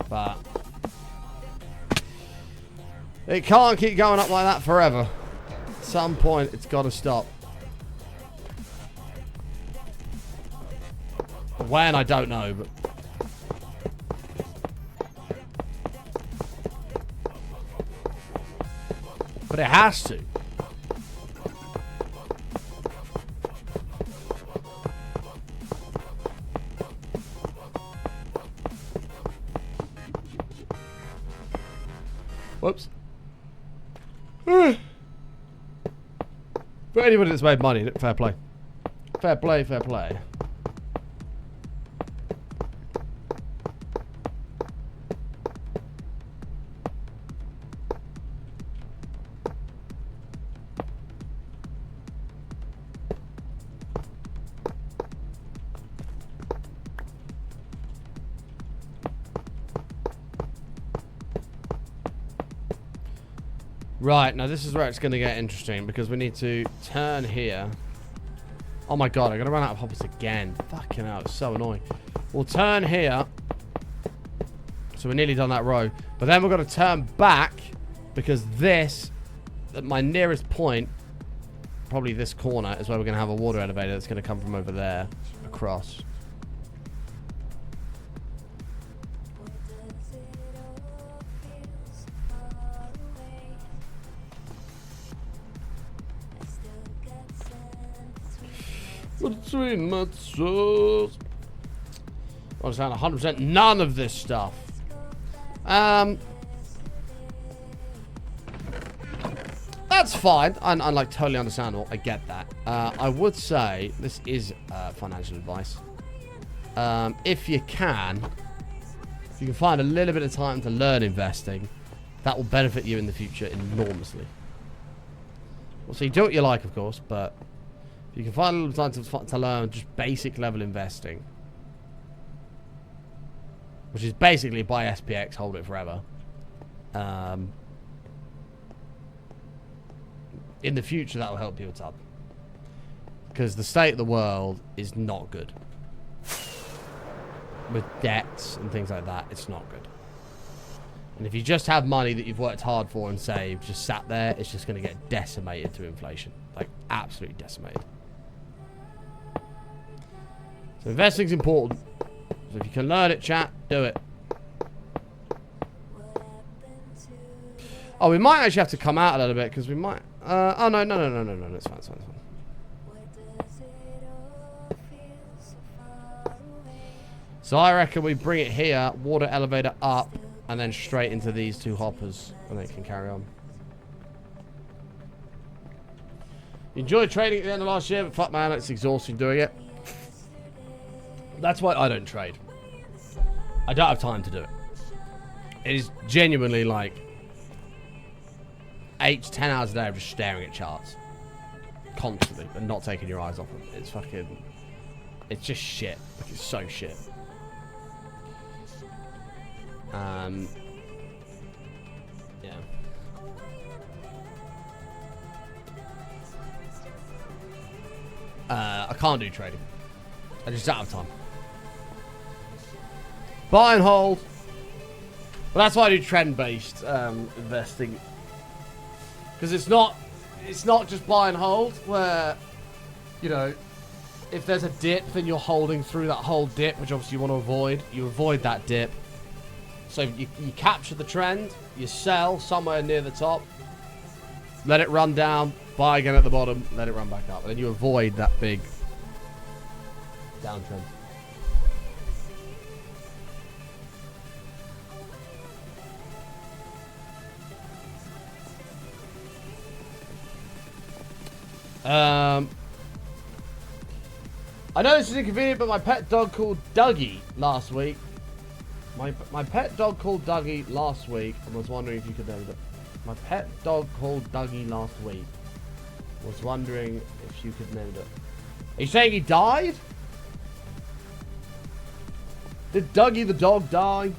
But it can't keep going up like that forever. At some point, it's got to stop. When, I don't know, but it has to. Whoops. For anybody that's made money, fair play. Fair play, fair play. Right, now this is where it's going to get interesting because we need to turn here. Oh my god, I'm going to run out of hoppers again. Fucking hell, it's so annoying. We'll turn here. So we're nearly done that row. But then we're going to turn back because this, at my nearest point, probably this corner, is where we're going to have a water elevator that's going to come from over there across. Between my toes. I understand 100% none of this stuff. That's fine. I like totally understandable. I get that. I would say this is financial advice. If you can find a little bit of time to learn investing, that will benefit you in the future enormously. Well, so you do what you like, of course, but if you can find a little time to learn just basic level investing, which is basically buy SPX, hold it forever. In the future, that will help you a ton. Because the state of the world is not good. With debts and things like that, it's not good. And if you just have money that you've worked hard for and saved, just sat there, it's just going to get decimated to inflation. Like, absolutely decimated. So investing's important. So if you can learn it, chat, do it. Oh, we might actually have to come out a little bit because we might. Oh no, it's fine, it's fine, it's fine. So I reckon we bring it here, water elevator up, and then straight into these two hoppers, and they can carry on. You enjoyed trading at the end of last year, but fuck man, it's exhausting doing it. That's why I don't trade. I don't have time to do it. It is genuinely like 8 to 10 hours a day of just staring at charts constantly and not taking your eyes off them. It's fucking, it's just shit. Like, it's so shit. Yeah. I can't do trading. I just don't have time. Buy and hold. Well, that's why I do trend-based investing. Because it's not just buy and hold where, you know, if there's a dip, then you're holding through that whole dip, which obviously you want to avoid. You avoid that dip. So you capture the trend, you sell somewhere near the top, let it run down, buy again at the bottom, let it run back up. And then you avoid that big downtrend. I know this is inconvenient, but my pet dog called Dougie last week My pet dog called Dougie last week and was wondering if you could name it. My pet dog called Dougie last week was wondering if you could name it. Are you saying he died? Did Dougie the dog die?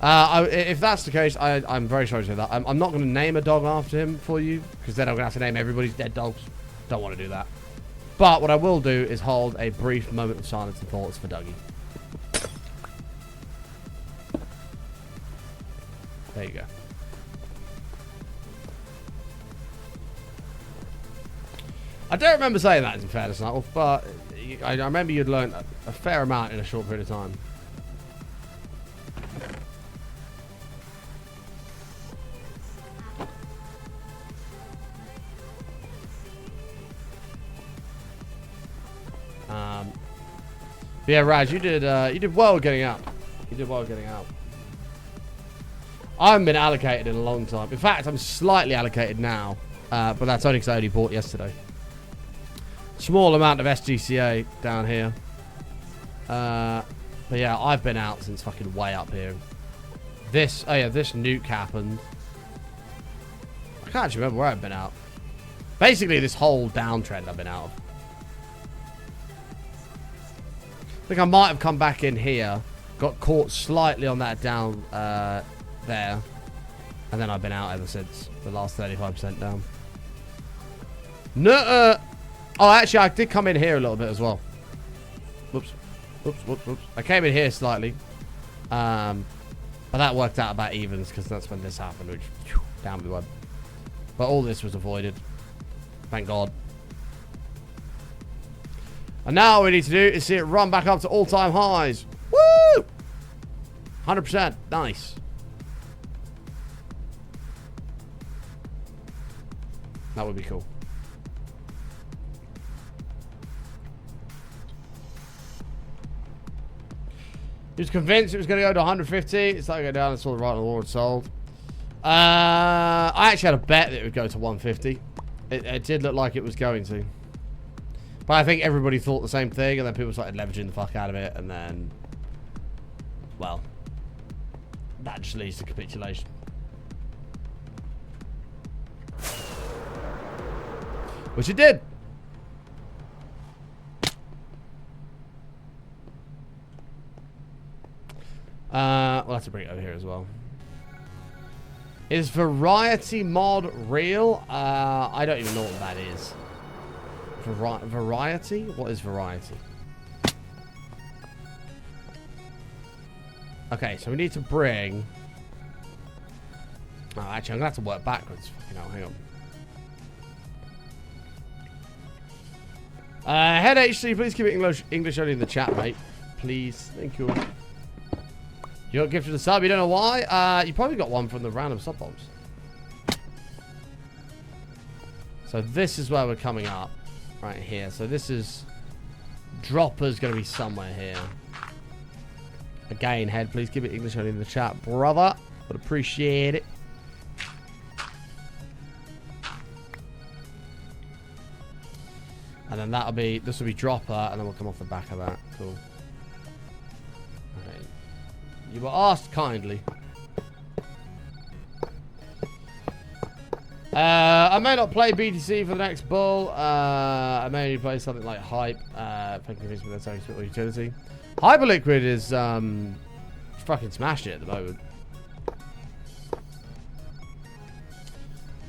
If that's the case, I'm very sorry to say that. I'm not going to name a dog after him for you, because then I'm going to have to name everybody's dead dogs. Don't want to do that. But what I will do is hold a brief moment of silence and thoughts for Dougie. There you go. I don't remember saying that, in fairness, Nuttles, but I remember you'd learned a fair amount in a short period of time. But yeah, Raj, you did well getting out. You did well getting out. I haven't been allocated in a long time. In fact, I'm slightly allocated now, but that's only because I only bought yesterday. Small amount of SGCA down here. But yeah, I've been out since fucking way up here. This nuke happened. I can't actually remember where I've been out. Basically, this whole downtrend I've been out of. I think I might have come back in here, got caught slightly on that down there, and then I've been out ever since. The last 35% down. No. Oh, actually, I did come in here a little bit as well. Whoops. I came in here slightly, but that worked out about evens because that's when this happened, which down we went. But all this was avoided. Thank God. And now all we need to do is see it run back up to all-time highs. Woo! 100%. Nice. That would be cool. He was convinced it was going to go to 150. It's not going to go down. It's all right on the wall. It's sold. I actually had a bet that it would go to 150. It did look like it was going to. But I think everybody thought the same thing, and then people started leveraging the fuck out of it, and then, well, that just leads to capitulation. Which it did. We'll have to bring it over here as well. Is variety mod real? I don't even know what that is. Variety? What is variety? Okay, so we need to bring... Oh, actually, I'm going to have to work backwards. Fucking hell, hang on. Head HC, please keep it English only in the chat, mate. Please. Thank you. You got gifted a sub, you don't know why? You probably got one from the random sub bombs. So this is where we're coming up. Right here. So this is... Dropper's going to be somewhere here. Again, Head, please keep it English only in the chat, brother. Would appreciate it. And then that'll be... This will be Dropper, and then we'll come off the back of that. Cool. Okay. You were asked kindly. I may not play BTC for the next bull. I may only play something like Hype. If I can convince me that's actually utility. Hyperliquid is fucking smashed it at the moment.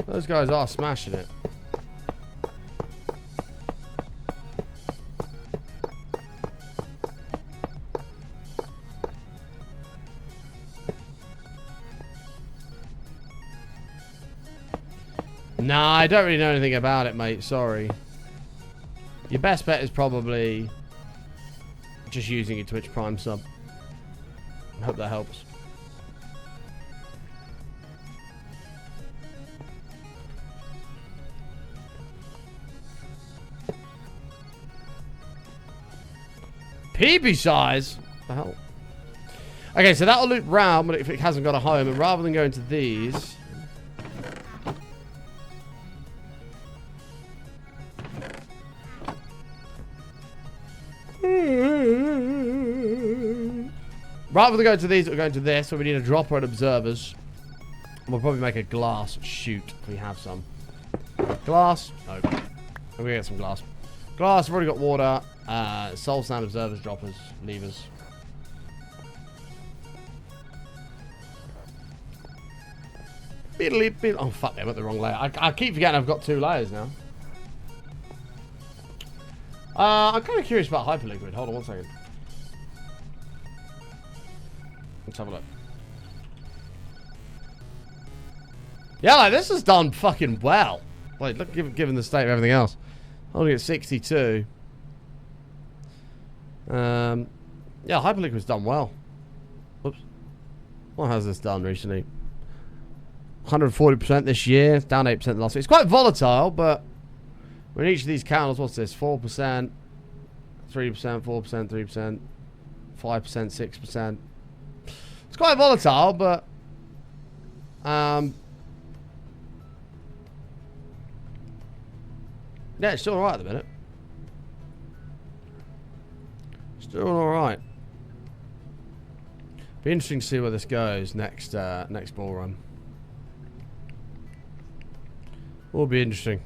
Those guys are smashing it. Nah, I don't really know anything about it, mate. Sorry. Your best bet is probably just using your Twitch Prime sub. I hope that helps. PB size? What the hell? Okay, so that'll loop round, but if it hasn't got a home, and rather than going to these... Rather than going to these, we're going to this. So we need a dropper and observers. We'll probably make a glass chute if we have some. Glass. No. I'm going to get some glass. Glass, I've already got water. Soul sand, observers, droppers, levers. Oh, fuck, I went the wrong layer. I keep forgetting I've got 2 layers now. I'm kind of curious about Hyperliquid. Hold on 1 second. Let's have a look. Yeah, like, this is done fucking well. Like, look, given the state of everything else. Only at 62. Yeah, Hyperliquid's done well. Oops. What has this done recently? 140% this year. Down 8% last week. It's quite volatile, but when each of these candles, what's this? 4%, 3%, 4%, 3%, 5%, 6%. It's quite volatile, but yeah, it's still alright at the minute. Still alright. Be interesting to see where this goes next next bull run. Will be interesting.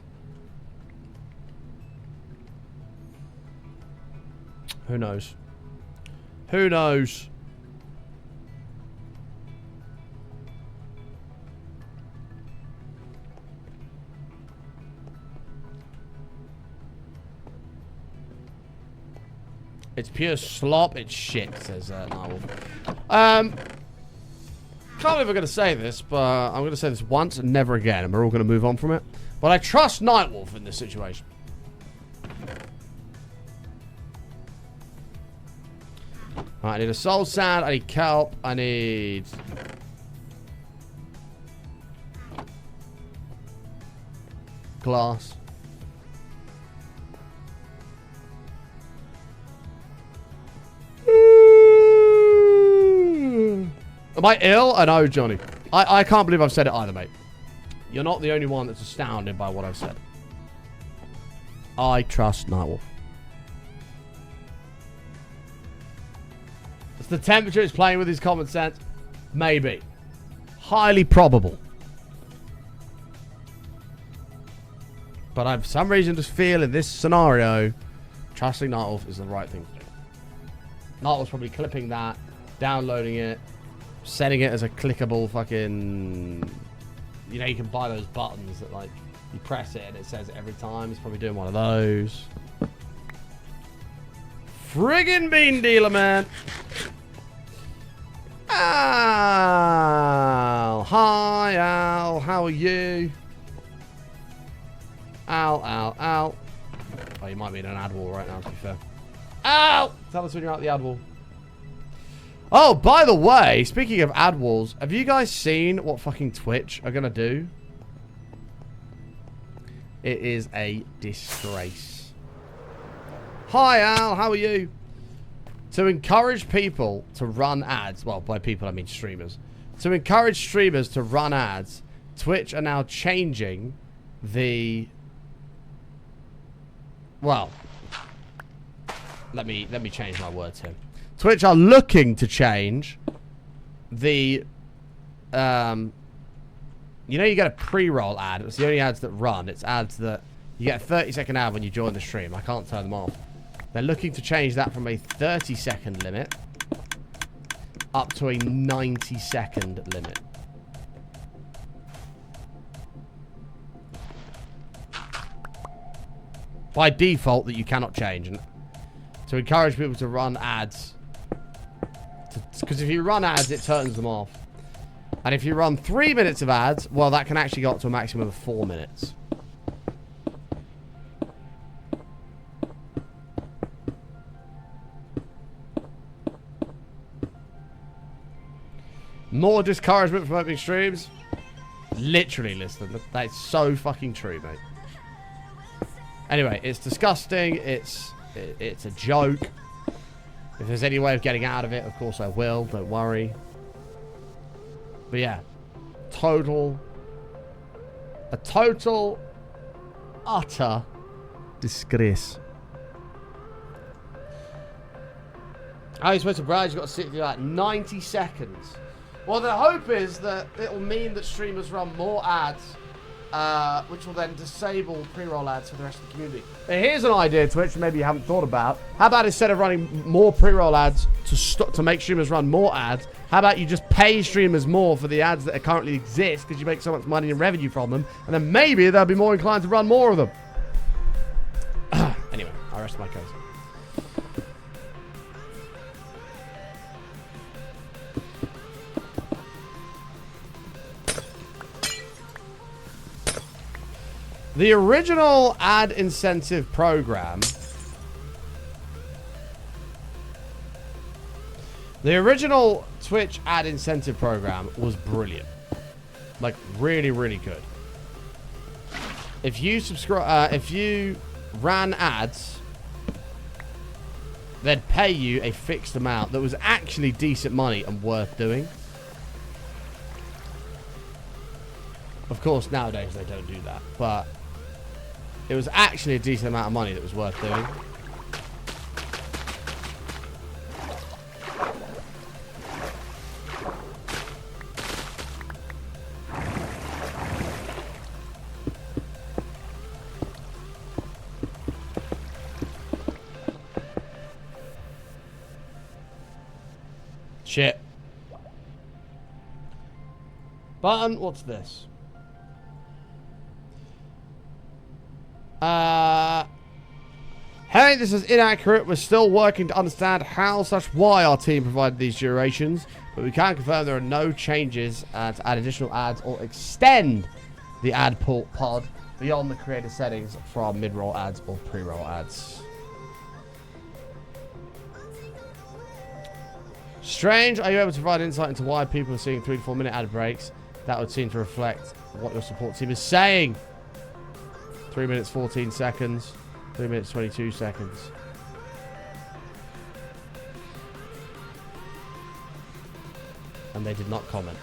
Who knows? Who knows? It's pure slop. It's shit, says Narwhal. Can't believe I'm going to say this, but I'm going to say this once and never again, and we're all going to move on from it. But I trust Nightwolf in this situation. Right, I need a soul sand, I need kelp, I need... glass. Am I ill? I know, Johnny. I can't believe I've said it either, mate. You're not the only one that's astounded by what I've said. I trust Nightwolf. It's the temperature is playing with his common sense. Maybe. Highly probable. But I, for some reason, just feel in this scenario, trusting Nightwolf is the right thing to do. Nightwolf's probably clipping that, downloading it, setting it as a clickable fucking... You know, you can buy those buttons that, like, you press it and it says it every time. He's probably doing one of those. Friggin' bean dealer, man. Al. Hi, Al. How are you? Al. Oh, you might be in an ad wall right now, to be fair. Al! Tell us when you're out the ad wall. Oh, by the way, speaking of ad walls, have you guys seen what fucking Twitch are gonna do? It is a disgrace. Hi, Al. How are you? To encourage people to run ads, well, by people I mean streamers. To encourage streamers to run ads, Twitch are now changing the... Well, let me change my words here. Twitch are looking to change the, you know, you get a pre-roll ad. It's the only ads that run. It's ads that you get a 30-second ad when you join the stream. I can't turn them off. They're looking to change that from a 30-second limit up to a 90-second limit. By default, that you cannot change. And to encourage people to run ads. Because if you run ads, it turns them off. And if you run 3 minutes of ads, well, that can actually go up to a maximum of 4 minutes. More discouragement from opening streams? Literally, listen. That's so fucking true, mate. Anyway, it's disgusting. It's a joke. If there's any way of getting out of it, of course I will. Don't worry. But yeah. A total, utter disgrace. How are you supposed to browse? You've got to sit through like 90 seconds. Well, the hope is that it'll mean that streamers run more ads, which will then disable pre-roll ads for the rest of the community. Now, here's an idea, Twitch, maybe you haven't thought about. How about instead of running more pre-roll ads to make streamers run more ads, how about you just pay streamers more for the ads that currently exist because you make so much money in revenue from them, and then maybe they'll be more inclined to run more of them. Anyway, I rest my case. The original ad incentive program. The original Twitch ad incentive program was brilliant. Like, really, really good. If you subscribe, if you ran ads, they'd pay you a fixed amount that was actually decent money and worth doing. Of course, nowadays they don't do that, but it was actually a decent amount of money that was worth doing. Shit. Button, what's this? Hey, this is inaccurate. We're still working to understand how/why our team provided these durations, but we can confirm there are no changes to add additional ads or extend the ad pod beyond the creator settings from mid-roll ads or pre-roll ads. Strange, are you able to provide insight into why people are seeing 3 to 4 minute ad breaks? That would seem to reflect what your support team is saying. 3 minutes 14 seconds, 3 minutes 22 seconds. And they did not comment.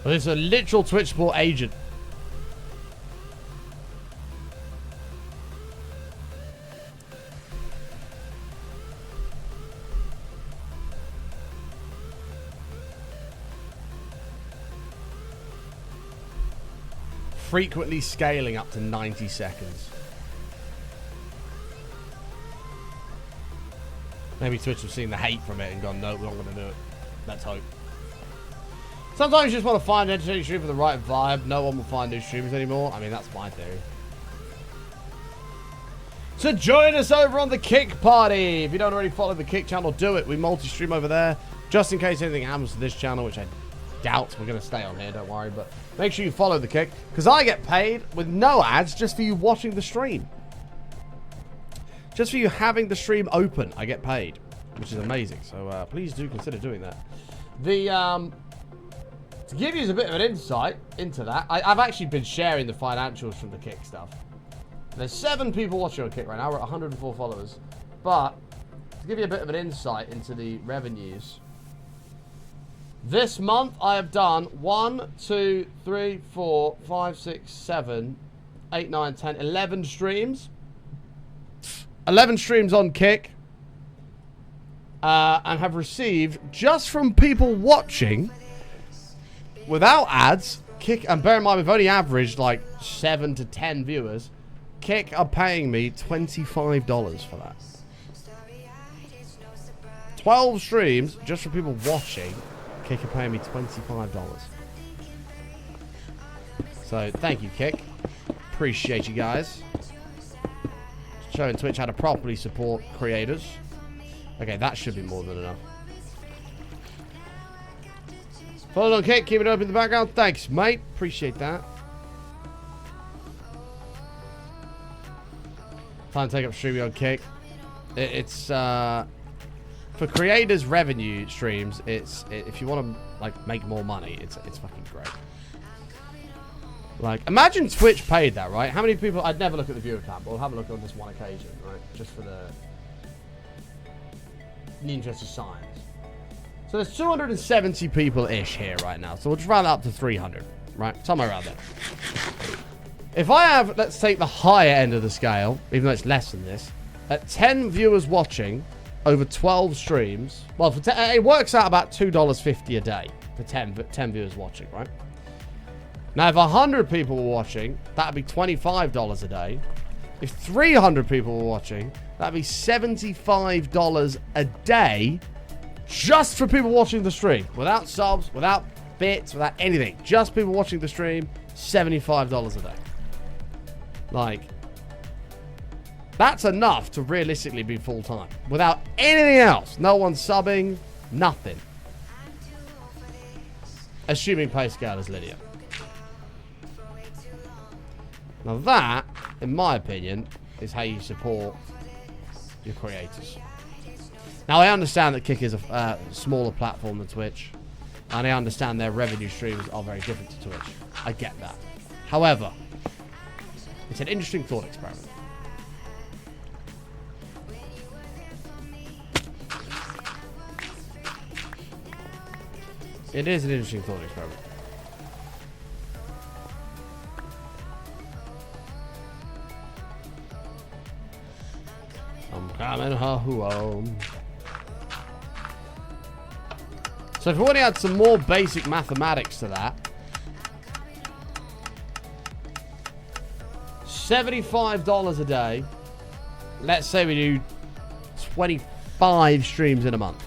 Well, it's a literal Twitch support agent. Frequently scaling up to 90 seconds. Maybe Twitch have seen the hate from it and gone, no, we're not going to do it. Let's hope. Sometimes you just want to find an entertaining stream for the right vibe. No one will find new streamers anymore. I mean, that's my theory. So join us over on the Kick Party. If you don't already follow the Kick channel, do it. We multi-stream over there. Just in case anything happens to this channel, which I doubt we're going to stay on here, don't worry. But make sure you follow the Kick, because I get paid with no ads just for you watching the stream. Just for you having the stream open, I get paid, which is amazing. So please do consider doing that. To give you a bit of an insight into that, I've actually been sharing the financials from the Kick stuff. There's 7 people watching on Kick right now. We're at 104 followers. But to give you a bit of an insight into the revenues, this month I have done 1, 2, 3, 4, 5, 6, 7, 8, 9, 10, 11 streams. 11 streams on Kick. And have received, just from people watching, without ads, Kick, and bear in mind we've only averaged like 7 to 10 viewers, Kick are paying me $25 for that. 12 streams, just for people watching, Kick are paying me $25. So, thank you, Kick. Appreciate you guys. Showing Twitch how to properly support creators. Okay, that should be more than enough. Follow on Kick, keep it open in the background. Thanks, mate. Appreciate that. Time to take up streaming on Kick. It's for creators' revenue streams. If you want to like make more money, it's fucking great. Like, imagine Twitch paid that, right? How many people? I'd never look at the viewer count, but we'll have a look on this one occasion, right? Just for the interest of science. So there's 270 people-ish here right now. So we'll just round it up to 300, right? Somewhere around there. If I have, let's take the higher end of the scale, even though it's less than this, at 10 viewers watching over 12 streams, well, for it works out about $2.50 a day for 10 viewers watching, right? Now, if 100 people were watching, that'd be $25 a day. If 300 people were watching, that'd be $75 a day just for people watching the stream. Without subs, without bits, without anything. Just people watching the stream, $75 a day. Like, that's enough to realistically be full-time. Without anything else. No one's subbing, nothing. Assuming pay scale is linear. Now that, in my opinion, is how you support your creators. Now, I understand that Kick is a smaller platform than Twitch. And I understand their revenue streams are very different to Twitch. I get that. However, it's an interesting thought experiment. It is an interesting thought experiment. I'm coming home. So if we want to add some more basic mathematics to that, $75 a day. Let's say we do 25 streams in a month.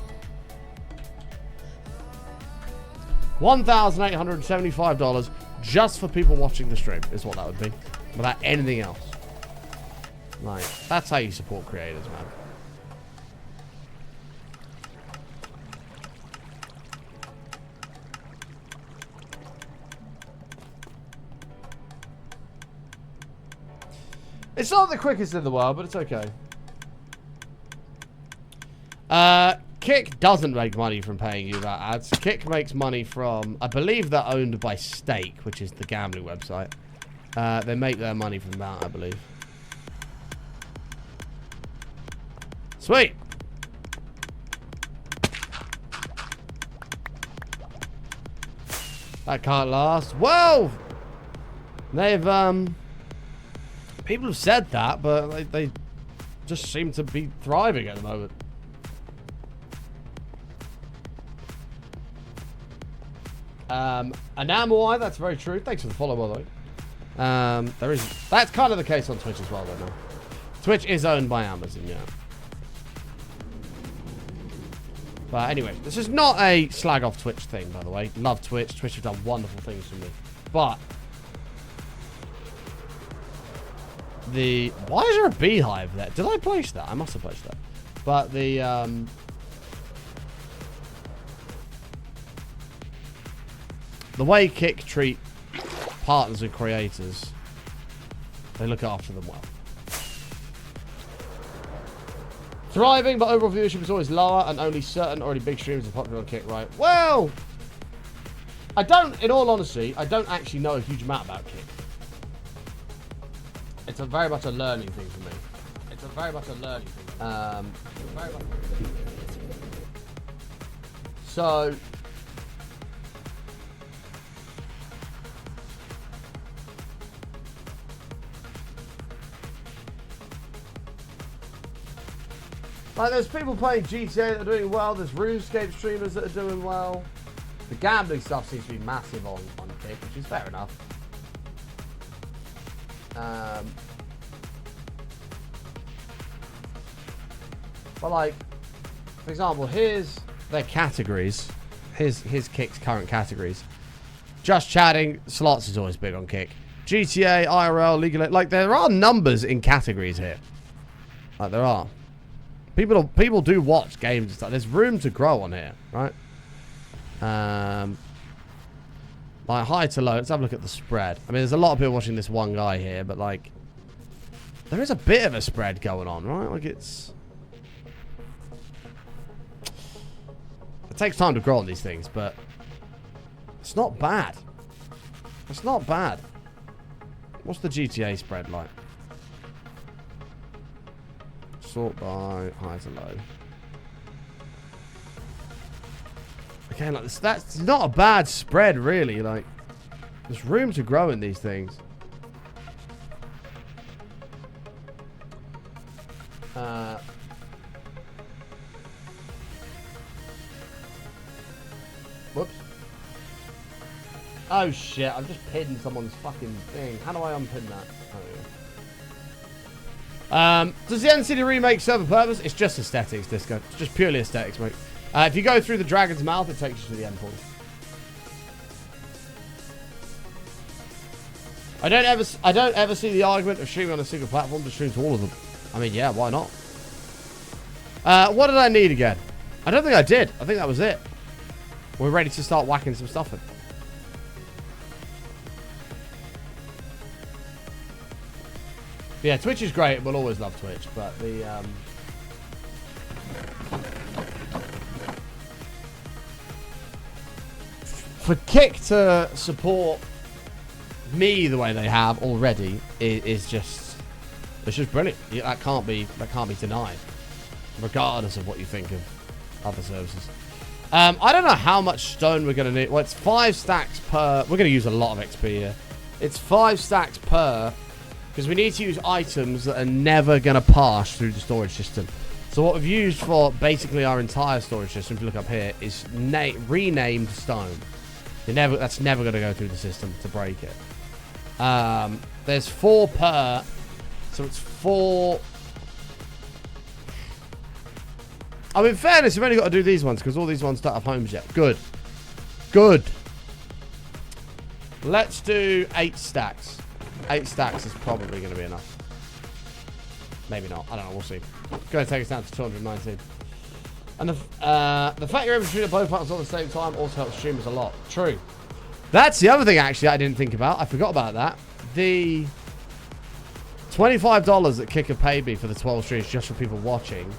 $1,875 just for people watching the stream is what that would be. Without anything else. Like, that's how you support creators, man. It's not the quickest in the world, but it's okay. Kick doesn't make money from paying you that ads. Kick makes money from, I believe they're owned by Stake, which is the gambling website. They make their money from that, I believe. Sweet. That can't last. Well, they've, people have said that, but they just seem to be thriving at the moment. Enamel Eye, that's very true. Thanks for the follow, by the way. That's kind of the case on Twitch as well, though. No? Twitch is owned by Amazon, yeah. But anyway, this is not a slag off Twitch thing, by the way. Love Twitch. Twitch have done wonderful things for me. But why is there a beehive there? Did I place that? I must have placed that. But the way Kick treat partners and creators, they look after them well. Thriving, but overall viewership is always lower, and only certain already big streams are popular on Kick, right? Well, in all honesty, I don't actually know a huge amount about Kick. It's very much a learning thing for me. It's a very much a learning thing. So, like, there's people playing GTA that are doing well. There's RuneScape streamers that are doing well. The gambling stuff seems to be massive on Kick, which is fair enough. But like, for example, here's their categories. Here's Kick's current categories. Just chatting, slots is always big on Kick. GTA, IRL, League of Legends. Like, there are numbers in categories here. Like, there are. People do watch games and stuff. There's room to grow on here, right? Like, high to low. Let's have a look at the spread. I mean, there's a lot of people watching this one guy here, but like, there is a bit of a spread going on, right? Like, it takes time to grow on these things, but it's not bad. It's not bad. What's the GTA spread like? Sort by high to low. Okay, like this, that's not a bad spread, really. Like, there's room to grow in these things. Whoops. Oh shit, I've just pinned someone's fucking thing. How do I unpin that? Oh, yeah. Does the End City remake serve a purpose? It's just aesthetics, Disco. It's just purely aesthetics, mate. If you go through the dragon's mouth, it takes you to the end portal. I don't ever see the argument of streaming on a single platform to stream to all of them. I mean, yeah, why not? What did I need again? I don't think I did. I think that was it. We're ready to start whacking some stuff in. Yeah, Twitch is great. We'll always love Twitch, but the for Kick to support me the way they have already is just brilliant. That can't be denied, regardless of what you think of other services. I don't know how much stone we're going to need. Well, it's 5 stacks per. We're going to use a lot of XP here. It's 5 stacks per, because we need to use items that are never going to pass through the storage system. So what we've used for basically our entire storage system, if you look up here, is renamed stone. That's never going to go through the system to break it. There's 4 per, so it's 4. I mean, in fairness, you've only got to do these ones because all these ones don't have homes yet. Good. Good. Let's do 8 stacks. 8 stacks is probably going to be enough. Maybe not. I don't know. We'll see. It's going to take us down to 219. And the fact you're able to stream at both platforms at the same time also helps streamers a lot. True. That's the other thing, actually, I didn't think about. I forgot about that. The $25 that Kick have paid me for the 12 streams just for people watching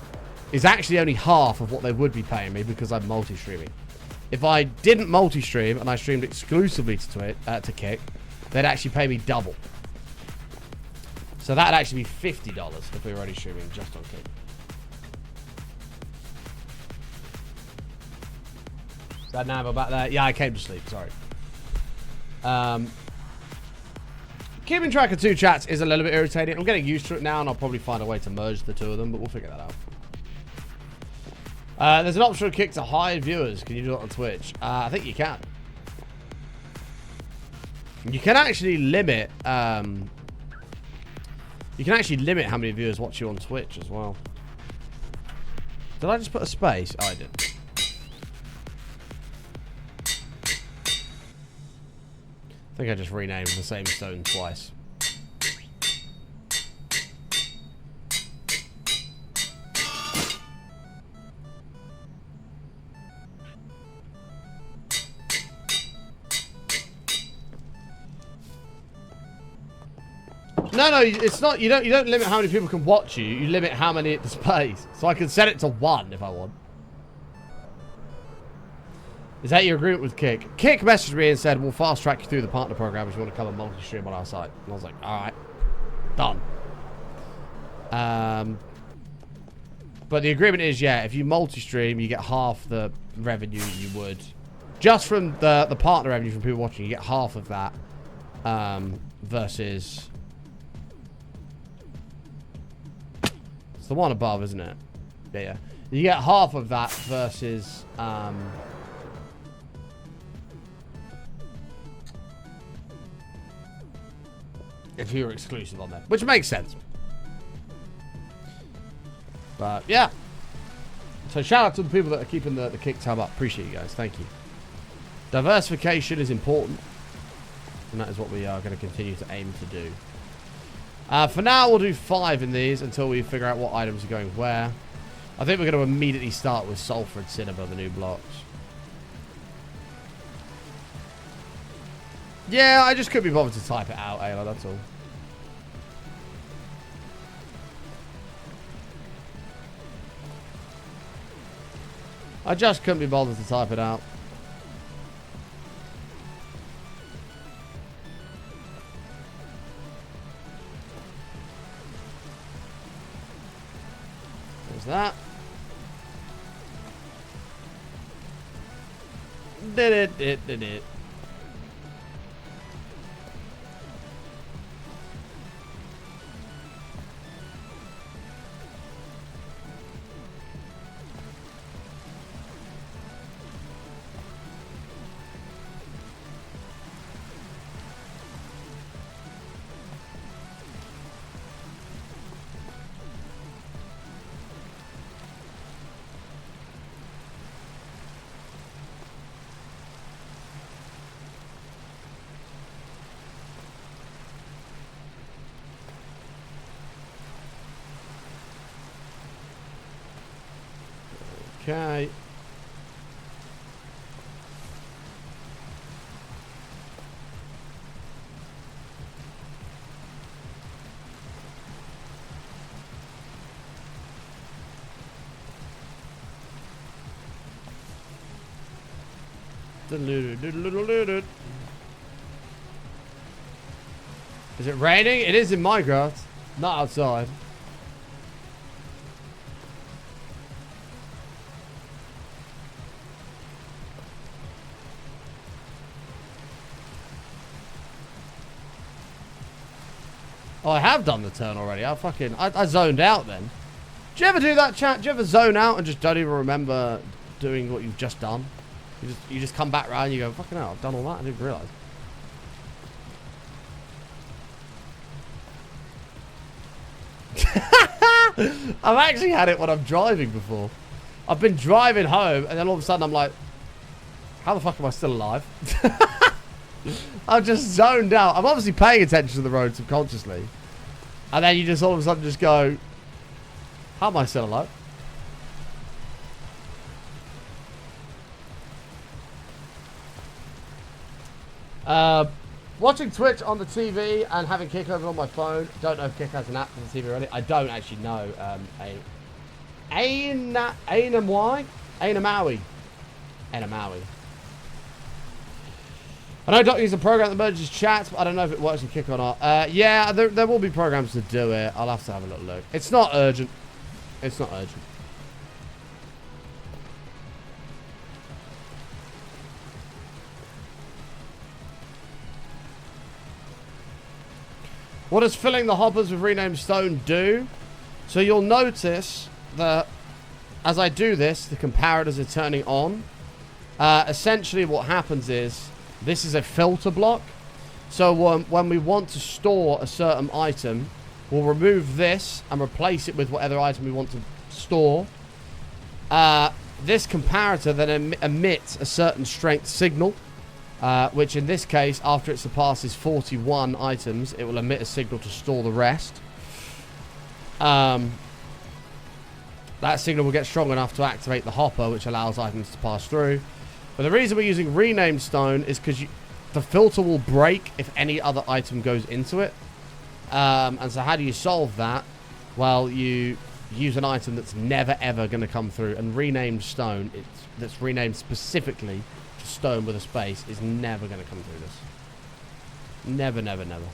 is actually only half of what they would be paying me because I'm multi-streaming. If I didn't multi-stream and I streamed exclusively to Kick, they'd actually pay me double. So that'd actually be $50 if we were only streaming just on Kick. Is that now about that? Yeah, I came to sleep. Sorry. Keeping track of 2 chats is a little bit irritating. I'm getting used to it now, and I'll probably find a way to merge the 2 of them, but we'll figure that out. There's an optional Kick to hide viewers. Can you do it on Twitch? I think you can. You can actually limit. You can actually limit how many viewers watch you on Twitch as well. Did I just put a space? Oh, I did. I think I just renamed the same stone twice. No, it's not. You don't limit how many people can watch you. You limit how many it displays. So I can set it to 1 if I want. Is that your agreement with Kick? Kick messaged me and said, we'll fast track you through the partner program if you want to come and multi-stream on our site. And I was like, alright. Done. But the agreement is, yeah, if you multi-stream, you get half the revenue you would. Just from the partner revenue from people watching, you get half of that. Versus... It's the one above, isn't it? Yeah. You get half of that versus... if you're exclusive on there, which makes sense. But yeah, so shout out to the people that are keeping the Kick tab up. Appreciate you guys. Thank you. Diversification is important, and that is what we are going to continue to aim to do. For now, we'll do 5 in these until we figure out what items are going where. I think we're going to immediately start with Sulfur and Cinema, the new blocks. Yeah, I just couldn't be bothered to type it out, Ayla, that's all. I just couldn't be bothered to type it out. There's that. Did it. Okay. Is it raining? It is in Minecraft. Not outside. Oh, I have done the turn already. I zoned out then. Do you ever do that, chat? Do you ever zone out and just don't even remember doing what you've just done? You just come back around and you go, fucking hell, I've done all that. I didn't realise. I've actually had it when I'm driving before. I've been driving home and then all of a sudden I'm like, how the fuck am I still alive? I've just zoned out. I'm obviously paying attention to the road subconsciously. And then you just all of a sudden just go, how am I still alive? Watching Twitch on the TV and having Kick open on my phone. Don't know if Kick has an app for the TV already. I don't actually know. Aina Maui. I know Doc uses a program that merges chats, but I don't know if it works in Kick or not. Yeah, there will be programs to do it. I'll have to have a little look. It's not urgent. It's not urgent. What does filling the hoppers with renamed stone do? So you'll notice that as I do this, the comparators are turning on. Essentially what happens is, this is a filter block. So when we want to store a certain item, we'll remove this and replace it with whatever item we want to store. This comparator then emits a certain strength signal. Which in this case, after it surpasses 41 items, it will emit a signal to store the rest. That signal will get strong enough to activate the hopper, which allows items to pass through. But the reason we're using renamed stone is because the filter will break if any other item goes into it. And so how do you solve that? Well, you use an item that's never ever going to come through. And renamed stone, that's renamed specifically stone with a space, is never going to come through this. Never, never, never.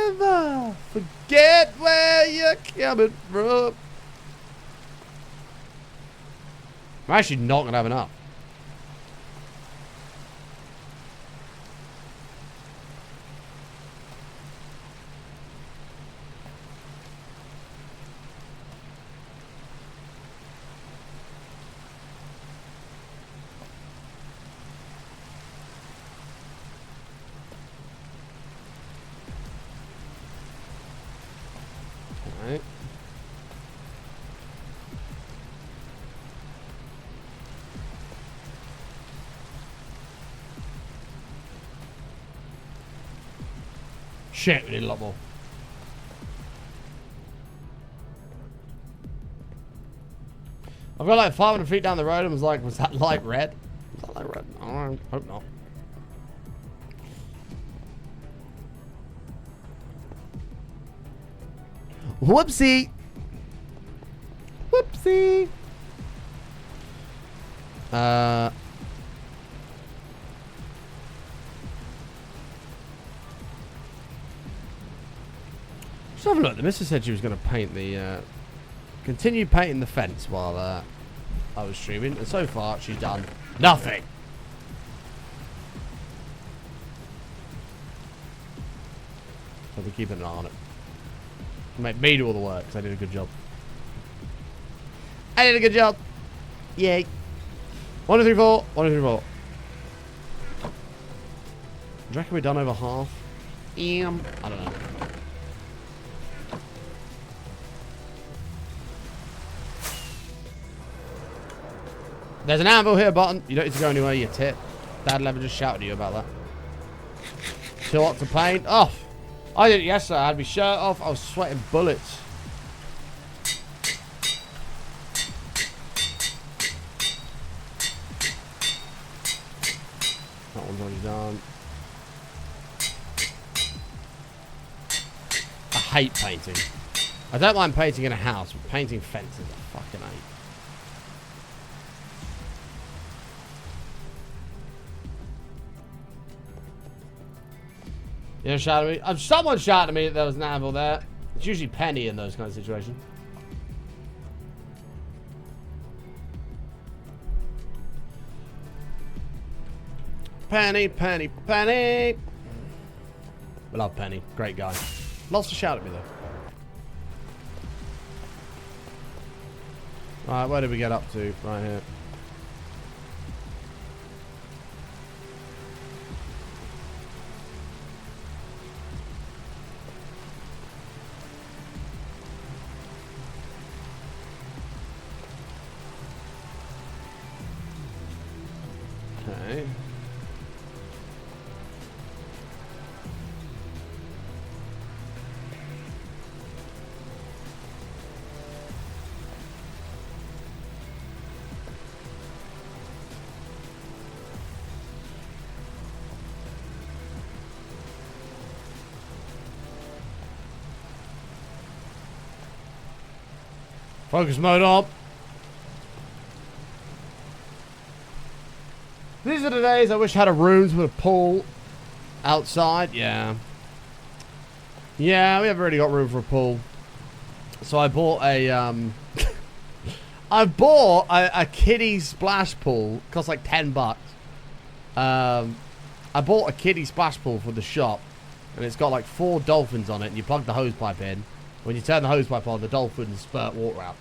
Never forget where you're coming from. I'm actually not going to have enough. Right. Shit, we need a lot more. I've got like 500 feet down the road and was like, was that light red? Was that light red? I hope not. Whoopsie. Whoopsie. Just have a look. The missus said she was going to paint the, continue painting the fence while I was streaming. And so far, she's done nothing. So I'll be keeping an eye on it. Make me do all the work because I did a good job. I did a good job. Yay. 1, 2, 3, 4. 1, 2, 3, 4. Do you reckon we're done over half? I don't know. There's an anvil here, button. You don't need to go anywhere, you tit. Dad Lever just shouted at you about that. Too hot to paint. Off. I did it yesterday. I had my shirt off. I was sweating bullets. That one's already done. I hate painting. I don't mind painting in a house, but painting fences I fucking hate. You know, shouted at me. Someone shouted at me that there was an anvil there. It's usually Penny in those kind of situations. Penny, Penny, Penny. I love Penny. Great guy. Lots to shout at me though. Alright, where did we get up to? Right here. Okay. Focus mode up. These are the days I wish I had a rooms with a pool outside. Yeah. Yeah, we haven't really got room for a pool. So I bought a I bought a kiddie splash pool. It cost like $10. I bought a kiddie splash pool for the shop, and it's got like 4 dolphins on it, and you plug the hose pipe in. When you turn the hose pipe on, the dolphins spurt water out.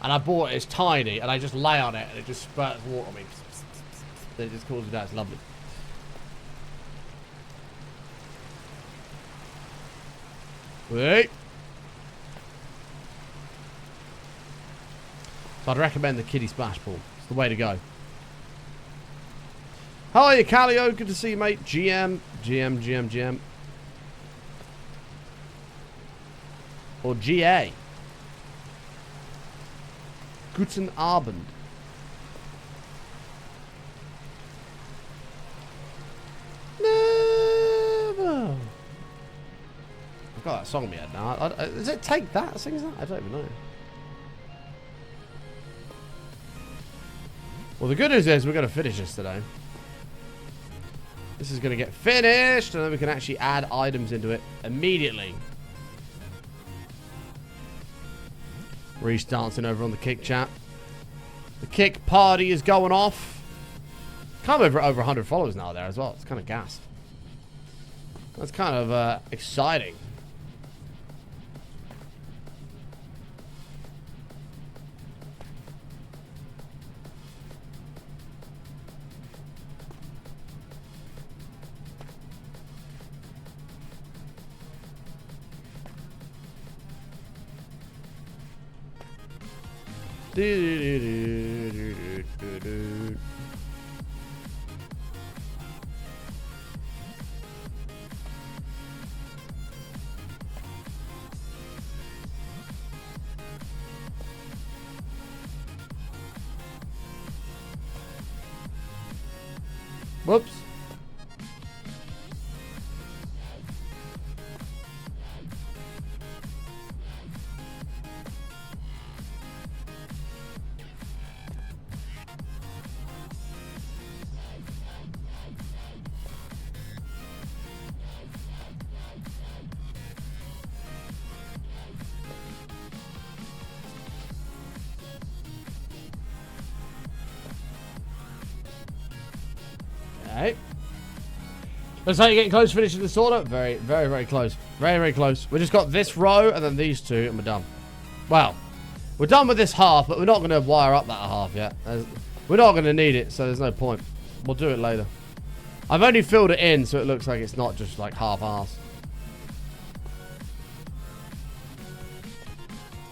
And I bought it, it's tiny, and I just lay on it, and it just spurts water on me. It just cools me down, it's lovely. Wait. So I'd recommend the kiddie splash pool. It's the way to go. How are you, Calio? Good to see you, mate. GM. Or GA. Guten Abend. Never. I've got that song in my head now. Does it take that? Sings that? I don't even know. Well, the good news is we're going to finish this today. This is going to get finished, and then we can actually add items into it immediately. Reese dancing over on the kick chat. The kick party is going off. Come over 100 followers now there as well. It's kind of gassed. That's kind of exciting. Whoops. Okay. Looks like you're getting close to finishing this order. Very, very, very close. Very, very close. We just got this row and then these two and we're done. Well, we're done with this half, but we're not going to wire up that half yet. We're not going to need it, so there's no point. We'll do it later. I've only filled it in, so it looks like it's not just like half-ass.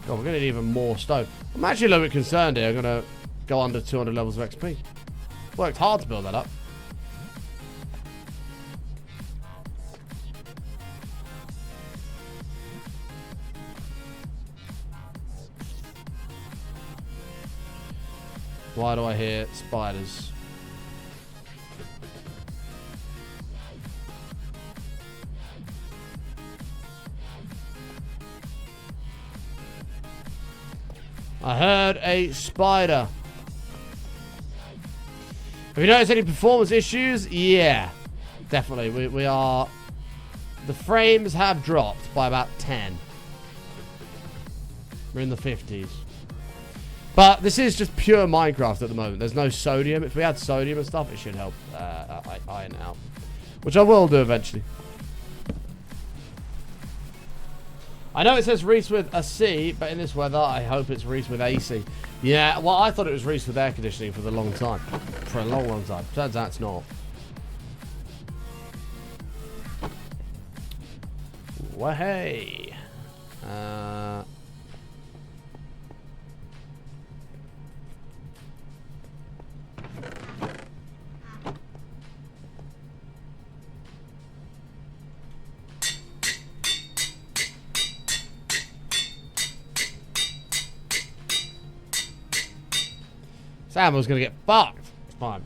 God, we're going to need even more stone. I'm actually a little bit concerned here. I'm going to go under 200 levels of XP. Worked hard to build that up. Why do I hear spiders? I heard a spider. Have you noticed any performance issues? Yeah, definitely. We are... The frames have dropped by about 10. We're in the 50s. But this is just pure Minecraft at the moment. There's no sodium. If we had sodium and stuff, it should help iron it out. Which I will do eventually. I know it says Reese with a C, but in this weather, I hope it's Reese with AC. Yeah, well, I thought it was Reese with air conditioning for the long time. For a long, long time. Turns out it's not. Well, hey. Sam was going to get fucked. It's fine.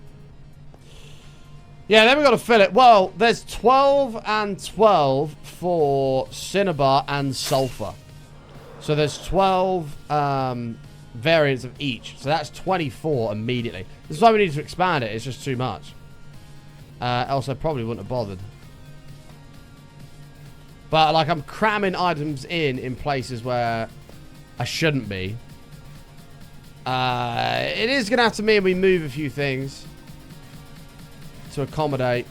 Yeah, then we got to fill it. Well, there's 12 and 12 for Cinnabar and Sulfur. So there's 12 variants of each. So that's 24 immediately. This is why we need to expand it. It's just too much. Else I probably wouldn't have bothered. But, like, I'm cramming items in places where I shouldn't be. It is going to have to mean we move a few things to accommodate.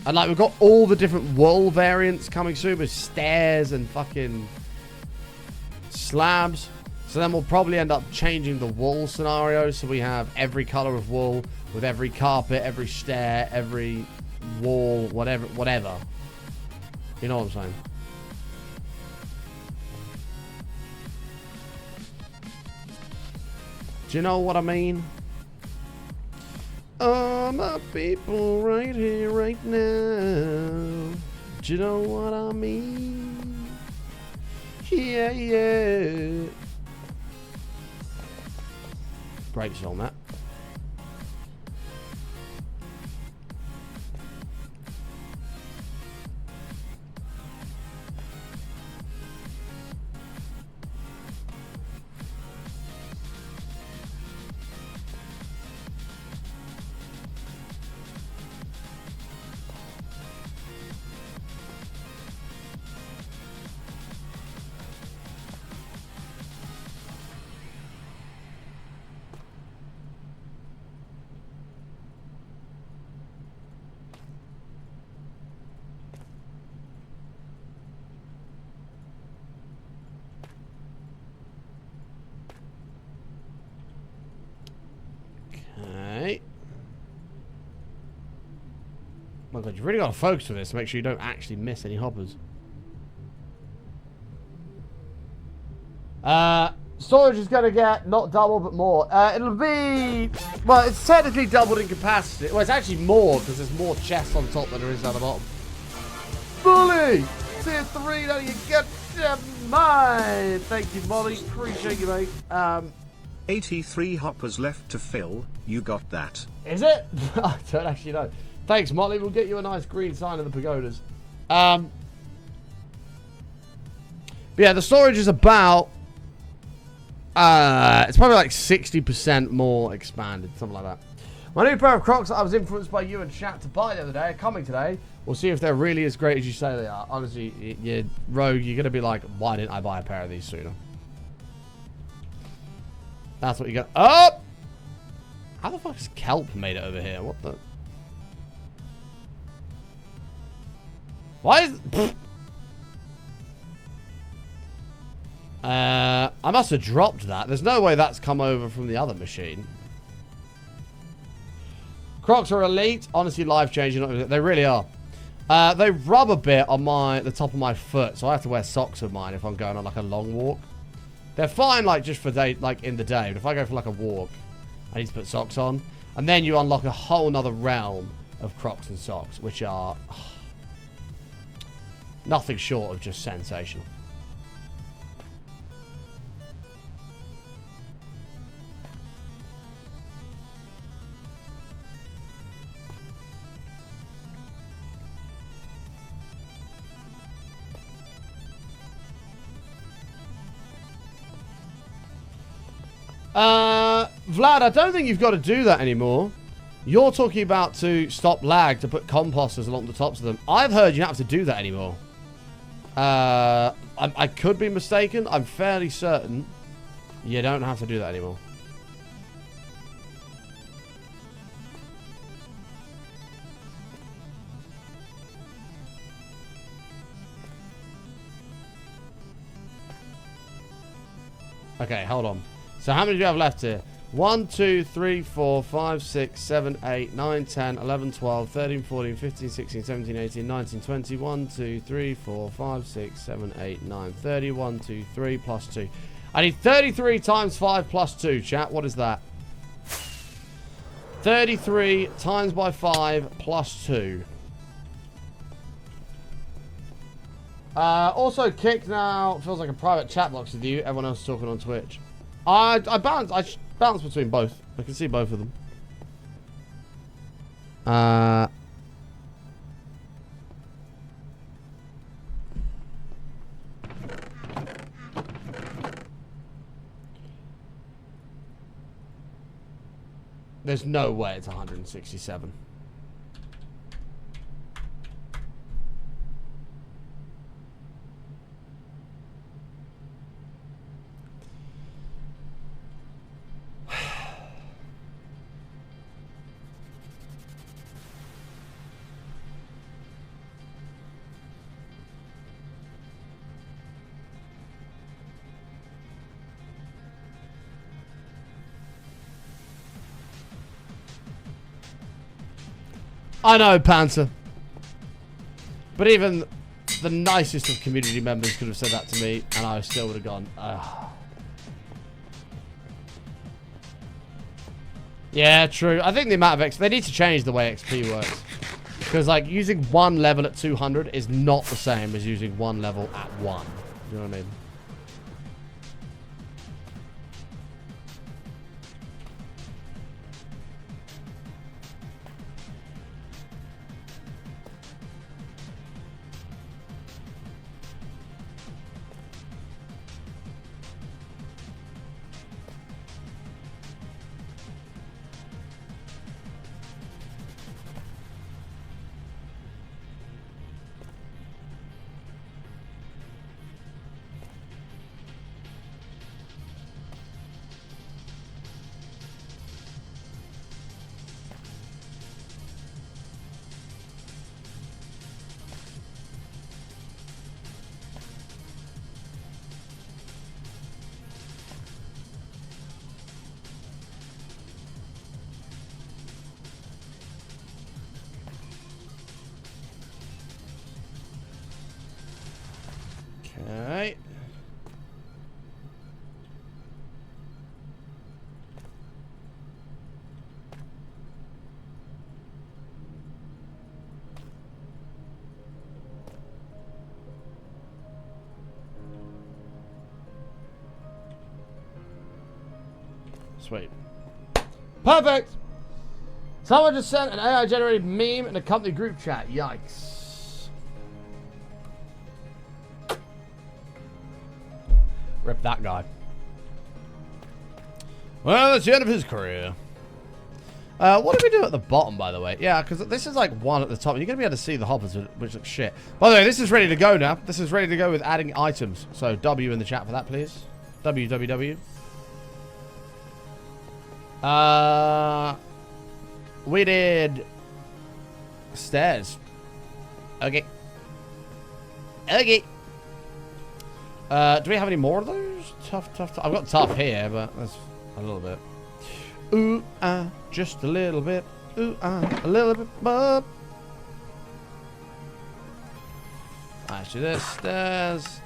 And, like, we've got all the different wool variants coming soon with stairs and fucking slabs. So then we'll probably end up changing the wool scenario. So we have every color of wool with every carpet, every stair, every wall, whatever. You know what I'm saying? Do you know what I mean? Oh, my people right here, right now. Do you know what I mean? Yeah, yeah. Great song, that. Okay. Oh my god, you've really got to focus with this to make sure you don't actually miss any hoppers. Storage is going to get not double but more. It'll be... Well, it's technically doubled in capacity. Well, it's actually more because there's more chests on top than there is down the bottom. Bully! Tier 3, now you get your mind! Thank you, Molly. Appreciate you, mate. 83 hoppers left to fill. You got that. Is it? I don't actually know. Thanks, Molly. We'll get you a nice green sign of the pagodas. But yeah, the storage is about... it's probably like 60% more expanded, something like that. My new pair of Crocs that I was influenced by you and chat to buy the other day are coming today. We'll see if they're really as great as you say they are. Honestly, you rogue, you're going to be like, why didn't I buy a pair of these sooner? That's what you got. Oh! How the fuck has kelp made it over here? What the... Why is... I must have dropped that. There's no way that's come over from the other machine. Crocs are elite. Honestly, life-changing. They really are. They rub a bit on the top of my foot, so I have to wear socks of mine if I'm going on like a long walk. They're fine, like, just for day, like in the day. But if I go for like a walk, I need to put socks on. And then you unlock a whole nother realm of Crocs and socks, which are nothing short of just sensational. Vlad, I don't think you've got to do that anymore. You're talking about to stop lag to put composters along the tops of them. I've heard you don't have to do that anymore. I could be mistaken. I'm fairly certain you don't have to do that anymore. Okay, hold on. So how many do you have left here? 1, 2, 3, 4, 5, 6, 7, 8, 9, 10, 11, 12, 13, 14, 15, 16, 17, 18, 19, 20. 1, 2, 3, 4, 5, 6, 7, 8, 9, 30. 1, 2, 3 plus 2. I need 33 times 5 plus 2, chat. What is that? 33 times by 5 plus 2. Also, Kick now feels like a private chat box with you. Everyone else is talking on Twitch. I balance between both. I can see both of them. There's no way it's 167. I know, Panther. But even the nicest of community members could have said that to me, and I still would have gone, ugh. Yeah, true. I think the amount of XP... They need to change the way XP works. Because, like, using one level at 200 is not the same as using one level at 1. You know what I mean? Okay. Sweet. Perfect! Someone just sent an AI-generated meme in a company group chat. Yikes. Rip that guy. Well, that's the end of his career. What do we do at the bottom, by the way? Yeah, because this is like one at the top. You're going to be able to see the hoppers, which looks shit. By the way, this is ready to go now. This is ready to go with adding items. So, W in the chat for that, please. WWW. We did stairs. Okay. Do we have any more of those? Tough. I've got tough here, but that's a little bit. Ooh, just a little bit. Ooh, a little bit, but. Let's do this. Stairs.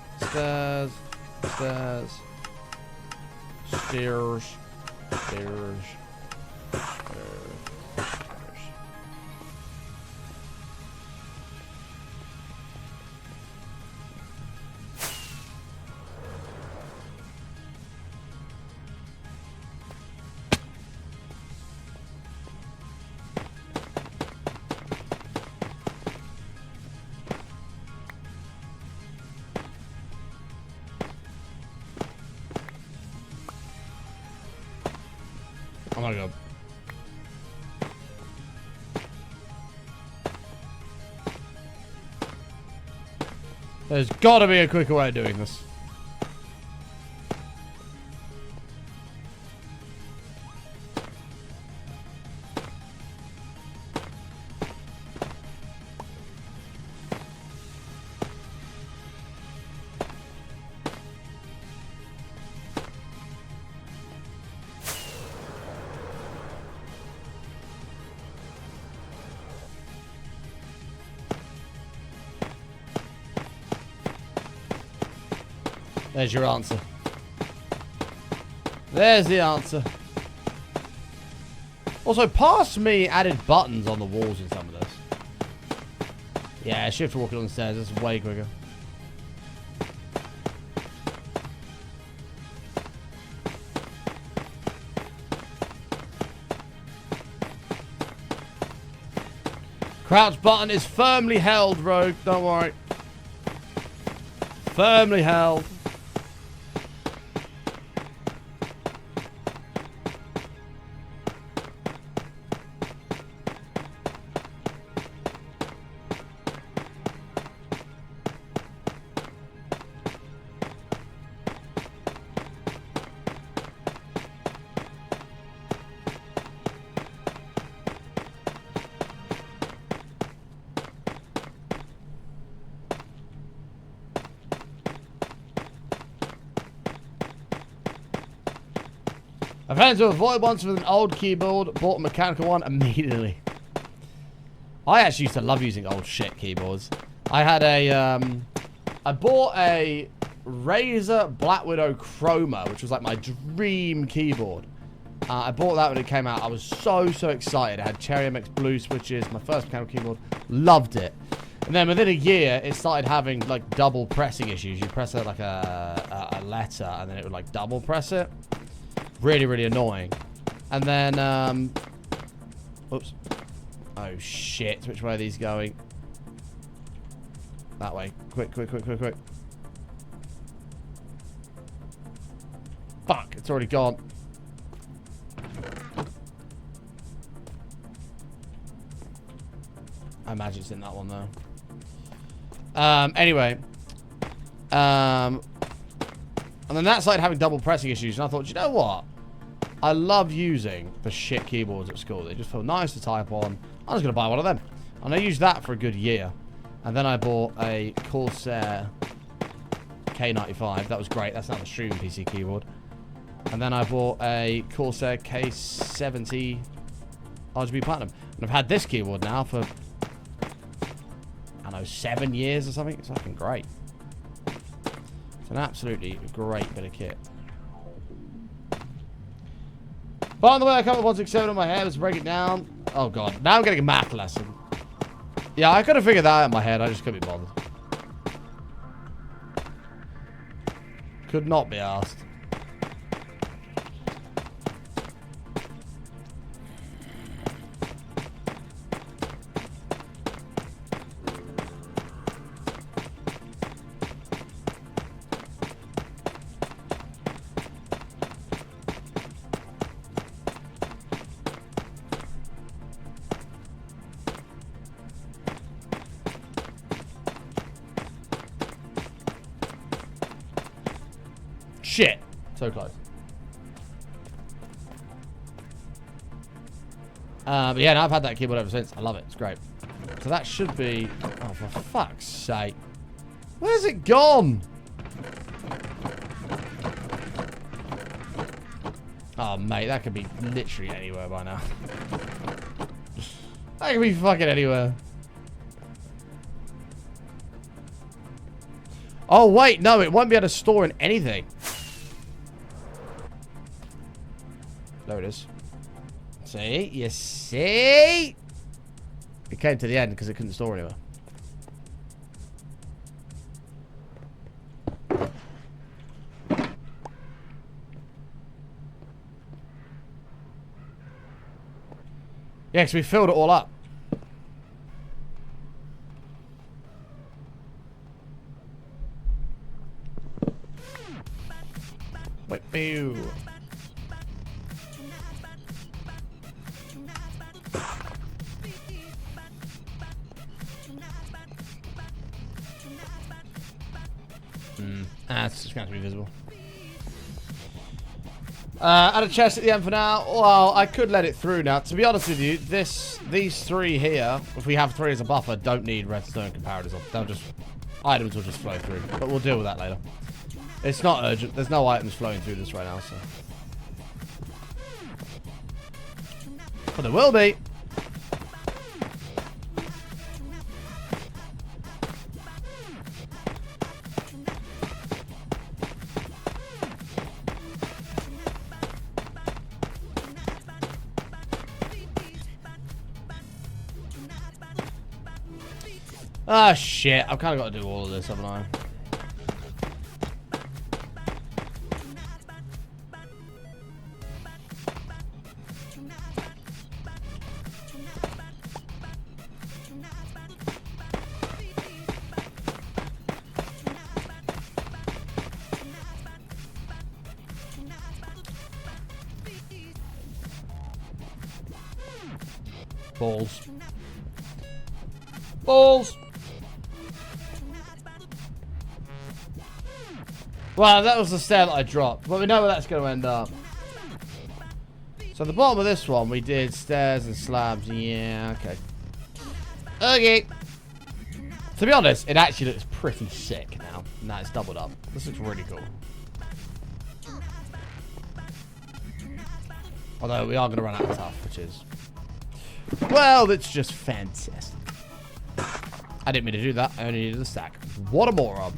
Oh my god. There's got to be a quicker way of doing this. There's your answer. There's the answer. Also, past me added buttons on the walls in some of this. Yeah, shift for walking on the stairs. That's way quicker. Crouch button is firmly held, Rogue. Don't worry. Firmly held. I fell into a void once with an old keyboard, bought a mechanical one immediately. I actually used to love using old shit keyboards. I had a, I bought a Razer Black Widow Chroma, which was like my dream keyboard. I bought that when it came out. I was so excited. It had Cherry MX blue switches, my first mechanical keyboard. Loved it. And then within a year, it started having like double pressing issues. You press it like a letter, and then it would like double press it. Really annoying. And then, oops. Oh, shit. Which way are these going? That way. Quick. Fuck, it's already gone. I imagine it's in that one, though. Anyway. And then that started having double pressing issues, and I thought, you know what? I love using the shit keyboards at school. They just feel nice to type on. I'm just going to buy one of them. And I used that for a good year. And then I bought a Corsair K95. That was great. That's not the streaming PC keyboard. And then I bought a Corsair K70 RGB Platinum. And I've had this keyboard now for, I don't know, 7 years or something. It's fucking great. It's an absolutely great bit of kit. By the way, I come up with 167 on my head. Let's break it down. Oh, God. Now I'm getting a math lesson. Yeah, I could have figured that out in my head. I just couldn't be bothered. Could not be asked. Shit. So close. But yeah, no, I've had that keyboard ever since. I love it. It's great. So that should be... Oh, for fuck's sake. Where's it gone? Oh, mate, that could be literally anywhere by now. That could be fucking anywhere. Oh, wait, no, it won't be able to store in anything. There it is. See? You see? It came to the end because it couldn't store anywhere. Yeah, because we filled it all up. Wait, boo. It's just going to be visible. Add a chest at the end for now. Well, I could let it through now. To be honest with you, these three here, if we have three as a buffer, don't need redstone comparators. They'll just, items will just flow through. But we'll deal with that later. It's not urgent. There's no items flowing through this right now, so. But there will be. Ah, shit. I've kind of got to do all of this, haven't I? Balls. Balls! Well, that was the stair that I dropped. But we know where that's going to end up. So at the bottom of this one, we did stairs and slabs. Yeah, okay. Okay. To be honest, it actually looks pretty sick now. Now it's doubled up. This looks really cool. Although we are going to run out of stuff, which is... Well, it's just fantastic. I didn't mean to do that. I only needed a stack. What a moron.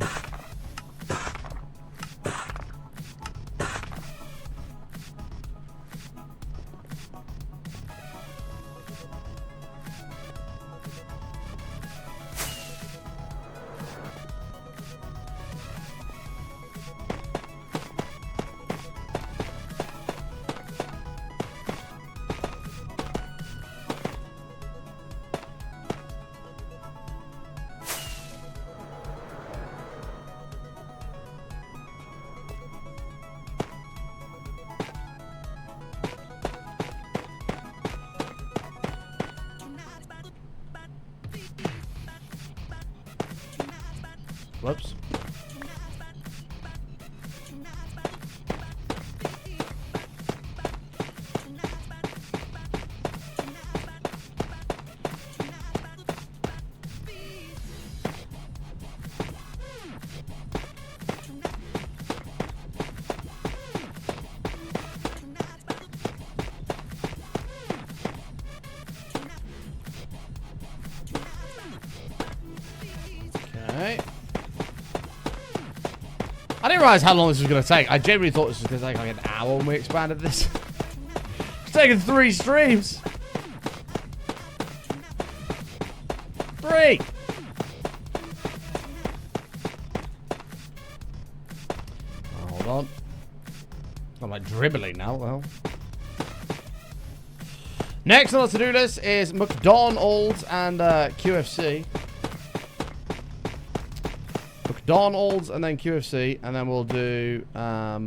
Whoops. Okay. I didn't realize how long this was going to take. I genuinely thought this was going to take like an hour when we expanded this. It's taken 3 streams. 3. Oh, hold on. I'm like dribbling now. Well. Next on the to-do list is McDonald's and QFC. McDonald's and then QFC, and then we'll do I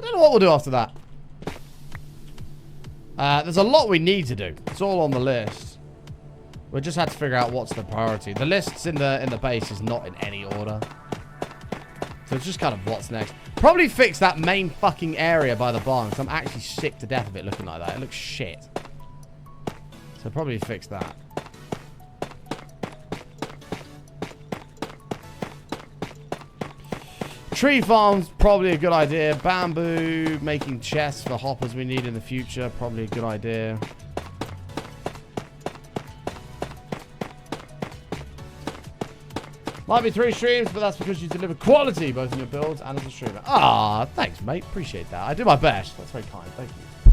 don't know what we'll do after that. There's a lot we need to do. It's all on the list. We just had to figure out what's the priority. The lists in the base is not in any order, so it's just kind of what's next. Probably fix that main fucking area by the barn, because I'm actually sick to death of it looking like that. It looks shit. So probably fix that. Tree farms, probably a good idea. Bamboo, making chests for hoppers we need in the future, probably a good idea. Might be 3 streams, but that's because you deliver quality both in your builds and as a streamer. Ah, thanks, mate. Appreciate that. I do my best. That's very kind. Thank you.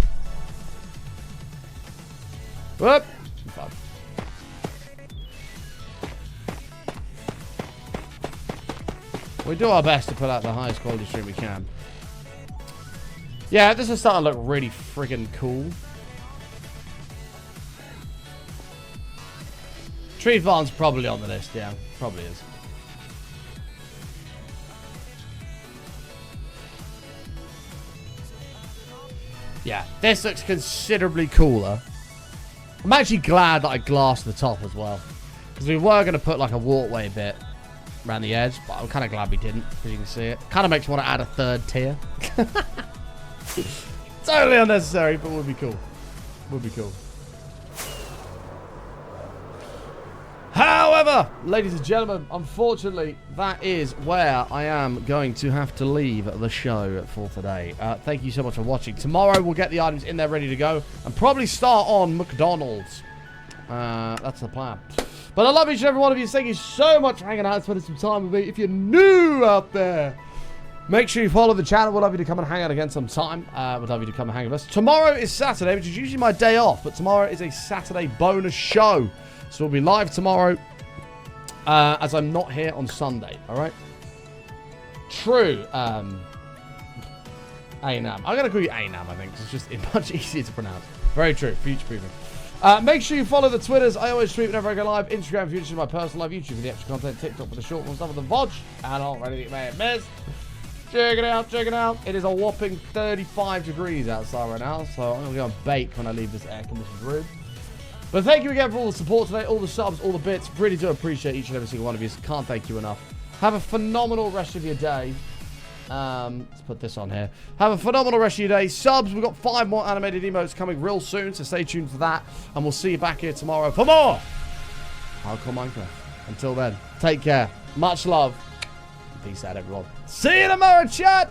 Whoop. Fun. We do our best to put out the highest quality stream we can. Yeah, this is starting to look really friggin' cool. Tree farm's probably on the list, yeah. Probably is. Yeah, this looks considerably cooler. I'm actually glad that I glassed the top as well, because we were going to put like a walkway bit around the edge, but I'm kind of glad we didn't, because you can see it. Kind of makes me want to add a third tier. Totally unnecessary, but would be cool. Would be cool. However, ladies and gentlemen, unfortunately, that is where I am going to have to leave the show for today. Thank you so much for watching. Tomorrow, we'll get the items in there ready to go and probably start on McDonald's. That's the plan. But I love each and every one of you. Thank you so much for hanging out and spending some time with me. If you're new out there, make sure you follow the channel. We'd love you to come and hang out again sometime. We'd love you to come and hang with us. Tomorrow is Saturday, which is usually my day off, but tomorrow is a Saturday bonus show. So we'll be live tomorrow, as I'm not here on Sunday, all right? True, Anam. I'm going to call you Anam, I think, 'cause it's just much easier to pronounce. Very true, future-proofing. Make sure you follow the Twitters. I always tweet whenever I go live. Instagram, future, my personal life. YouTube for the extra content. TikTok for the short ones. Stuff with the VODs. And all ready to get made miss. Check it out, check it out. It is a whopping 35 degrees outside right now, so I'm going to go and bake when I leave this air-conditioned room. But thank you again for all the support today, all the subs, all the bits. Really do appreciate each and every single one of you. Can't thank you enough. Have a phenomenal rest of your day. Let's put this on here. Have a phenomenal rest of your day. Subs, we've got 5 more animated emotes coming real soon, so stay tuned for that. And we'll see you back here tomorrow for more Hardcore Minecraft. Until then, take care. Much love. Peace out, everyone. See you tomorrow, chat.